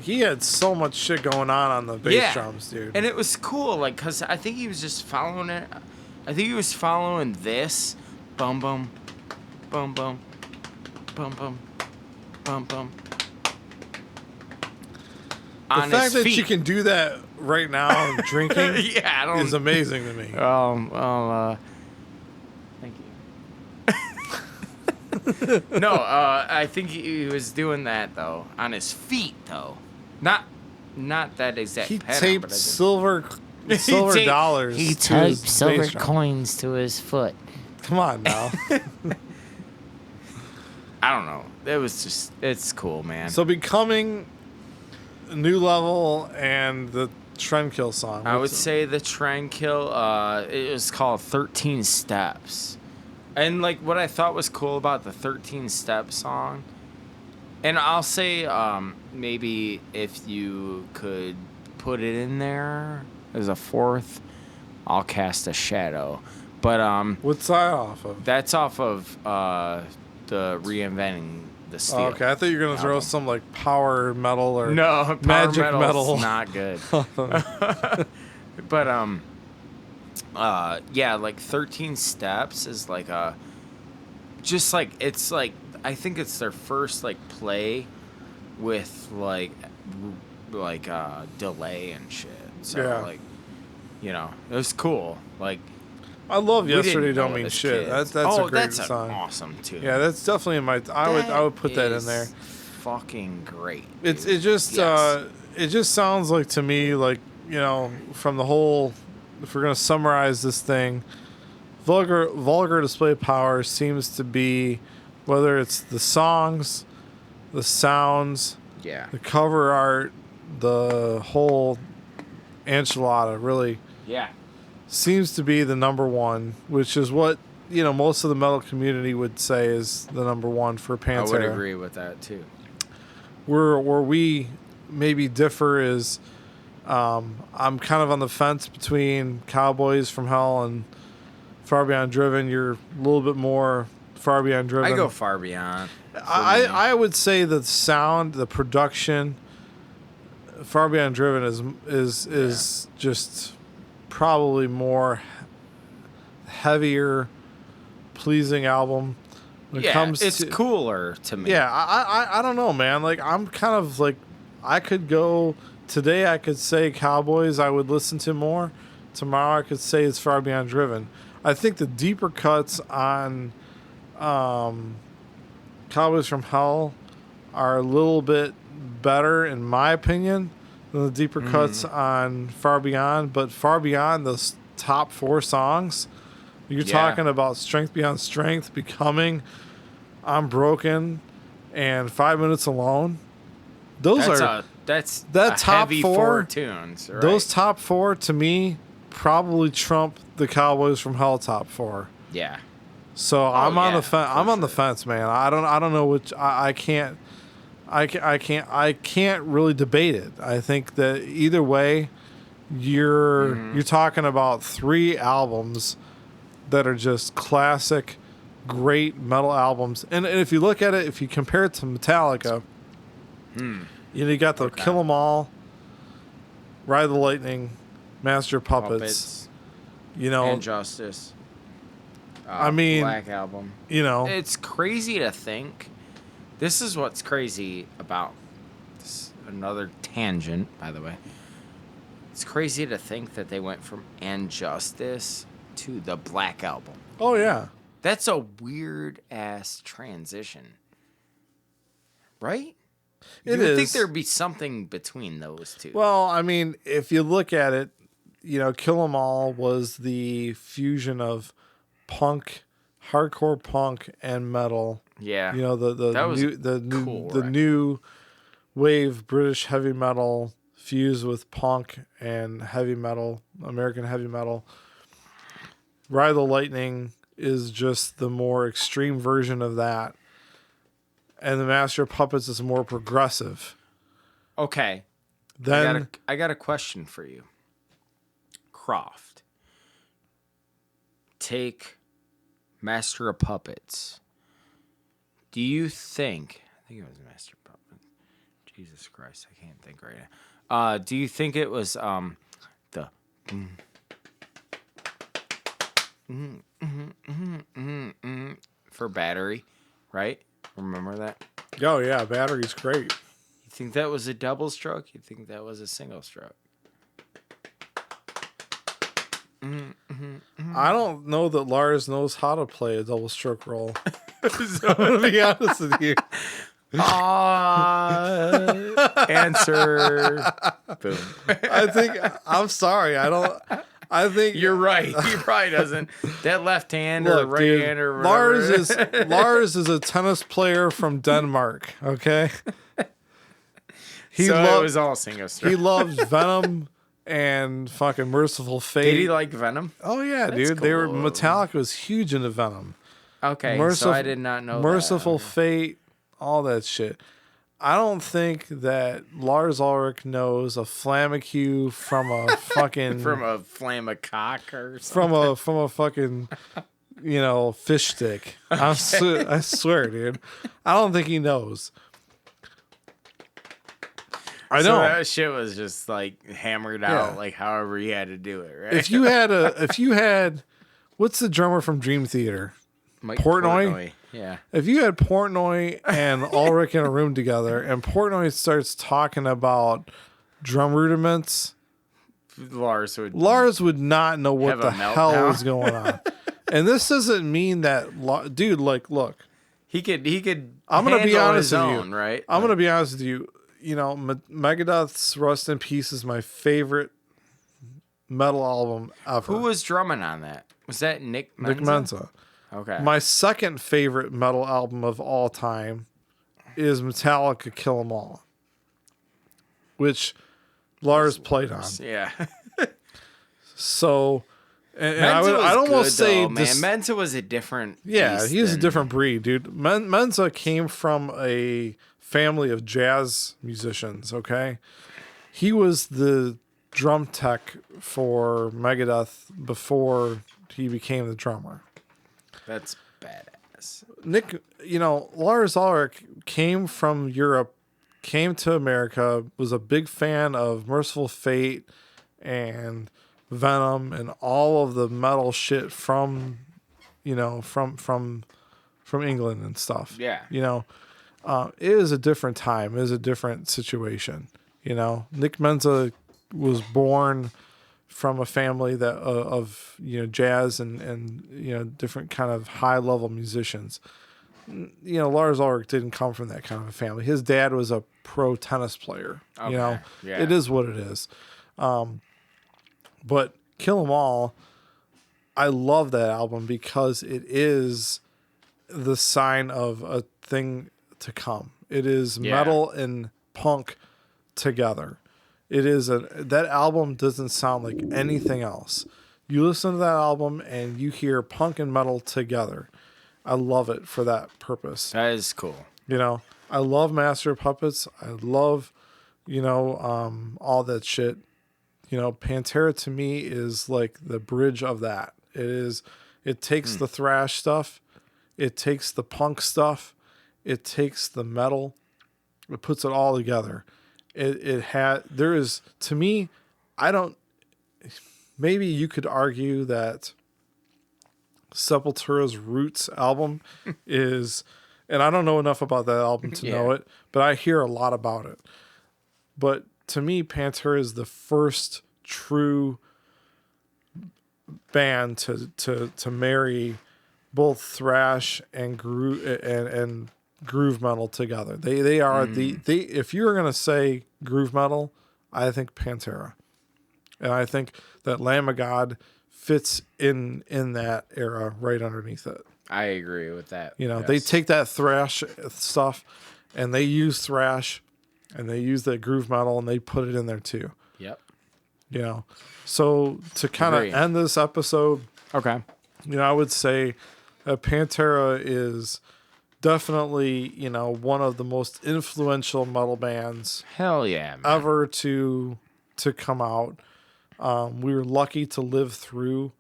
He had so much shit going on the bass drums, dude. And it was cool, like, because I think he was just following it. I think he was following this. Boom, boom. Boom, boom. Boom, boom. Boom, boom. The fact that you can do that right now drinking is amazing to me. Thank you. No, I think he was doing that, though, on his feet, though. Not that exact He pattern, taped but silver dollars. He to taped his silver bass drum. coins to his foot. Come on now. I don't know. It's cool, man. So becoming a new level and the Trendkill song. I would say the Trendkill, it was called 13 Steps. And, like, what I thought was cool about the 13 Step song, and I'll say maybe if you could put it in there as a fourth, I'll cast a shadow. But what's that off of? That's off of the Reinventing the Steel. Oh, okay, I thought you were gonna throw some like power metal or no magic power metal. Not good. But yeah, like 13 Steps is like just like it's like I think it's their first like play with like delay and shit. So like, you know, it was cool. Like, I love we Yesterday didn't know Don't Mean this Shit. kid. That's a great song. Awesome too. Yeah, that's definitely in my. I would put that in there. Fucking great. It just sounds like to me like, you know, from the whole. If we're gonna summarize this thing, vulgar display of power seems to be, whether it's the songs, the sounds, the cover art, the whole enchilada really seems to be the number one, which is what, you know, most of the metal community would say is the number one for Pantera. I would agree with that too. Where we maybe differ is I'm kind of on the fence between Cowboys from Hell and Far Beyond Driven. You're a little bit more Far Beyond Driven. I go Far Beyond. I would say the sound, the production, Far Beyond Driven is just probably more heavier, pleasing album. When it comes it's to, cooler to me. Yeah, I don't know, man. Like, I'm kind of like, I could go today. I could say Cowboys. I would listen to more. Tomorrow I could say it's Far Beyond Driven. I think the deeper cuts on Cowboys from Hell are a little bit better, in my opinion, than the deeper cuts on Far Beyond. But Far Beyond, those top 4 songs, you're talking about Strength Beyond Strength, Becoming, I'm Broken, and 5 Minutes Alone. That's top heavy 4 tunes. Right? Those top 4 to me probably trump the Cowboys from Hell top 4. Yeah. So I'm on the fence. I'm on the fence, man. I don't know which. I can't really debate it. I think that either way, you're talking about 3 albums that are just classic, great metal albums. And if you look at it, if you compare it to Metallica, you got the Kill 'Em All, Ride the Lightning, Master of Puppets. You know, Injustice. I mean, Black Album. You know, it's crazy to think. This is what's crazy about this. Another tangent, by the way. It's crazy to think that they went from Injustice to the Black Album. Oh yeah, that's a weird ass transition, right? You would think there'd be something between those two. Well, I mean, if you look at it, you know, Kill 'Em All was the fusion of punk, hardcore punk, and metal. Yeah, you know, the new wave British heavy metal fused with punk and heavy metal, American heavy metal. Ride the Lightning is just the more extreme version of that, and the Master of Puppets is more progressive. Okay, then I got a question for you, Croft. Take Master of Puppets. Do you think... I think it was Master of Puppets. Jesus Christ, I can't think right now. Do you think it was the... for Battery, right? Remember that? Oh, yeah, Battery's great. You think that was a double stroke? You think that was a single stroke? I don't know that Lars knows how to play a double stroke roll. I'm going to be honest with you. Answer. Boom. I'm sorry. I think You're right. He probably doesn't. That left hand Look, or right dude, hand or whatever. Lars is a tennis player from Denmark. Okay, It was all single stroke. He loves Venom and fucking Merciful Fate. Did he like Venom? Oh yeah, That's dude. cool. Metallica was huge into Venom. Okay, so I did not know Merciful that. Fate, all that shit. I don't think that Lars Ulrich knows a flamacue from a fucking From a flame of cock or something. from a fucking fish stick. I swear, dude. I don't think he knows. I know. So that shit was just like hammered out, like however he had to do it, right? If you had, what's the drummer from Dream Theater? Mike Portnoy? Yeah. If you had Portnoy and Ulrich in a room together, and Portnoy starts talking about drum rudiments, Lars would not know what the hell is going on. And this doesn't mean that, dude. Like, look, he could. I'm gonna be honest with own, you, right? I'm gonna be honest with you. Megadeth's Rust in Peace is my favorite metal album ever. Who was drumming on that? Was that Nick Menza? Nick Menza. Okay. My second favorite metal album of all time is Metallica Kill 'Em All, which Lars played on. Yeah. So, and I'd almost say Menza was a different. Yeah, he's a different breed, dude. Menza came from a family of jazz musicians. Okay, he was the drum tech for Megadeth before he became the drummer. That's badass. Nick, Lars Ulrich came from Europe, came to America, was a big fan of Merciful Fate and Venom and all of the metal shit from England and stuff. Yeah. It is a different time. It is a different situation. Nick Menza was born from a family that of jazz and different kind of high level musicians. Lars Ulrich didn't come from that kind of a family. His dad was a pro tennis player. Okay. It is what it is. But Kill 'Em All, I love that album because it is the sign of a thing to come. It is metal and punk together. It is that album doesn't sound like anything else. You listen to that album and you hear punk and metal together. I love it for that purpose. That is cool. I love Master of Puppets. I love, all that shit. Pantera to me is like the bridge of that. It takes the thrash stuff. It takes the punk stuff. It takes the metal. It puts it all together. There is, to me, maybe you could argue that Sepultura's Roots album is, and I don't know enough about that album to know it, but I hear a lot about it. But to me, Pantera is the first true band to marry both thrash and groove metal together. They are if you were gonna say groove metal, I think Pantera, and I think that Lamb of God fits in that era right underneath it. I agree with that. They take that thrash stuff and they use thrash and they use that groove metal and they put it in there too. Yep. So to kind of end this episode, okay, I would say Pantera is definitely, one of the most influential metal bands hell yeah, man, ever to come out. We were lucky to live through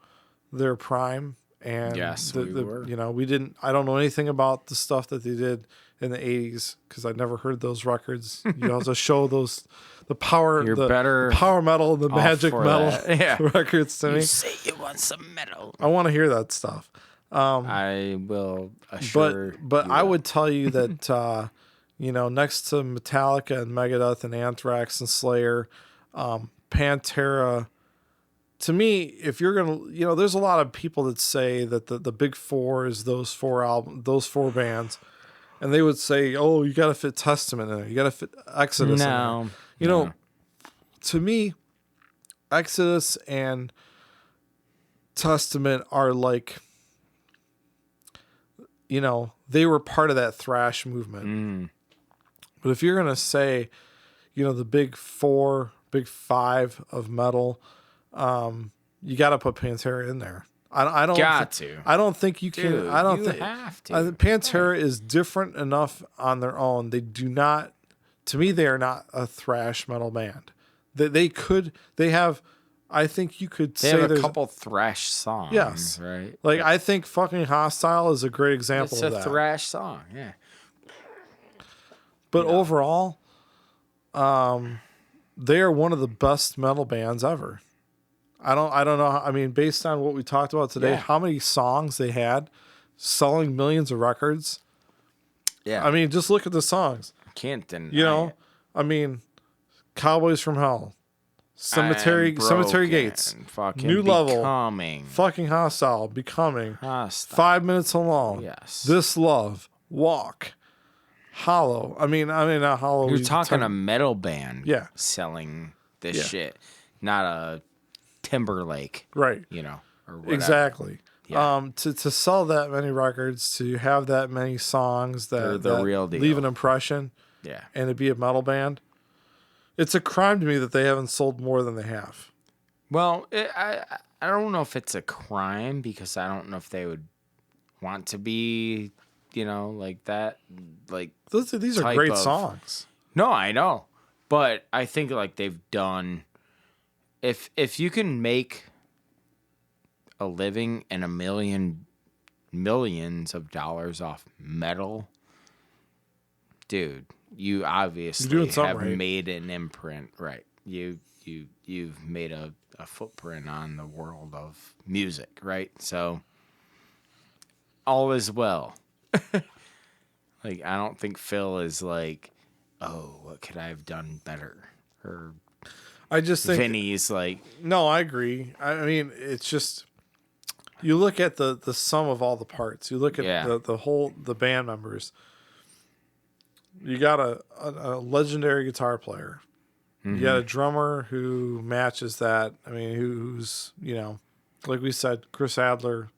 their prime, And yes, we were. You know, I don't know anything about the stuff that they did in the 80s because I never heard those records. You also show the power, the power metal and the magic metal records to me. You say you want some metal. I want to hear that stuff. I will assure But I would tell you that, you know, next to Metallica and Megadeth and Anthrax and Slayer, Pantera, to me, if you're going to, you know, there's a lot of people that say that the big four is those four bands. And they would say, oh, you got to fit Testament in there. You got to fit Exodus in there. You know, to me, Exodus and Testament are like, you know, they were part of that thrash movement. But if you're going to say, you know, the big four, big five of metal, you got to put Pantera in there. I don't think you can. Dude, I don't you think have to. Pantera is different enough on their own. They do not. To me, they are not a thrash metal band. They have. I think you could say have a there's couple thrash songs. Yes, right. Like I think "Fucking Hostile" is a great example of that. It's a thrash song, yeah. But overall, they are one of the best metal bands ever. I don't know. I mean, based on what we talked about today, how many songs they had, selling millions of records. Yeah. I mean, just look at the songs. Can't deny. You know, I mean, Cowboys from Hell, Cemetery Gates, New Level, Fucking Hostile, Becoming, 5 Minutes Alone, yes, This Love, Walk, Hollow. I mean, not Hollow. You're talking a metal band, yeah, selling this shit, not a Timberlake, right? You know, or whatever. Exactly. Yeah. To sell that many records, to have that many songs that real deal. Leave an impression, yeah, and to be a metal band, it's a crime to me that they haven't sold more than they have. Well, I don't know if it's a crime because I don't know if they would want to be, you know, like that. Like these are great songs. No, I know, but I think like they've done. If you can make a living and millions of dollars off metal, dude, you obviously have made an imprint, right? You've made a footprint on the world of music, right? So all is well. Like I don't think Phil is like, oh, what could I have done better? Or I just think Vinny's like, no, I agree. I mean, it's just you look at the sum of all the parts. You look at the band members. You got a legendary guitar player. Mm-hmm. You got a drummer who matches that. I mean, who's, you know, like we said, Chris Adler.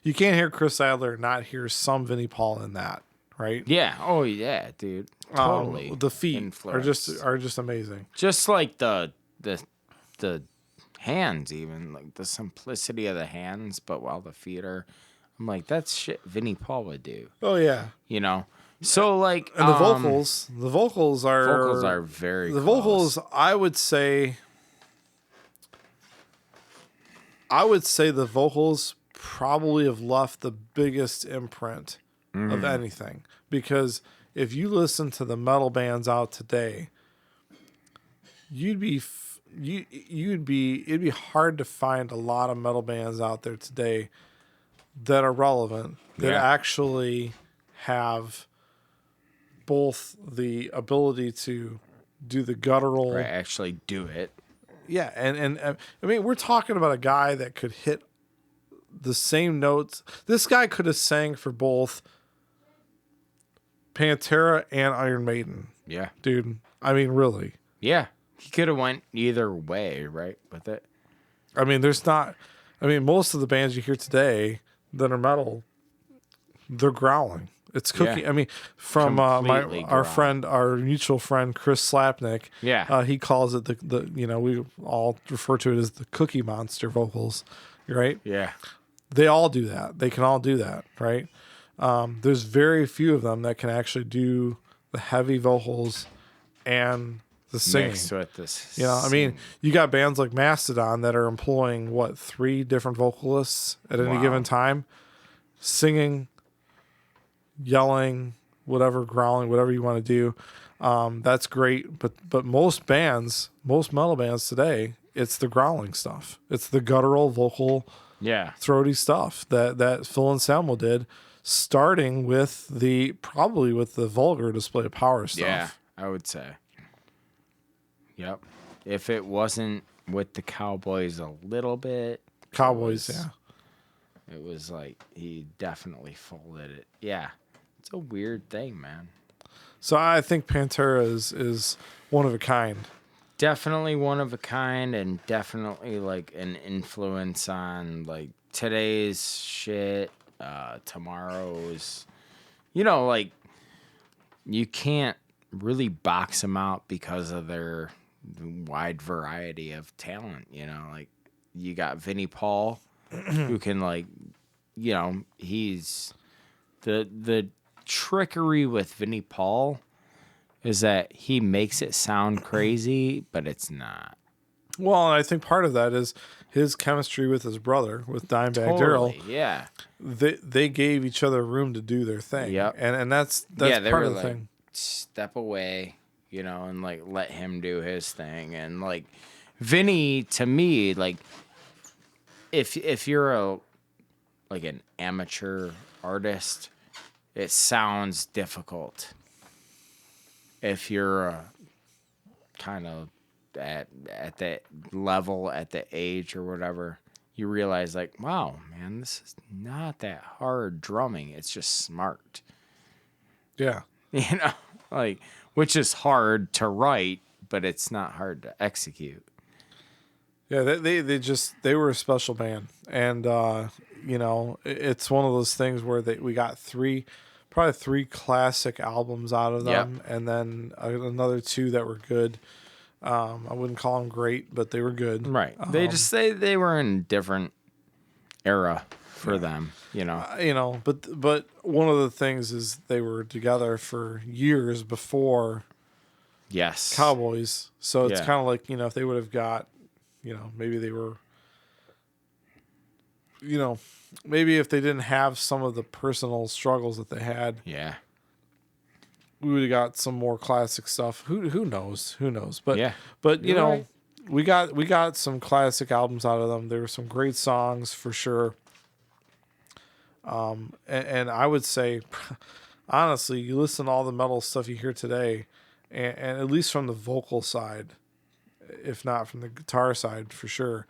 You can't hear Chris Adler and not hear some Vinnie Paul in that, right? Yeah. Oh yeah, dude. Totally. The feet are just amazing. Just like the hands, even like the simplicity of the hands, but while the feet are, I'm like, that's shit Vinnie Paul would do. Oh yeah. You know. So like, and the vocals are very. The vocals, I would say the vocals probably have left the biggest imprint of anything, because if you listen to the metal bands out today, it'd be hard to find a lot of metal bands out there today that are relevant, that actually have both the ability to do the guttural, right, actually do it. Yeah, and I mean, we're talking about a guy that could hit the same notes. This guy could have sang for both Pantera and Iron Maiden. Yeah, dude. I mean, really. Yeah, he could have went either way, right, with it. I mean, most of the bands you hear today that are metal, they're growling. It's cookie. Yeah. I mean, from our mutual friend Chris Slapnick. Yeah, he calls it the we all refer to it as the Cookie Monster vocals, right? Yeah, they all do that. They can all do that, right? There's very few of them that can actually do the heavy vocals and the singing. Mixed with this. You know, I mean, you got bands like Mastodon that are employing, 3 different vocalists at any given time, singing, yelling, whatever, growling, whatever you want to do. That's great. But most metal bands today, it's the growling stuff. It's the guttural, vocal, throaty stuff that Phil Anselmo did, starting with probably with the vulgar display of power stuff. Yeah, I would say. Yep. If it wasn't with the Cowboys a little bit. Cowboys, It was like he definitely folded it. Yeah. It's a weird thing, man. So I think Pantera is one of a kind. Definitely one of a kind, and definitely like an influence on like today's shit, tomorrow's. You know, like you can't really box them out because of their wide variety of talent. You know, like you got Vinnie Paul, who can like, you know, he's the trickery with Vinnie Paul is that he makes it sound crazy, but it's not. Well, and I think part of that is his chemistry with his brother, with Dimebag Darrell. Yeah. They gave each other room to do their thing. Yep. And that's they part were of the like, thing. Step away, you know, and like let him do his thing. And like Vinny, to me, like if you're an amateur artist, it sounds difficult. If you're kind of at that level, at the age or whatever, you realize like, wow, man, this is not that hard drumming. It's just smart. Yeah. You know, like, which is hard to write, but it's not hard to execute. Yeah, they were a special band. And, you know, it's one of those things where we got probably 3 classic albums out of them, and then another 2 that were good. I wouldn't call them great, but they were good. Right. They were in a different era for them, you know. You know, but one of the things is they were together for years before Cowboys. So it's kind of like, you know, if they would have got, you know, maybe they were, you know, maybe if they didn't have some of the personal struggles that they had, we would have got some more classic stuff. Who knows? But you know, we got some classic albums out of them. There were some great songs for sure. And I would say, honestly, you listen to all the metal stuff you hear today, and at least from the vocal side, if not from the guitar side, for sure,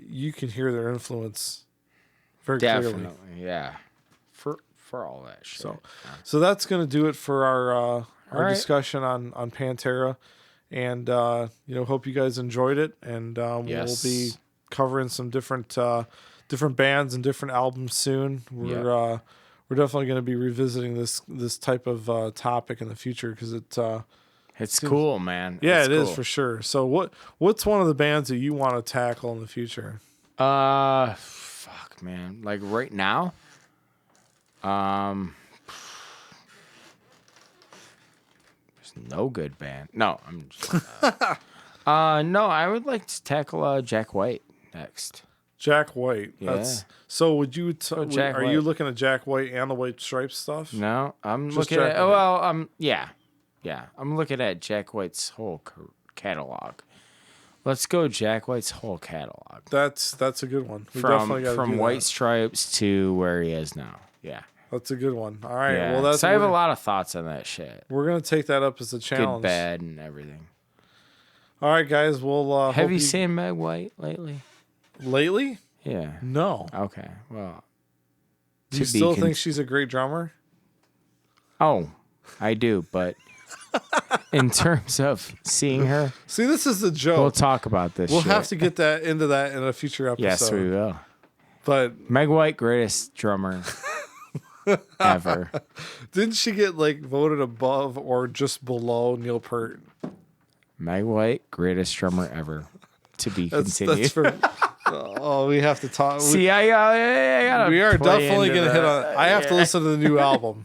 you can hear their influence very clearly. Yeah. For all that shit. So that's going to do it for our right. discussion on Pantera, and you know, hope you guys enjoyed it, and we'll be covering some different bands and different albums soon. We're definitely going to be revisiting this type of topic in the future because it's cool, man. Yeah, it is for sure. So what's one of the bands that you want to tackle in the future? Fuck, man. Like right now, there's no good band. No, I'm just, no, I would like to tackle Jack White next. Jack White. Yeah. So would you Are you looking at Jack White and the White Stripes stuff? No, I'm Just looking Jack at White. Yeah, I'm looking at Jack White's whole catalog. Let's go Jack White's whole catalog. That's a good one. We definitely gotta from do White that. Stripes to where he is now. Yeah. That's a good one. All right. Yeah. Well, that's. So I have a lot of thoughts on that shit. We're gonna take that up as a challenge. Good, bad, and everything. All right, guys. We'll. Have you seen Meg White lately? Lately? Yeah. No. Okay. Well. Do you still think she's a great drummer? Oh, I do, but in terms of seeing her, see, this is the joke. We'll talk about this. We'll have to get into that in a future episode. Yes, we will. But Meg White, greatest drummer ever. Didn't she get voted above or just below Neil Peart? Meg White, greatest drummer ever. To be continued. That's for. Oh, we have to talk. See, I gotta. We are play definitely into going to hit on. I have to Yeah. listen to the new album.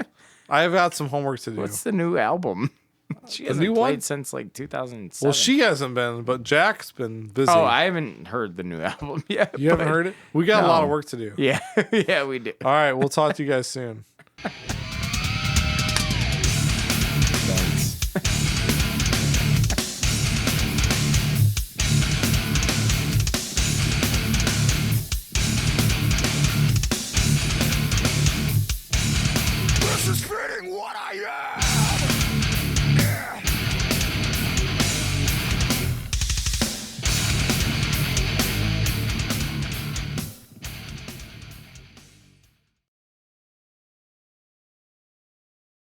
I have got some homework to do. What's the new album? She The hasn't new played one? since like 2007. Well, she hasn't been, but Jack's been busy. Oh, I haven't heard the new album yet. You haven't but- heard it? We got a No. lot of work to do. Yeah, yeah, we do. All right, we'll talk to you guys soon.